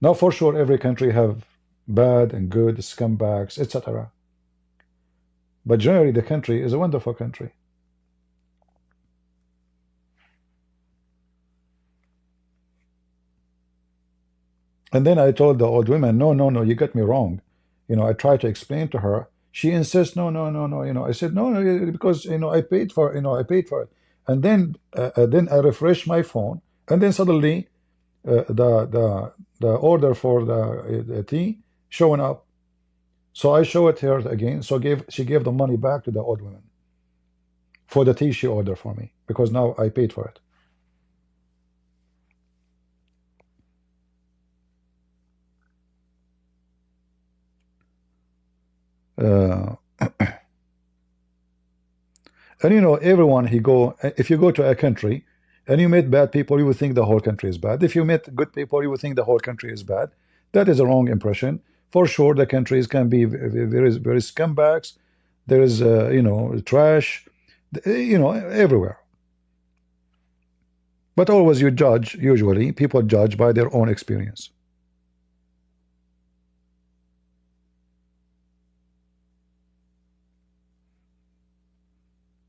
Now, for sure, every country have bad and good scumbags, etc. But generally, the country is a wonderful country. And then I told the old woman, no, you got me wrong. You know, I tried to explain to her. She insists, no. You know, I said, no, because, you know, I paid for it. And then I refreshed my phone. And then suddenly the order for the tea showing up. So I show it here again. So she gave the money back to the old woman for the tea she ordered for me. because now I paid for it. And you know, everyone if you go to a country and you meet bad people, you would think the whole country is bad. If you meet good people, you would think the whole country is bad. That is a wrong impression. For sure, the countries can be very scumbags. There is, you know, trash, you know, everywhere. But always you judge, usually, people judge by their own experience.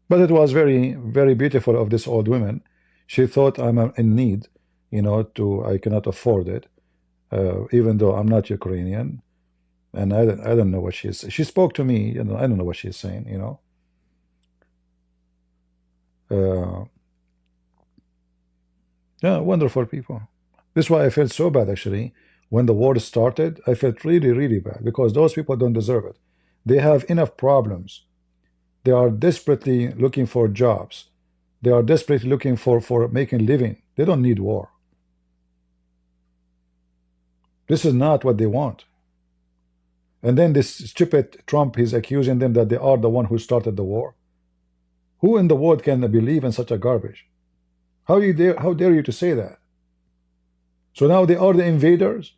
But it was very, very beautiful of this old woman. She thought I'm in need, you know, I cannot afford it, even though I'm not Ukrainian, and I don't know what she is. She spoke to me, you know, I don't know what she's saying, you know. Yeah, wonderful people. This is why I felt so bad, actually. When the war started, I felt really, really bad, because those people don't deserve it. They have enough problems. They are desperately looking for jobs. They are desperately looking for making living. They don't need war. This is not what they want. And then this stupid Trump, he's accusing them that they are the one who started the war. Who in the world can believe in such a garbage? How dare you to say that? So now they are the invaders?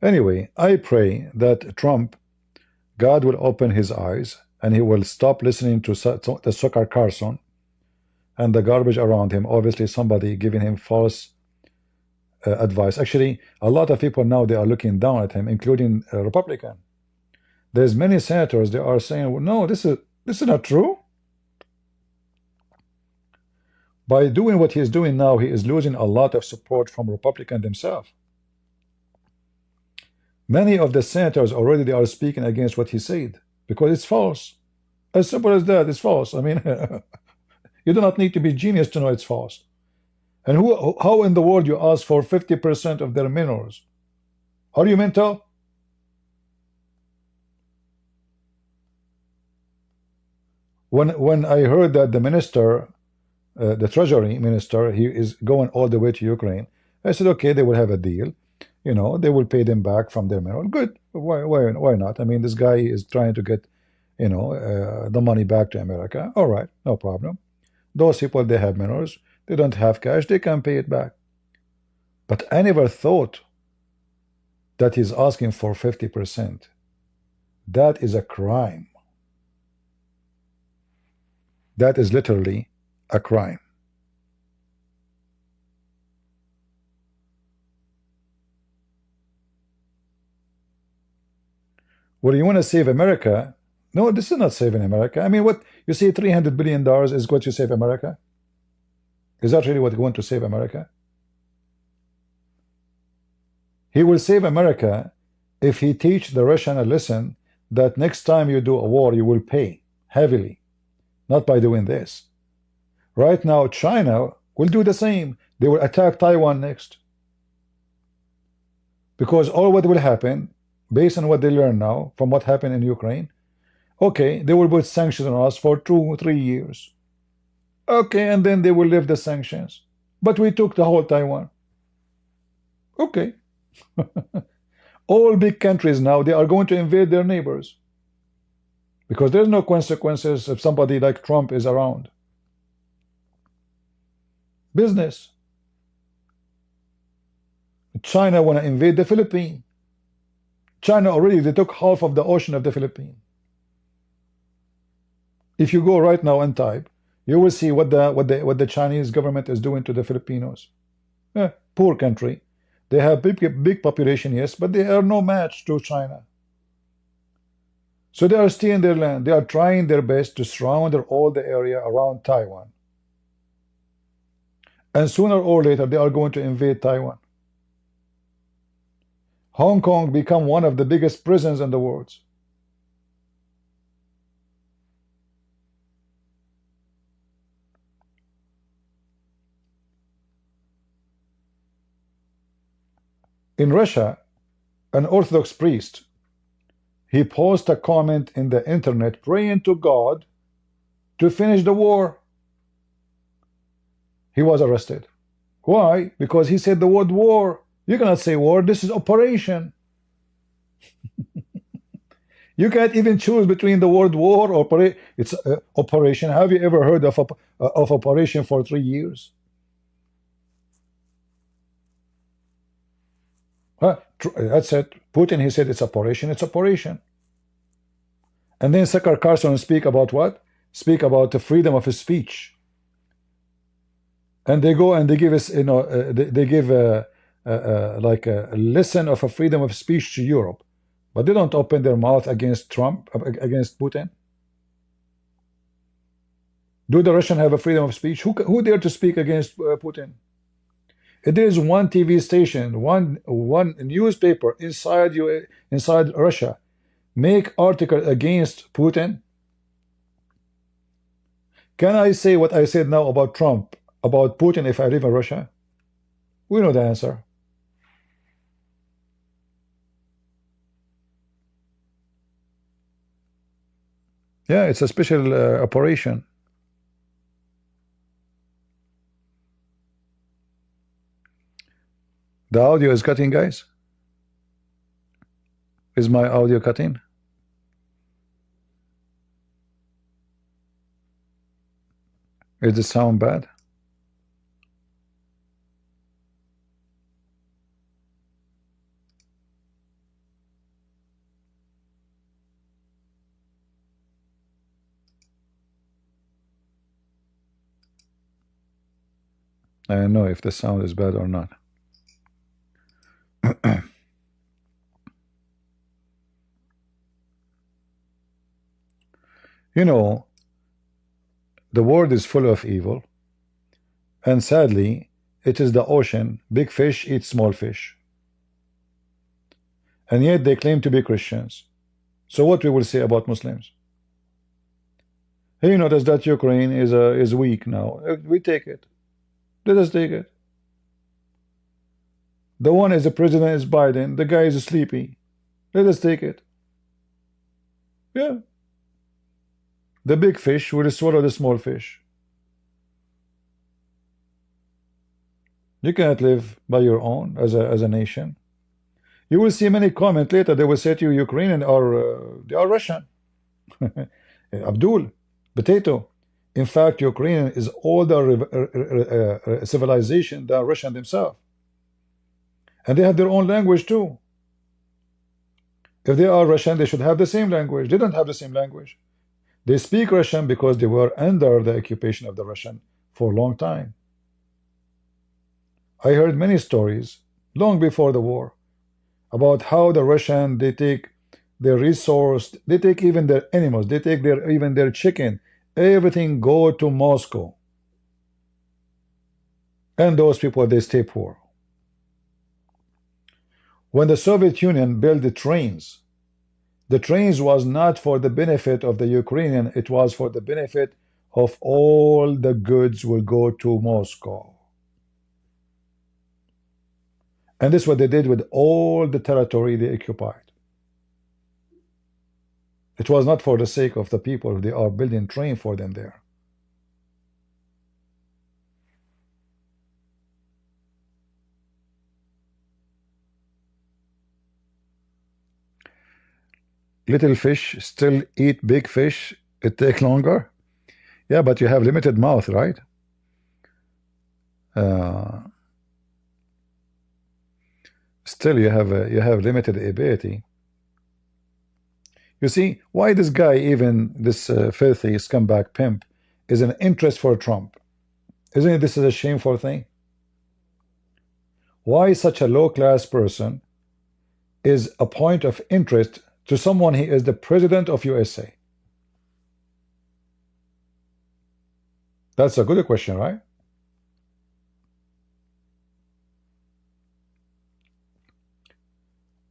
Anyway, I pray that Trump, God will open his eyes and he will stop listening to the Sucker Carson and the garbage around him. Obviously, somebody giving him false advice. Actually, a lot of people now, they are looking down at him, including Republican. There's many senators, they are saying, well, no, this is not true. By doing what he is doing now, he is losing a lot of support from Republicans themselves. Many of the senators already, they are speaking against what he said because it's false. As simple as that, it's false. I mean, you do not need to be genius to know it's false. And how in the world you ask for 50% of their minerals? Are you mental? When I heard that the minister, the treasury minister, he is going all the way to Ukraine, I said, okay, they will have a deal. You know, they will pay them back from their mineral. Good. Why not? I mean, this guy is trying to get, you know, the money back to America. All right, no problem. Those people, they have minerals. They don't have cash. They can pay it back. But I never thought that he's asking for 50%. That is a crime. That is literally a crime. Well, you want to save America? No, this is not saving America. I mean, what you say, $300 billion is going to save America? Is that really what you want to save America? He will save America if he teach the Russian a lesson that next time you do a war, you will pay heavily, not by doing this. Right now, China will do the same. They will attack Taiwan next. Because all what will happen, based on what they learn now from what happened in Ukraine, okay, they will put sanctions on us for 2 or 3 years. Okay, and then they will lift the sanctions. But we took the whole Taiwan. Okay. All big countries now, they are going to invade their neighbors. Because there's no consequences if somebody like Trump is around. Business. China want to invade the Philippines. China already, they took half of the ocean of the Philippines. If you go right now and type, you will see what the Chinese government is doing to the Filipinos. Poor country. They have big population, yes, but they are no match to China. So they are stealing their land. They are trying their best to surround all the area around Taiwan. And sooner or later, they are going to invade Taiwan. Hong Kong become one of the biggest prisons in the world. In Russia, an Orthodox priest, he posted a comment in the internet praying to God to finish the war. He was arrested. Why? Because he said the word war. You cannot say war. This is operation. You can't even choose between the word war or it's operation. Have you ever heard of operation for 3 years? That's it. Putin, he said it's operation. It's operation. And then Sakar Carson speak about what? Speak about the freedom of speech. And they go and they give us, you know, they give like a lesson of a freedom of speech to Europe, but they don't open their mouth against Trump, against Putin. Do the Russians have a freedom of speech? Who dare to speak against Putin? If there is one TV station, one newspaper inside Russia, make article against Putin, can I say what I said now about Trump, about Putin if I live in Russia? We know the answer. Yeah, it's a special operation. The audio is cutting, guys. Is my audio cutting? Is the sound bad? I don't know if the sound is bad or not. You know, the world is full of evil, and sadly, it is the ocean. Big fish eat small fish. And yet they claim to be Christians. So what we will say about Muslims? Hey, you notice that Ukraine is weak now. We take it. Let us take it. The one is the president is Biden. The guy is sleepy. Let us take it. Yeah. The big fish will swallow the small fish. You cannot live by your own as a nation. You will see many comments later. They will say to you, Ukrainian they are Russian. Abdul, potato. In fact, Ukrainian is older civilization than Russian themselves. And they have their own language too. If they are Russian, they should have the same language. They don't have the same language. They speak Russian because they were under the occupation of the Russian for a long time. I heard many stories long before the war about how the Russian, they take their resource, they take even their animals, they take even their chicken, everything go to Moscow. And those people, they stay poor. When the Soviet Union built the trains was not for the benefit of the Ukrainian, it was for the benefit of all the goods will go to Moscow. And this is what they did with all the territory they occupied. It was not for the sake of the people. They are building train for them there. Little fish still eat big fish. It takes longer. Yeah, but you have limited mouth, right? Still you have limited ability. You see why this guy, even this filthy scumbag pimp, is an interest for Trump. Isn't it this is a shameful thing? Why such a low-class person is a point of interest to someone he is the president of USA? That's a good question, right?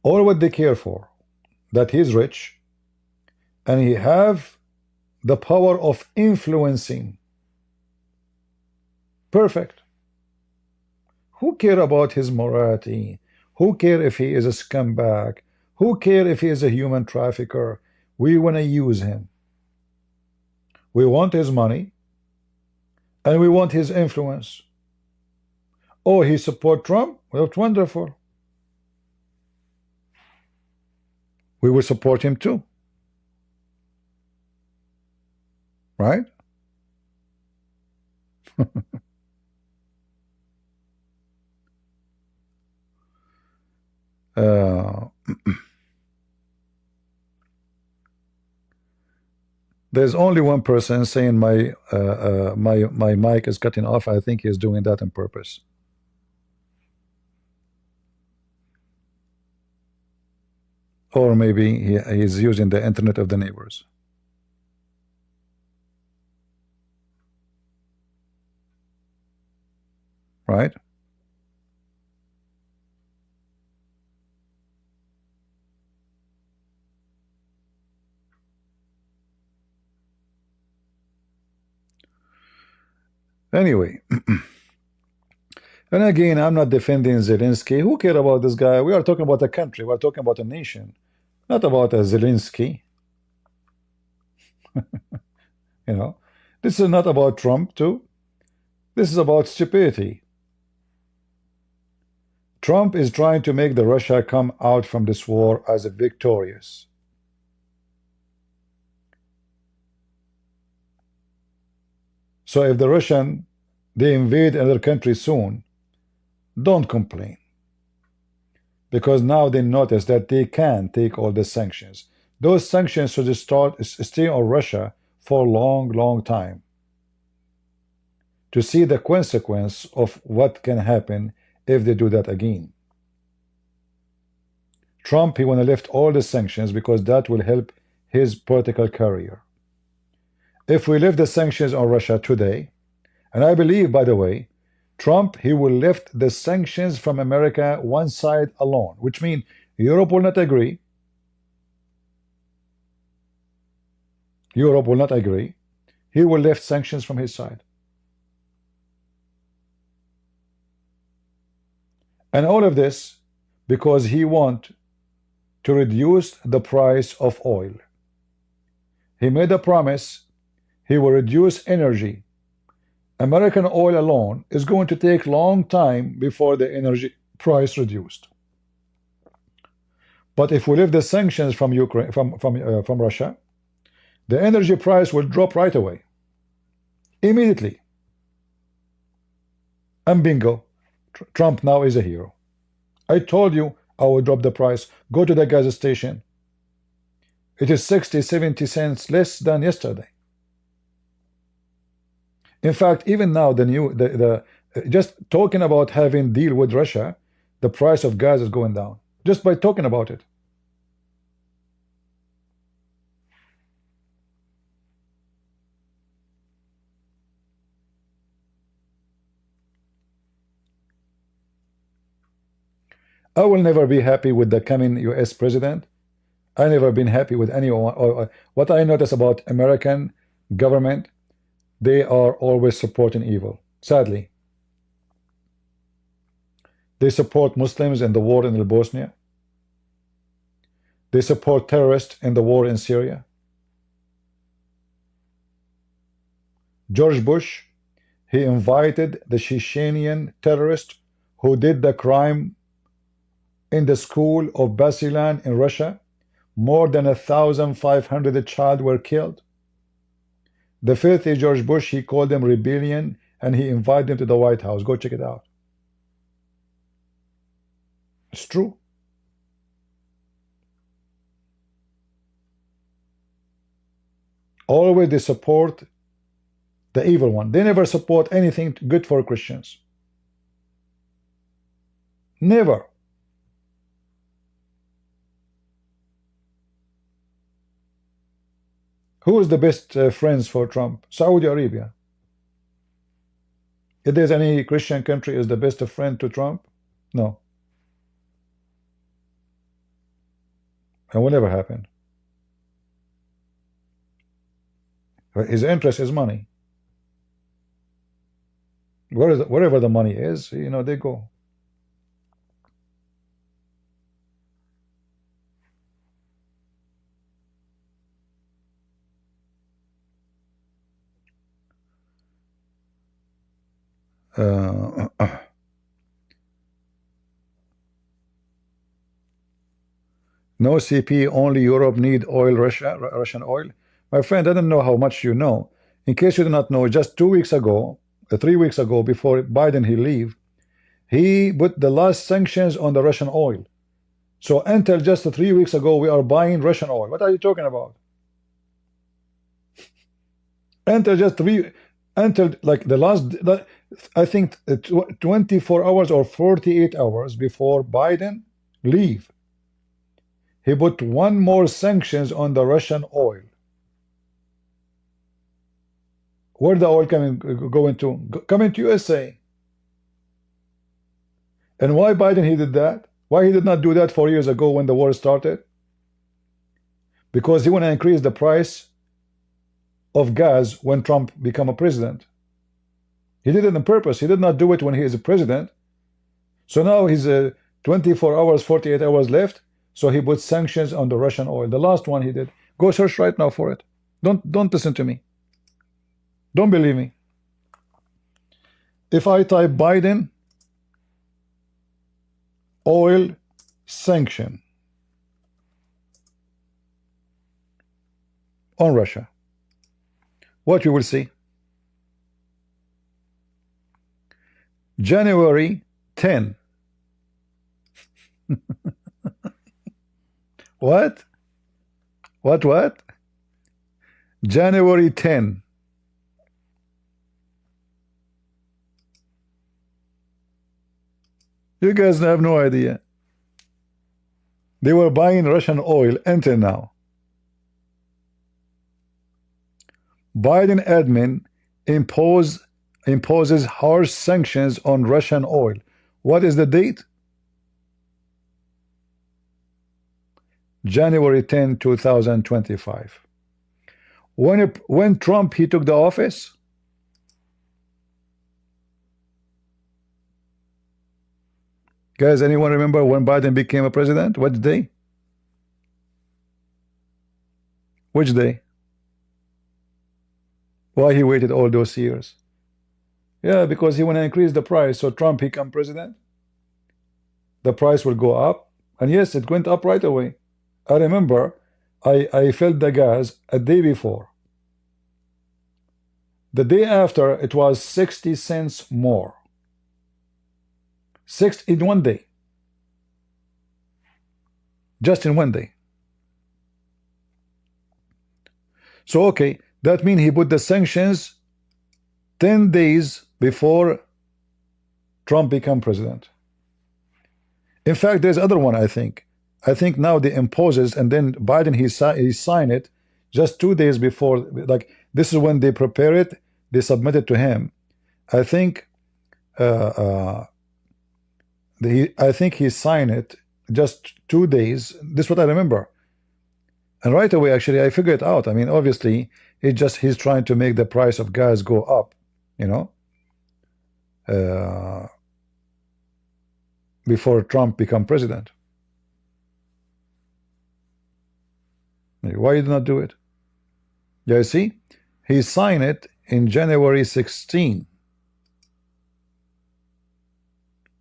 All what they care for, that he's rich and he have the power of influencing. Perfect. Who care about his morality? Who cares if he is a scumbag? Who cares if he is a human trafficker? We want to use him. We want his money, and we want his influence. Oh, he support Trump? Well, that's wonderful. We will support him too. Right? There's only one person saying my mic is cutting off. I think he's doing that on purpose. Or maybe he's using the internet of the neighbors. Right? Anyway, and again, I'm not defending Zelensky. Who cares about this guy? We are talking about a country. We're talking about a nation, not about a Zelensky. You know, this is not about Trump too. This is about stupidity. Trump is trying to make the Russia come out from this war as a victorious. So if the Russian, they invade another country soon, don't complain. Because now they notice that they can take all the sanctions. Those sanctions should stay on Russia for a long, long time. To see the consequence of what can happen if they do that again. Trump, he want to lift all the sanctions because that will help his political career. If we lift the sanctions on Russia today, and I believe, by the way, Trump, he will lift the sanctions from America one side alone, which means Europe will not agree. Europe will not agree. He will lift sanctions from his side. And all of this because he wants to reduce the price of oil. He made a promise he will reduce energy. American oil alone is going to take long time before the energy price reduced. But if we lift the sanctions from Ukraine, from Russia, the energy price will drop right away, immediately. And bingo, Trump now is a hero. I told you I would drop the price. Go to the gas station. It is 60-70 cents less than yesterday. In fact, even now, just talking about having deal with Russia, the price of gas is going down just by talking about it. I will never be happy with the coming US president. I never been happy with anyone. What I notice about American government, they are always supporting evil, sadly. They support Muslims in the war in Bosnia. They support terrorists in the war in Syria. George Bush, he invited the Chechenian terrorist who did the crime in the school of Basilan in Russia. More than 1,500 children were killed. The filthy George Bush, he called them rebellion, and he invited them to the White House. Go check it out. It's true. Always they support the evil one. They never support anything good for Christians. Never. Who is the best friends for Trump? Saudi Arabia. If there's any Christian country is the best friend to Trump, no. It will never happen. His interest is money. Wherever the money is, you know, they go. No CP, only Europe need oil, Russian oil. My friend, I don't know how much you know. In case you do not know, just 2 weeks ago, 3 weeks ago, before Biden he leave, he put the last sanctions on the Russian oil. So until just 3 weeks ago, we are buying Russian oil. What are you talking about? Until like the last, I think 24 hours or 48 hours before Biden leave, he put one more sanctions on the Russian oil. Where the oil going to? Coming to USA. And why Biden he did that? Why he did not do that 4 years ago when the war started? Because he want to increase the price of gas when Trump become a president. He did it on purpose. He did not do it when he is a president. So now he's 24 hours, 48 hours left. So he put sanctions on the Russian oil. The last one he did. Go search right now for it. Don't listen to me. Don't believe me. If I type Biden oil sanction on Russia, what you will see? January 10. What? What? January 10. You guys have no idea. They were buying Russian oil until now. Biden admin imposes harsh sanctions on Russian oil. What is the date? January 10, 2025. When Trump he took the office, guys, anyone remember when Biden became a president? What day? Which day? Why he waited all those years? Yeah, because he want to increase the price. So Trump he become president, the price will go up. And yes, it went up right away. I remember I filled the gas a day before. The day after, it was 60 cents more. In 1 day. Just in 1 day. So, okay, that means he put the sanctions 10 days before Trump became president. In fact, there's other one, I think. I think now they imposes, and then Biden, he signed it just 2 days before. Like, this is when they prepare it, they submit it to him. I think I think he signed it just 2 days. This is what I remember. And right away, actually, I figured it out. I mean, obviously, he's trying to make the price of gas go up, you know, before Trump become president. Why did not do it? Yeah, you see, he signed it in January 16.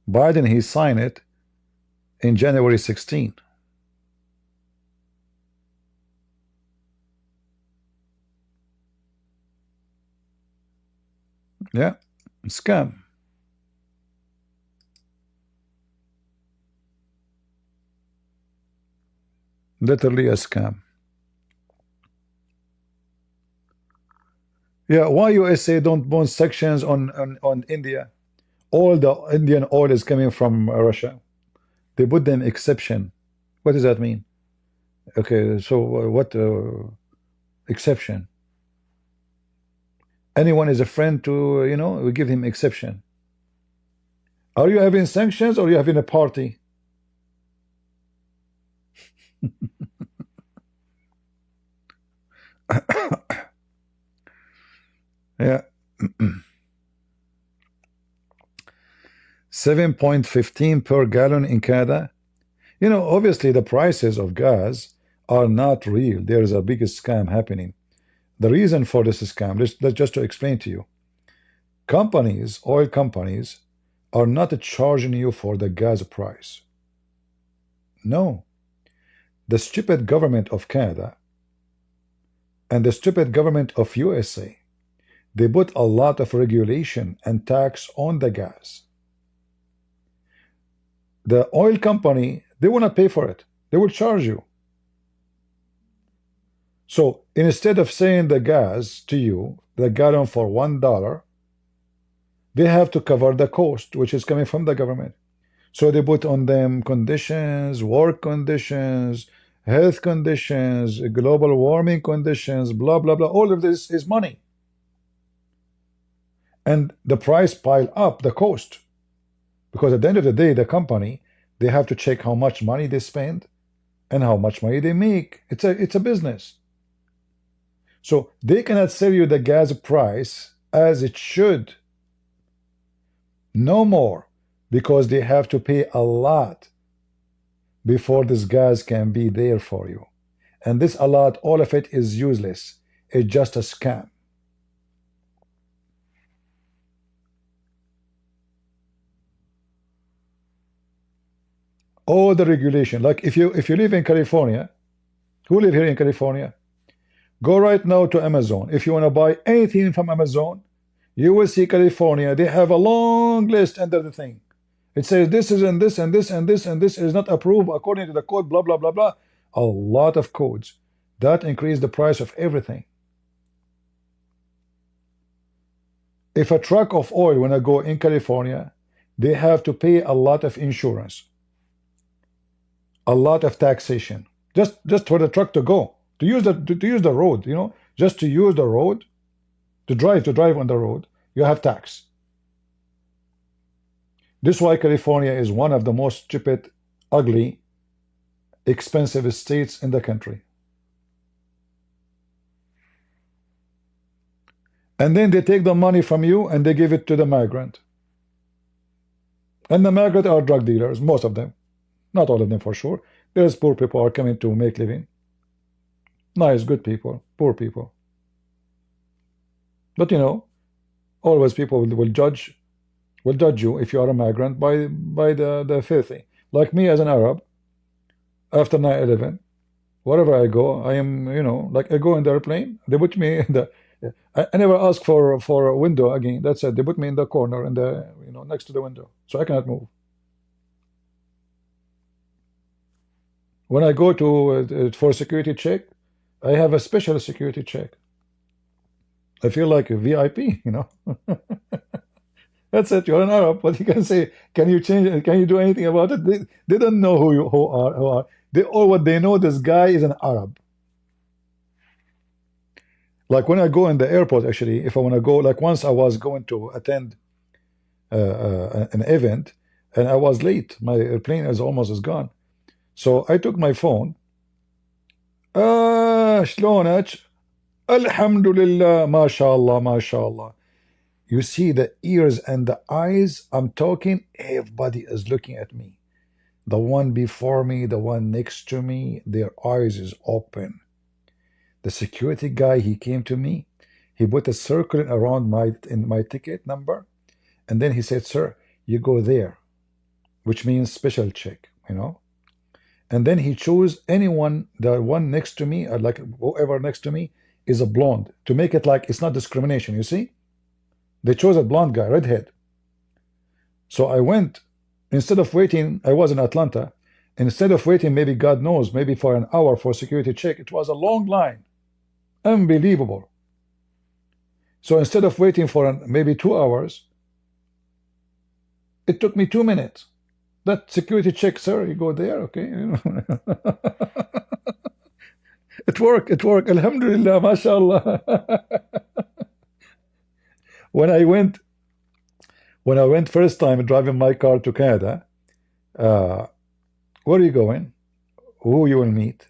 Biden, he signed it in January 16. Yeah, scam. Literally a scam. Yeah, why USA don't put sanctions on India? All the Indian oil is coming from Russia. They put them exception. What does that mean? Okay, so what exception? Anyone is a friend to, you know, we give him exception. Are you having sanctions or are you having a party? Yeah. 7.15 per gallon in Canada. You know, obviously the prices of gas are not real. There is a big scam happening. The reason for this scam, let's just to explain to you. Companies, oil companies, are not charging you for the gas price. No. The stupid government of Canada and the stupid government of USA, they put a lot of regulation and tax on the gas. The oil company, they will not pay for it. They will charge you. So instead of saying the gas to you, the gallon for $1, they have to cover the cost, which is coming from the government. So they put on them conditions, work conditions, health conditions, global warming conditions, blah, blah, blah. All of this is money. And the price pile up the cost. Because at the end of the day, the company, they have to check how much money they spend and how much money they make. It's a business. So they cannot sell you the gas price as it should. No more. Because they have to pay a lot before this gas can be there for you. And this a lot, all of it is useless. It's just a scam. All the regulation, like if you live in California, who live here in California? Go right now to Amazon. If you want to buy anything from Amazon, you will see California. They have a long list under the thing. It says this is and this and this and this and this is not approved according to the code, blah, blah, blah, blah. A lot of codes. That increase the price of everything. If a truck of oil, when I go in California, they have to pay a lot of insurance, a lot of taxation, just for the truck to go, to use the road, you know, just to use the road, to drive on the road, you have tax. This is why California is one of the most stupid, ugly, expensive states in the country. And then they take the money from you and they give it to the migrant. And the migrant are drug dealers, most of them. Not all of them for sure. There's poor people who are coming to make living. Nice, good people, poor people. But you know, always people will judge you if you are a migrant by the filthy. Like me as an Arab, after 9/11, wherever I go, I am, you know, like I go in the airplane, they put me in the, I never ask for a window again. That's it. They put me in the corner, in the, you know, next to the window, so I cannot move. When I go to for security check, I have a special security check. I feel like a VIP, you know. That's it. You're an Arab, but you can say, can you change it? Can you do anything about it? They don't know who are. They all what they know. This guy is an Arab. Like when I go in the airport, actually, if I want to go, like once I was going to attend an event, and I was late. My airplane is almost gone. So I took my phone. شلونك؟ الحمد لله ما شاء الله ما شاء الله. You see the ears and the eyes. I'm talking. Everybody is looking at me. The one before me, the one next to me, their eyes is open. The security guy, he came to me. He put a circle around my ticket number, and then he said, "Sir, you go there," which means special check, you know. And then he chose anyone, the one next to me, or like whoever next to me is a blonde, to make it like it's not discrimination, you see? They chose a blonde guy, redhead. So I went, instead of waiting, I was in Atlanta, instead of waiting, maybe God knows, maybe for an hour for security check, it was a long line. Unbelievable. So instead of waiting for maybe 2 hours, it took me 2 minutes. That security check, sir, you go there, okay? It worked, Alhamdulillah, mashallah. When I went first time driving my car to Canada, where are you going? Who you will meet?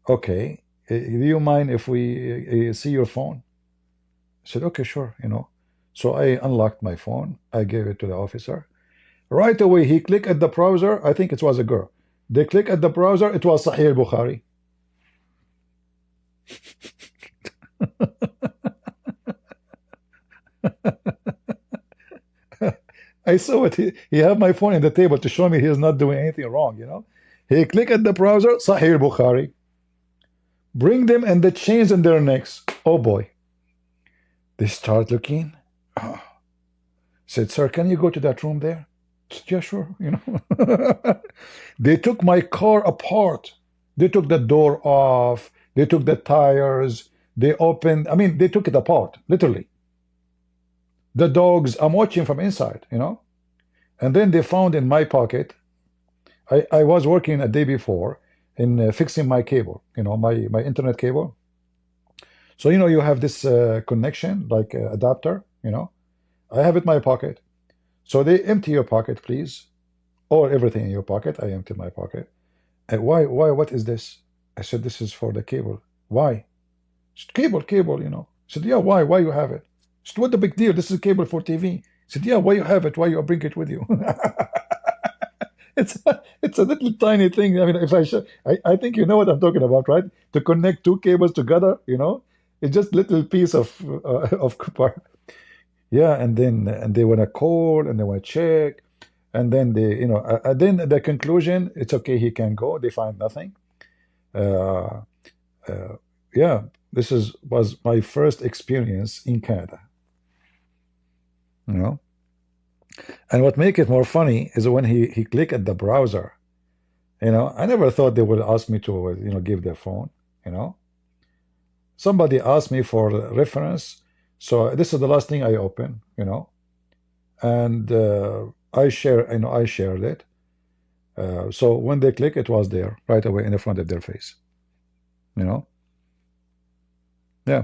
Okay, do you mind if we see your phone? I said, okay, sure, you know. So I unlocked my phone, I gave it to the officer. Right away, he clicked at the browser. I think it was a girl. They click at the browser. It was Sahih al-Bukhari. I saw it. He had my phone in the table to show me he's not doing anything wrong, you know. He click at the browser, Sahih Bukhari. Bring them and the chains in their necks. Oh boy. They start looking. Oh. Said, sir, can you go to that room there? Said, yeah, sure, you know. They took my car apart. They took the door off. They took the tires. They opened, I mean, they took it apart, literally. The dogs, I'm watching from inside, you know. And then they found in my pocket, I was working a day before in fixing my cable, you know, my internet cable. So, you know, you have this connection, like adapter, you know. I have it in my pocket. So they empty your pocket, please. Or everything in your pocket. I empty my pocket. And why, what is this? I said, this is for the cable. Why? Said, cable, you know. I said, yeah, why you have it? I said, what the big deal? This is cable for TV. I said, yeah, why you have it? Why you bring it with you? It's a little tiny thing. I mean, if I think you know what I'm talking about, right? To connect two cables together, you know, it's just little piece of copper. Yeah, and they want to call and they want to check, and then they, you know, then the conclusion, it's okay, he can go. They find nothing. Yeah, this was my first experience in Canada. You know. And what make it more funny is when he click at the browser, you know, I never thought they would ask me to, you know, give their phone, you know. Somebody asked me for reference, so this is the last thing I open, you know, and I shared it. So when they click, it was there right away in the front of their face, you know. Yeah.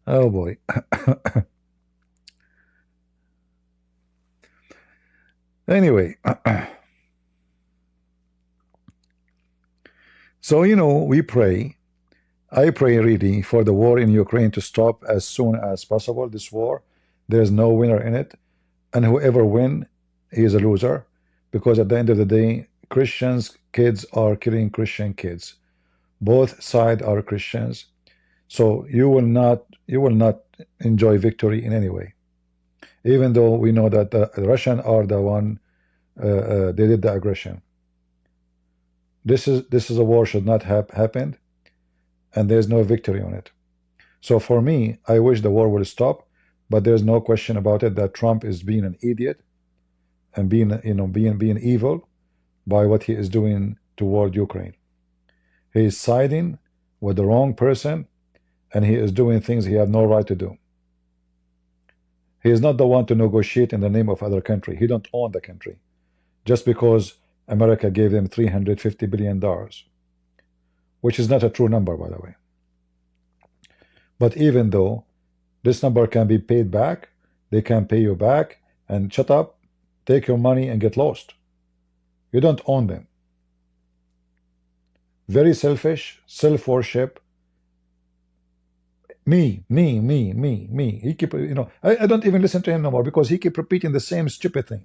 Oh boy. Anyway, so, you know, we pray. I pray really for the war in Ukraine to stop as soon as possible. This war, there's no winner in it, and whoever win, he is a loser, because at the end of the day, Christians kids are killing Christian kids. Both sides are Christians. So you will not enjoy victory in any way, even though we know that the Russians are the one they did the aggression. This is a war should not have happened, and there's no victory on it. So for me, I wish the war will stop, but there's no question about it that Trump is being an idiot and being, you know, being evil by what he is doing toward Ukraine. He is siding with the wrong person, and he is doing things he had no right to do. He is not the one to negotiate in the name of other country. He don't own the country. Just because America gave them $350 billion, which is not a true number, by the way. But even though this number can be paid back, they can pay you back and shut up, take your money and get lost. You don't own them. Very selfish, self-worship. Me. He keep, you know, I don't even listen to him no more because he keep repeating the same stupid thing.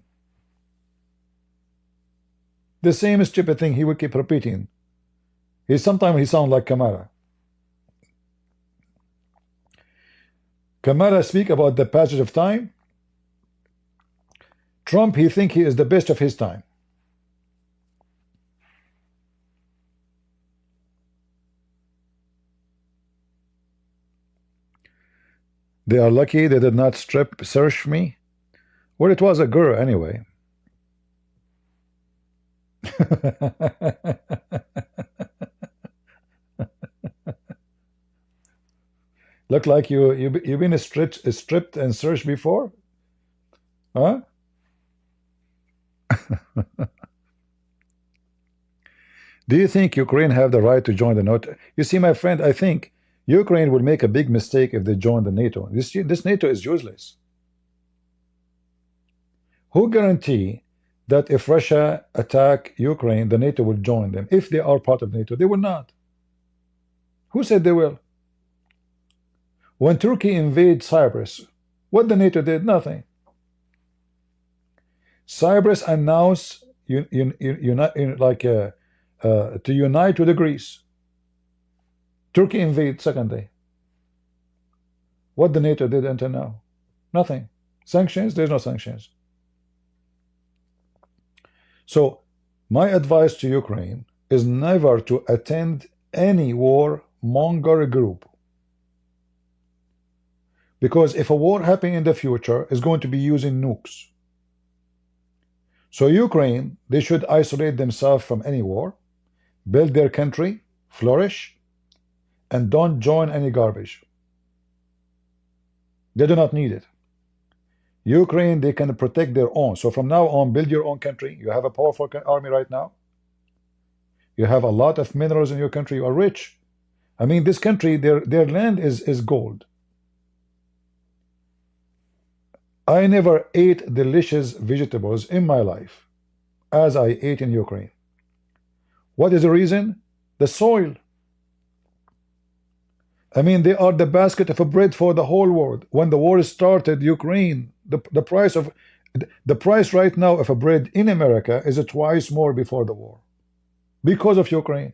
The same stupid thing he will keep repeating. Sometimes he sounds like Kamara. Kamara speak about the passage of time. Trump, he think he is the best of his time. They are lucky they did not strip search me. Well, it was a girl anyway. Look like you've been stripped and searched before, huh? Do you think Ukraine have the right to join the NATO? You see, my friend, I think Ukraine will make a big mistake if they join the NATO. This NATO is useless. Who guarantee that if Russia attack Ukraine, the NATO will join them? If they are part of NATO, they will not. Who said they will? When Turkey invaded Cyprus, what the NATO did? Nothing. Cyprus announced to unite with the Greece. Turkey invaded second day. What the NATO did until now? Nothing. Sanctions? There's no sanctions. So my advice to Ukraine is never to attend any warmonger group. Because if a war happens in the future, it's going to be using nukes. So Ukraine, they should isolate themselves from any war, build their country, flourish, and don't join any garbage. They do not need it. Ukraine, they can protect their own. So from now on, build your own country. You have a powerful army right now. You have a lot of minerals in your country. You are rich. I mean, this country, their land is gold. I never ate delicious vegetables in my life as I ate in Ukraine. What is the reason? The soil. I mean, they are the basket of bread for the whole world. When the war started, Ukraine, the price right now of a bread in America is twice more before the war, because of Ukraine.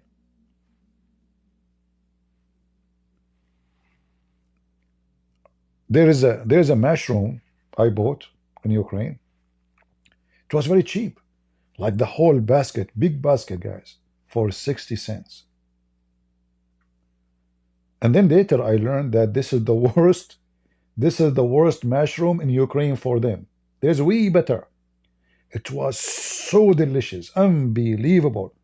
There is a mushroom I bought in Ukraine. It was very cheap, like the whole basket, big basket, guys, for 60 cents. And then later I learned that this is the worst mushroom in Ukraine for them. There's way better. It was so delicious, unbelievable.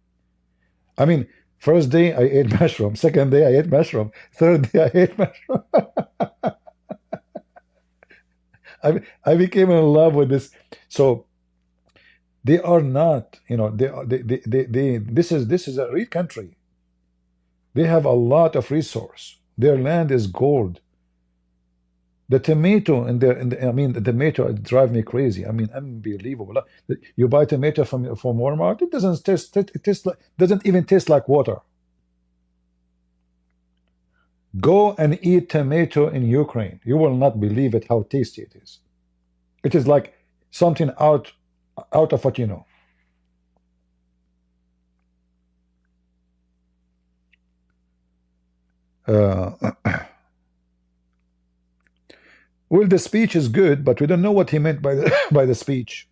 I mean, first day I ate mushroom, second day I ate mushroom, third day I ate mushroom. I became in love with this. So they are not, you know, this is a real country. They have a lot of resource. Their land is gold. The tomato I mean, the tomato drive me crazy. I mean, unbelievable. You buy tomato from Walmart, it doesn't taste. Doesn't even taste like water. Go and eat tomato in Ukraine. You will not believe it how tasty it is. It is like something out of what you know. Well, the speech is good, but we don't know what he meant by the speech.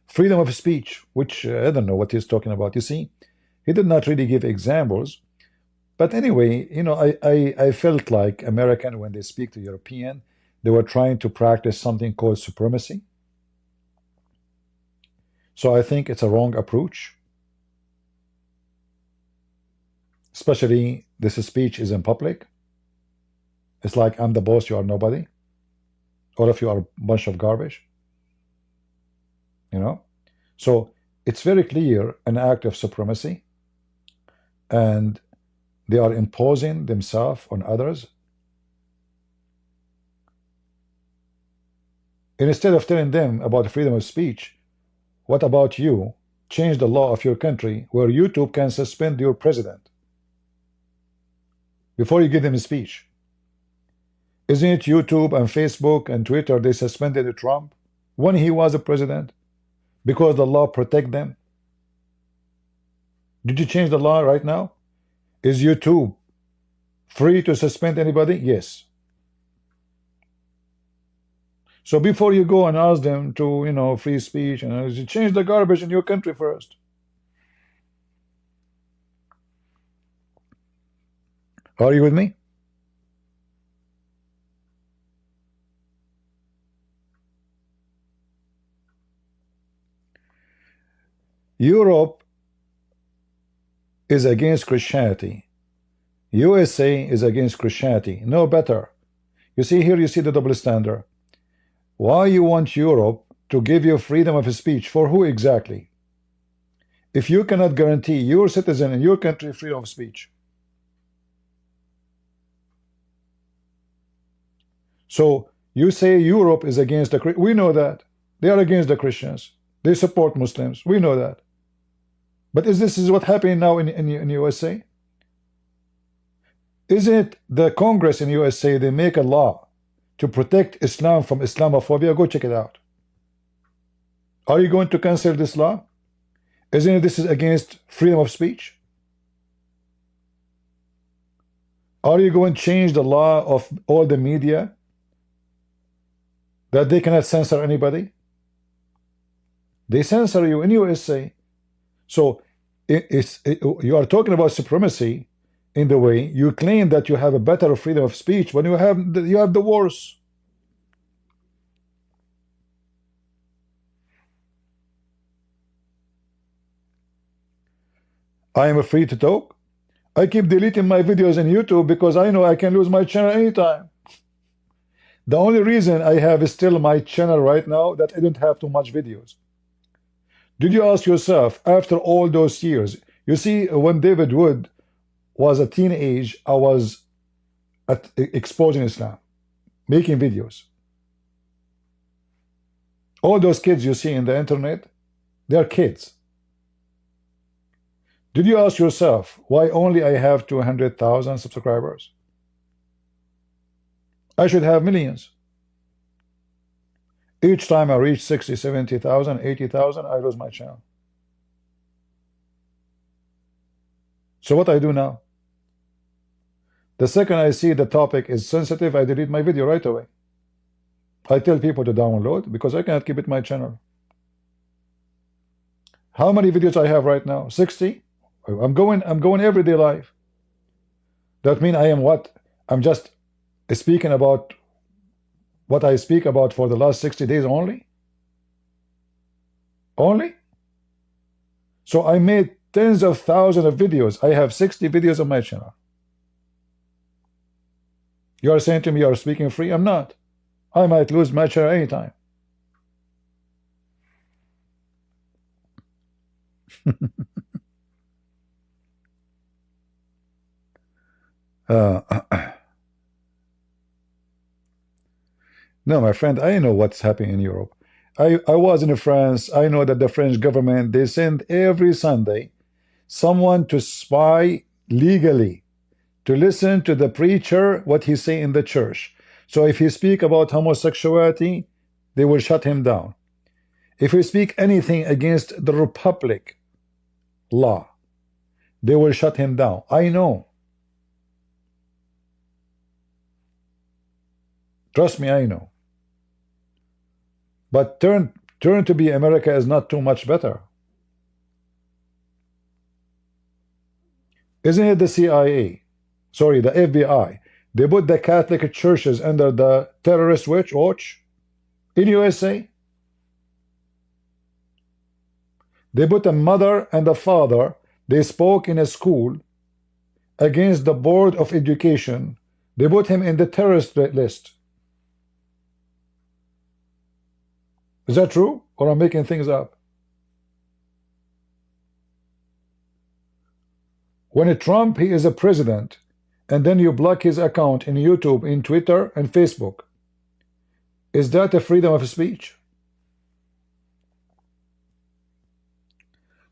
Freedom of speech, which I don't know what he's talking about. You see, he did not really give examples. But anyway, you know, I felt like American, when they speak to European, they were trying to practice something called supremacy. So I think it's a wrong approach. Especially this speech is in public. It's like, I'm the boss, you are nobody. All of you are a bunch of garbage. You know? So it's very clear an act of supremacy. And they are imposing themselves on others. And instead of telling them about freedom of speech, what about you? Change the law of your country where YouTube can suspend your president before you give them a speech. Isn't it YouTube and Facebook and Twitter, they suspended Trump when he was a president because the law protect them? Did you change the law right now? Is YouTube free to suspend anybody? Yes. So before you go and ask them to, you know, free speech, and you change the garbage in your country first. Are you with me? Europe is against Christianity. USA is against Christianity. No better. You see here, you see the double standard. Why you want Europe to give you freedom of speech? For who exactly? If you cannot guarantee your citizen in your country freedom of speech. So you say Europe is against the Christians. We know that. They are against the Christians. They support Muslims. We know that. But this is what happening now in USA? Isn't it the Congress in USA, they make a law to protect Islam from Islamophobia? Go check it out. Are you going to cancel this law? Isn't it this is against freedom of speech? Are you going to change the law of all the media that they cannot censor anybody? They censor you in USA. So you are talking about supremacy in the way you claim that you have a better freedom of speech when you have the worse. I am free to talk. I keep deleting my videos on YouTube because I know I can lose my channel anytime. The only reason I have still my channel right now that I don't have too much videos. Did you ask yourself, after all those years, you see, when David Wood was a teenage, I was exposing Islam, making videos. All those kids you see in the internet, they're kids. Did you ask yourself why only I have 200,000 subscribers? I should have millions. Each time I reach 60, 70,000, 80,000, I lose my channel. So what I do now? The second I see the topic is sensitive, I delete my video right away. I tell people to download because I cannot keep it my channel. How many videos I have right now? 60? I'm going everyday life. That means I am what? I'm just speaking about what I speak about for the last 60 days only? Only? So I made tens of thousands of videos. I have 60 videos on my channel. You are saying to me you are speaking free? I'm not. I might lose my channel anytime. No, my friend, I know what's happening in Europe. I was in France. I know that the French government, they send every Sunday someone to spy legally, to listen to the preacher, what he say in the church. So if he speak about homosexuality, they will shut him down. If he speak anything against the Republic law, they will shut him down. I know. Trust me, I know. But turn to be America is not too much better. Isn't it the CIA? Sorry, the FBI. They put the Catholic churches under the terrorist watch in USA. They put a mother and a father. They spoke in a school against the Board of Education. They put him in the terrorist list. Is that true? Or I'm making things up? When a Trump, he is a president, and then you block his account in YouTube, in Twitter, and Facebook. Is that a freedom of speech?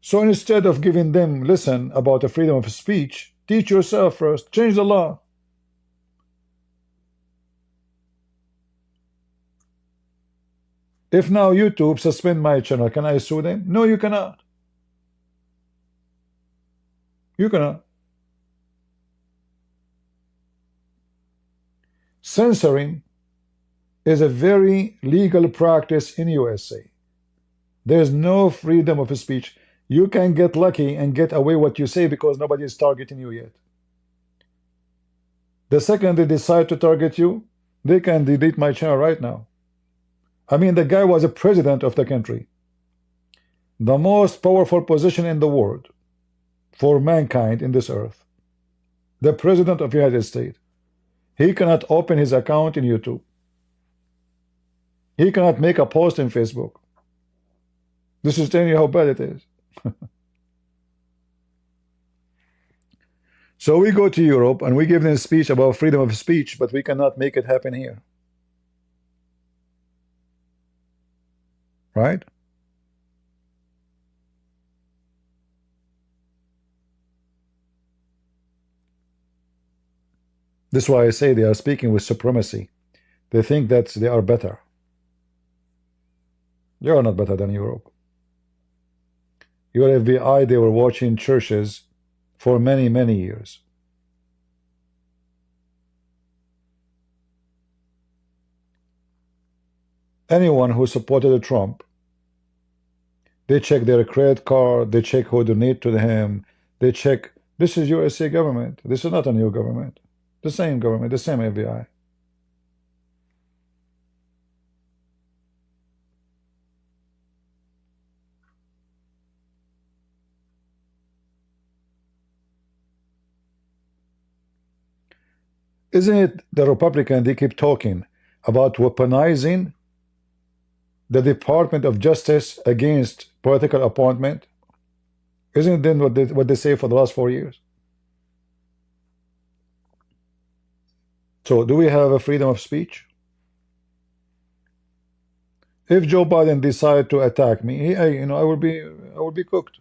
So instead of giving them listen about the freedom of speech, teach yourself first. Change the law. If now YouTube suspend my channel, can I sue them? No, you cannot. You cannot. Censoring is a very legal practice in USA. There's no freedom of speech. You can get lucky and get away what you say because nobody is targeting you yet. The second they decide to target you, they can delete my channel right now. I mean, the guy was a president of the country. The most powerful position in the world for mankind in this earth. The president of the United States. He cannot open his account in YouTube. He cannot make a post in Facebook. This is telling you how bad it is. So we go to Europe and we give them a speech about freedom of speech, but we cannot make it happen here. Right? This is why I say they are speaking with supremacy. They think that they are better. They are not better than Europe. Your FBI, they were watching churches for many, many years. anyone who supported Trump, they check their credit card, they check who donate to him, they check, this is USA government, this is not a new government, the same government, the same FBI. Isn't it the Republican, they keep talking about weaponizing the Department of Justice against political appointment? Isn't it then what they say for the last 4 years? So do we have a freedom of speech? If Joe Biden decide to attack me, I will be cooked.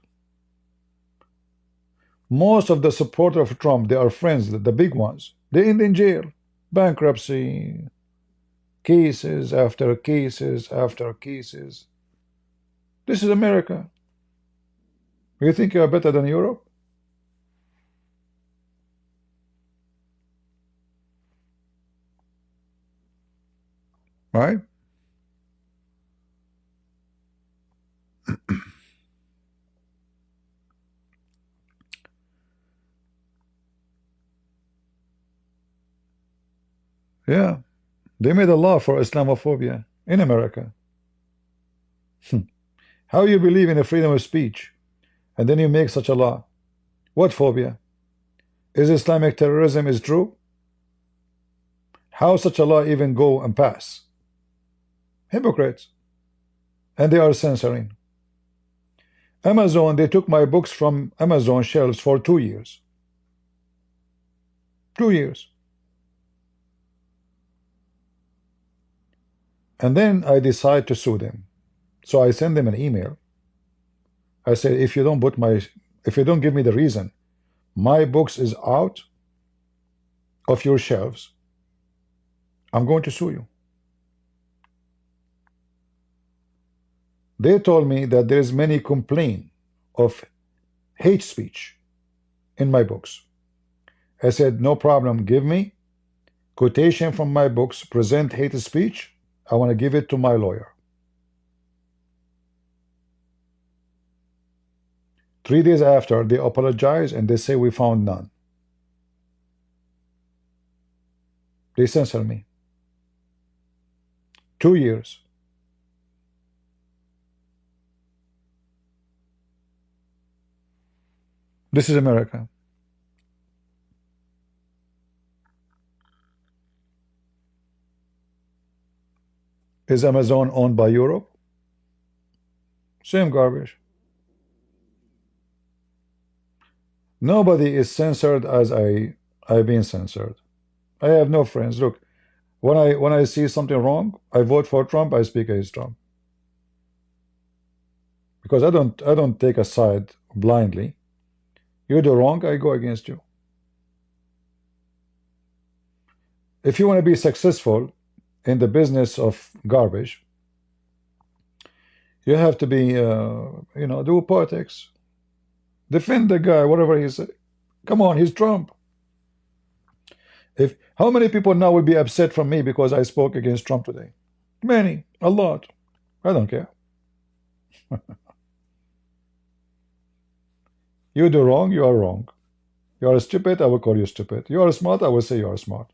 Most of the supporters of Trump, they are friends, the big ones. They're in jail, bankruptcy, cases after cases after cases. This is America. You think you are better than Europe? Right? Yeah. They made a law for Islamophobia in America. How you believe in the freedom of speech and then you make such a law? What phobia? Is Islamic terrorism is true? How such a law even go and pass? Hypocrites. And they are censoring. Amazon, they took my books from Amazon shelves for 2 years. 2 years. And then I decide to sue them. So I send them an email. I say, if you don't give me the reason, my books is out of your shelves, I'm going to sue you. They told me that there's many complaint of hate speech in my books. I said, no problem, give me quotation from my books, present hate speech. I want to give it to my lawyer. 3 days after, they apologize and they say we found none. They censor me. 2 years. This is America. Is Amazon owned by Europe? Same garbage. Nobody is censored as I've been censored. I have no friends. Look, when I see something wrong, I vote for Trump, I speak against Trump. Because I don't take a side blindly. You do wrong, I go against you. If you want to be successful in the business of garbage, you have to be, do politics. Defend the guy, whatever he said. Come on, he's Trump. How many people now will be upset from me because I spoke against Trump today? Many, a lot. I don't care. You do wrong, you are wrong. You are stupid, I will call you stupid. You are smart, I will say you are smart.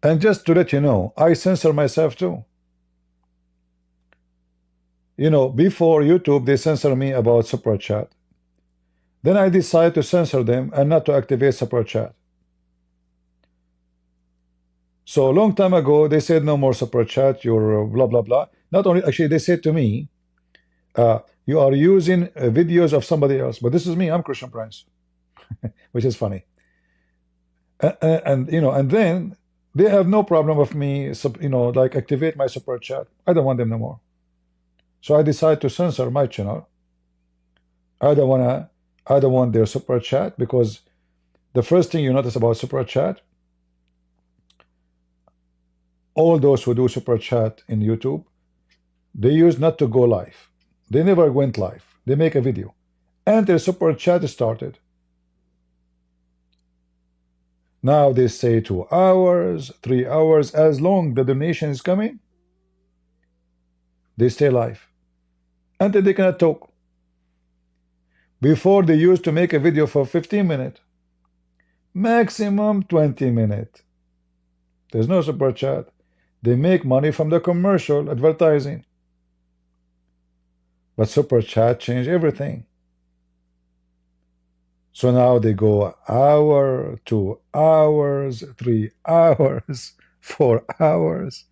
And just to let you know, I censor myself too. Before YouTube, they censor me about super chat. Then I decide to censor them and not to activate super chat. So a long time ago, they said no more super chat, you're blah, blah, blah. Not only, actually, they said to me, you are using videos of somebody else. But this is me, I'm Christian Prince, which is funny. And then they have no problem with me, like activate my super chat. I don't want them no more. So I decide to censor my channel. I don't want their super chat, because the first thing you notice about super chat, all those who do super chat in YouTube, They used not to go live. They never went live. They make a video. And their super chat started. Now they say 2 hours, 3 hours, as long the donation is coming, they stay live. Until they cannot talk. Before they used to make a video for 15 minutes. Maximum 20 minutes. There's no super chat. They make money from the commercial advertising. But super chat changed everything. So now they go hour, 2 hours, 3 hours, 4 hours.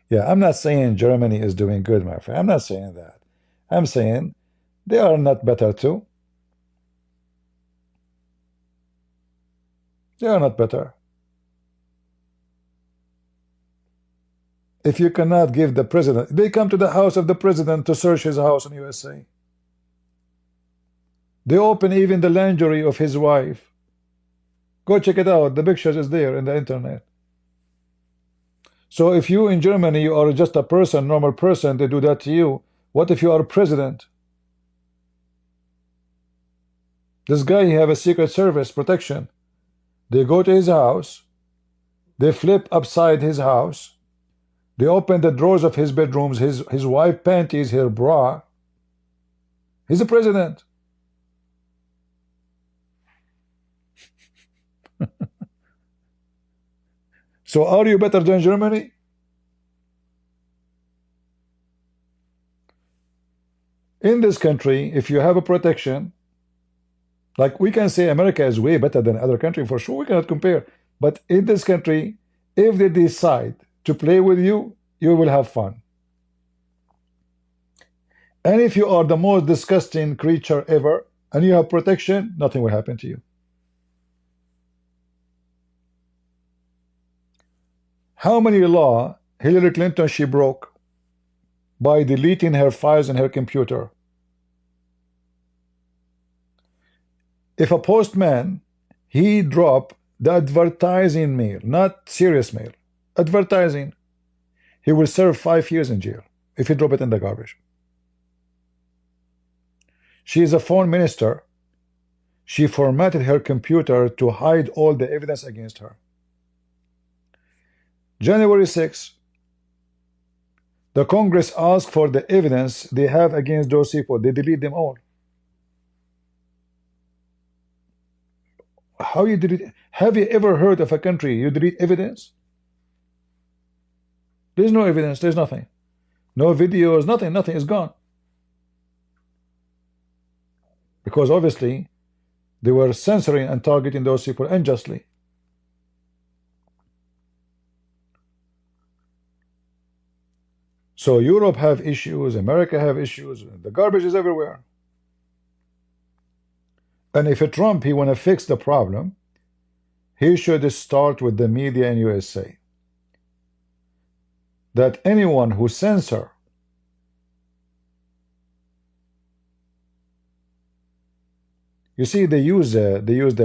Yeah, I'm not saying Germany is doing good, my friend. I'm not saying that. I'm saying they are not better too. They are not better. If you cannot give the president, they come to the house of the president to search his house in USA. They open even the lingerie of his wife. Go check it out. The pictures is there in the internet. So if you in Germany, you are just a person, normal person, they do that to you. What if you are president? This guy, he have a secret service protection. They go to his house. They flip upside his house. They open the drawers of his bedrooms, his wife panties, her bra. He's a president. So are you better than Germany? In this country, if you have a protection, like we can say America is way better than other countries, for sure, we cannot compare. But in this country, if they decide to play with you, you will have fun. And if you are the most disgusting creature ever, and you have protection, nothing will happen to you. How many laws Hillary Clinton she broke by deleting her files in her computer? If a postman, he dropped the advertising mail, not serious mail, advertising, he will serve 5 years in jail if he drop it in the garbage. She is a foreign minister. She formatted her computer to hide all the evidence against her. January 6, the Congress asked for the evidence they have against those people. They delete them all. How you delete? Have you ever heard of a country you delete evidence? There's no evidence. There's nothing. No videos, nothing. Nothing is gone. Because obviously they were censoring and targeting those people unjustly. So Europe have issues, America have issues, the garbage is everywhere. And if Trump, he want to fix the problem, he should start with the media in USA. That anyone who censor you see, they use the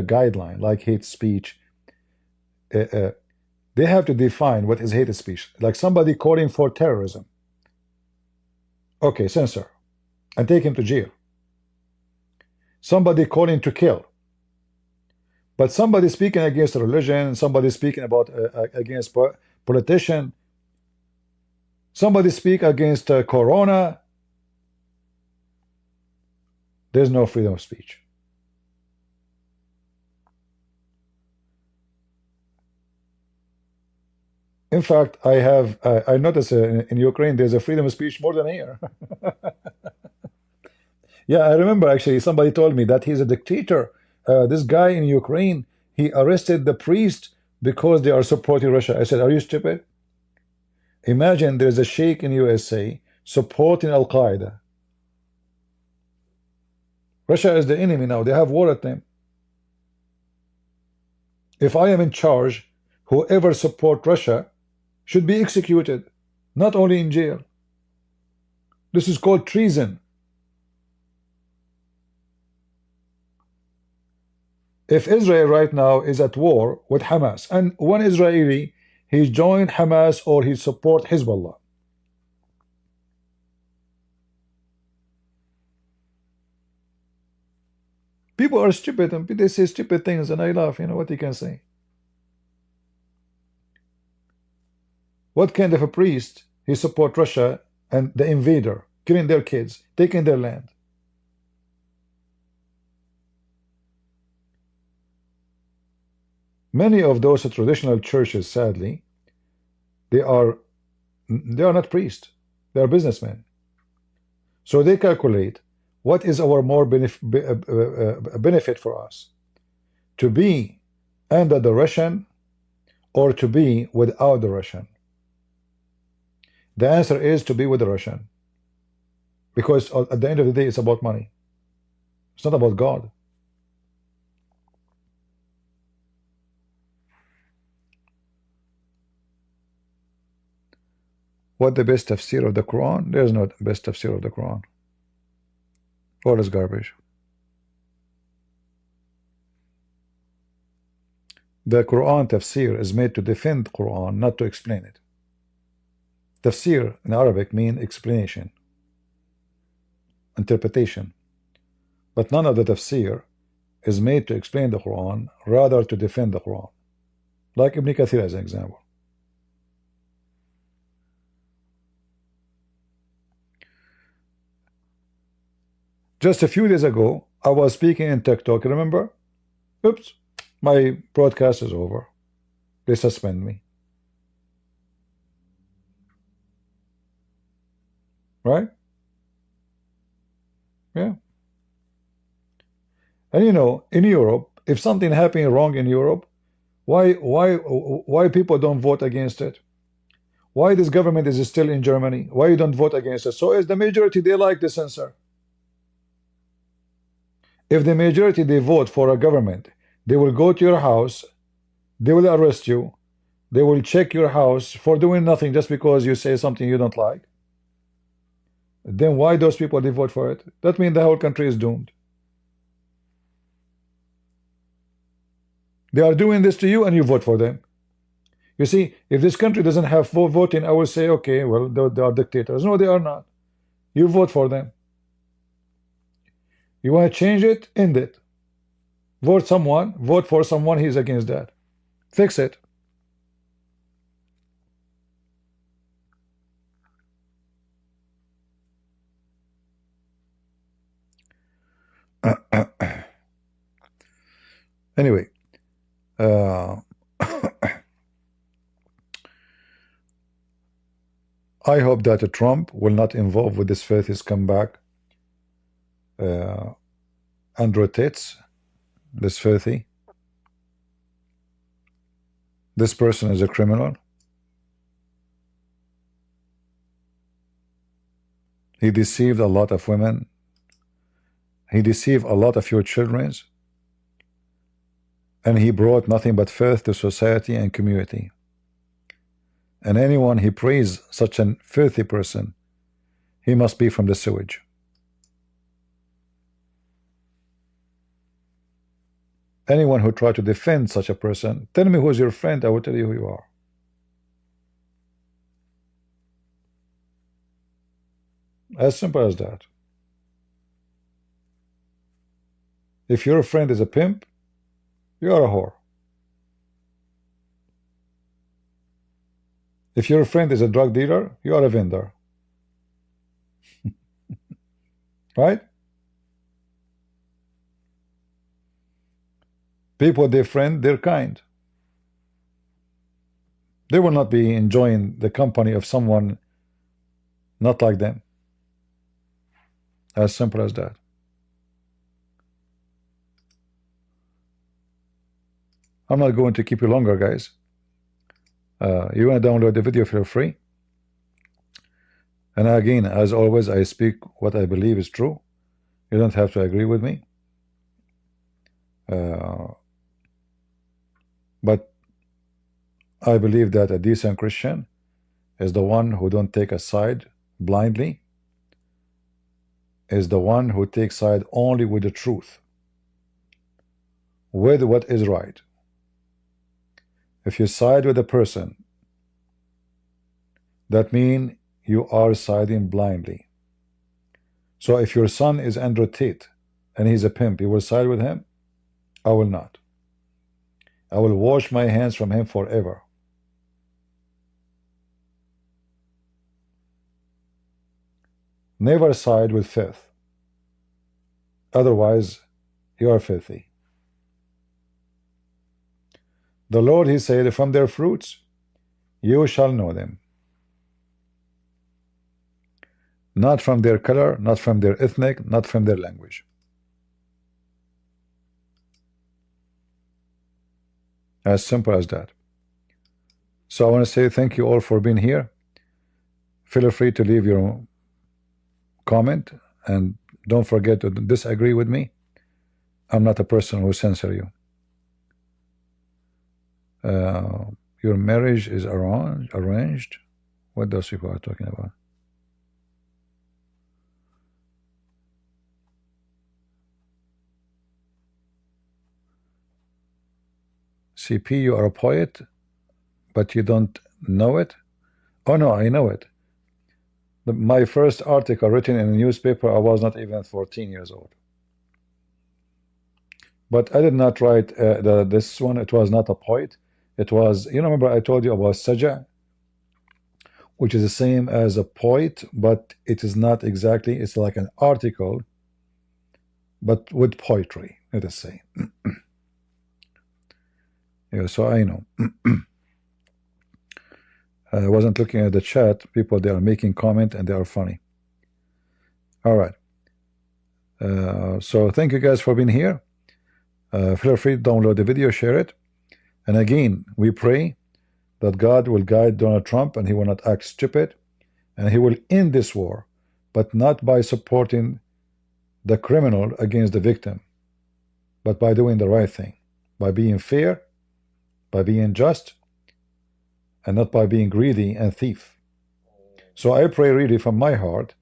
guideline like hate speech. They have to define what is hate speech. Like somebody calling for terrorism. Okay, censor and take him to jail. Somebody calling to kill. But somebody speaking against religion, somebody speaking about against politician, somebody speak against corona, there's no freedom of speech. In fact, I noticed in Ukraine there's a freedom of speech more than here. Yeah, I remember actually somebody told me that he's a dictator. This guy in Ukraine, he arrested the priest because they are supporting Russia. I said, are you stupid? Imagine there's a sheikh in USA supporting Al-Qaeda. Russia is the enemy now. They have war at them. If I am in charge, whoever support Russia should be executed, not only in jail. This is called treason. If Israel right now is at war with Hamas, and one Israeli, he joined Hamas or he support Hezbollah, people are stupid and they say stupid things and I laugh. You know what you can say? What kind of a priest he support Russia and the invader, killing their kids, taking their land? Many of those traditional churches, sadly, they are not priests, they are businessmen. So they calculate what is our more benefit for us, to be under the Russian or to be without the Russian. The answer is to be with the Russian, because at the end of the day it's about money. It's not about God. What the best tafsir of the Quran? There's no best tafsir of the Quran. All is garbage. The Quran tafsir is made to defend Quran, not to explain it. Tafsir in Arabic means explanation, interpretation. But none of the tafsir is made to explain the Quran, rather to defend the Quran. Like Ibn Kathir as an example. Just a few days ago, I was speaking in TikTok, remember? Oops, my broadcast is over. They suspend me. Right? Yeah. And you know, in Europe, if something happening wrong in Europe, why people don't vote against it? Why this government is still in Germany? Why you don't vote against it? So is the majority, they like the censor. If the majority they vote for a government, they will go to your house, they will arrest you, they will check your house for doing nothing just because you say something you don't like. Then why those people they vote for it? That means the whole country is doomed. They are doing this to you and you vote for them. You see, if this country doesn't have voting, I will say, okay, well, they are dictators. No, they are not. You vote for them. You want to change it? End it. Vote for someone he's against that. Fix it. Anyway, I hope that Trump will not involve with this filthy scumbag Andrew Tate, this filthy. This person is a criminal. He deceived a lot of women. He deceived a lot of your children. And he brought nothing but filth to society and community. And anyone he praise such a filthy person, he must be from the sewage. Anyone who try to defend such a person, tell me who's your friend, I will tell you who you are. As simple as that. If your friend is a pimp, you are a whore. If your friend is a drug dealer, you are a vendor. Right? People they friend, they're kind. They will not be enjoying the company of someone not like them. As simple as that. I'm not going to keep you longer, guys. You want to download the video, feel free. And again, as always, I speak what I believe is true. You don't have to agree with me. But I believe that a decent Christian is the one who don't take a side blindly, is the one who takes side only with the truth. with what is right. If you side with a person, that means you are siding blindly. So if your son is Andrew Tate and he's a pimp, you will side with him? I will not. I will wash my hands from him forever. Never side with filth. Otherwise, you are filthy. The Lord, he said, from their fruits you shall know them. Not from their color, not from their ethnic, not from their language. As simple as that. So I want to say thank you all for being here. Feel free to leave your comment, and don't forget to disagree with me. I'm not a person who censor you. Your marriage is arranged. What those people are talking about? CP, you are a poet, but you don't know it? Oh no, I know it. My first article written in a newspaper, I was not even 14 years old. But I did not write this one. It was not a poet. It was, you know, remember I told you about Saja, which is the same as a poet, but it is not exactly. It's like an article, but with poetry, let us say. Yeah, so I know. I wasn't looking at the chat. People, they are making comment and they are funny. All right. So thank you guys for being here. Feel free to download the video, share it. And again, we pray that God will guide Donald Trump and he will not act stupid, and he will end this war, but not by supporting the criminal against the victim, but by doing the right thing, by being fair, by being just, and not by being greedy and thief. So I pray really from my heart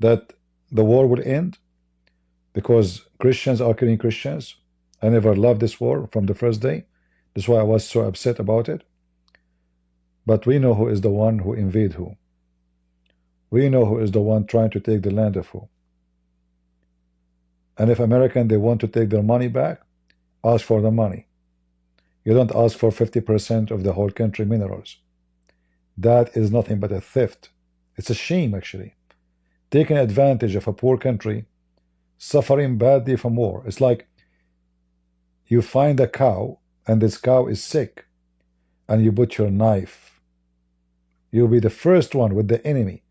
that the war will end, because Christians are killing Christians. I never loved this war from the first day. That's why I was so upset about it. But we know who is the one who invade who. We know who is the one trying to take the land of who. And if Americans, they want to take their money back, ask for the money. You don't ask for 50% of the whole country minerals. That is nothing but a theft. It's a shame, actually. Taking advantage of a poor country, suffering badly from war. It's like you find a cow, and this cow is sick, and you put your knife. You'll be the first one with the enemy,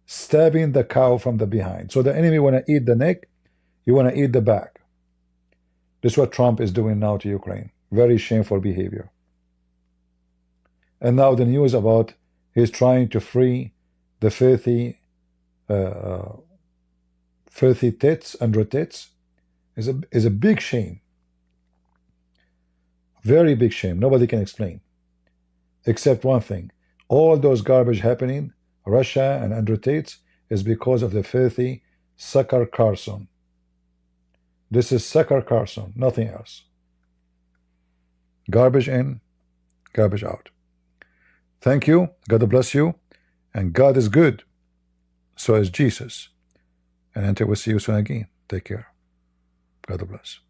stabbing the cow from the behind. So the enemy want to eat the neck, you want to eat the back. This is what Trump is doing now to Ukraine. Very shameful behavior. And now the news about he's trying to free the filthy tits, Andrew Tits, is a big shame. Very big shame. Nobody can explain. Except one thing. All those garbage happening, Russia and Andrew Tate's, is because of the filthy Sucker Carson. This is Sucker Carson, nothing else. Garbage in, garbage out. Thank you. God bless you. And God is good. So is Jesus. And until we see you soon again, take care. God bless.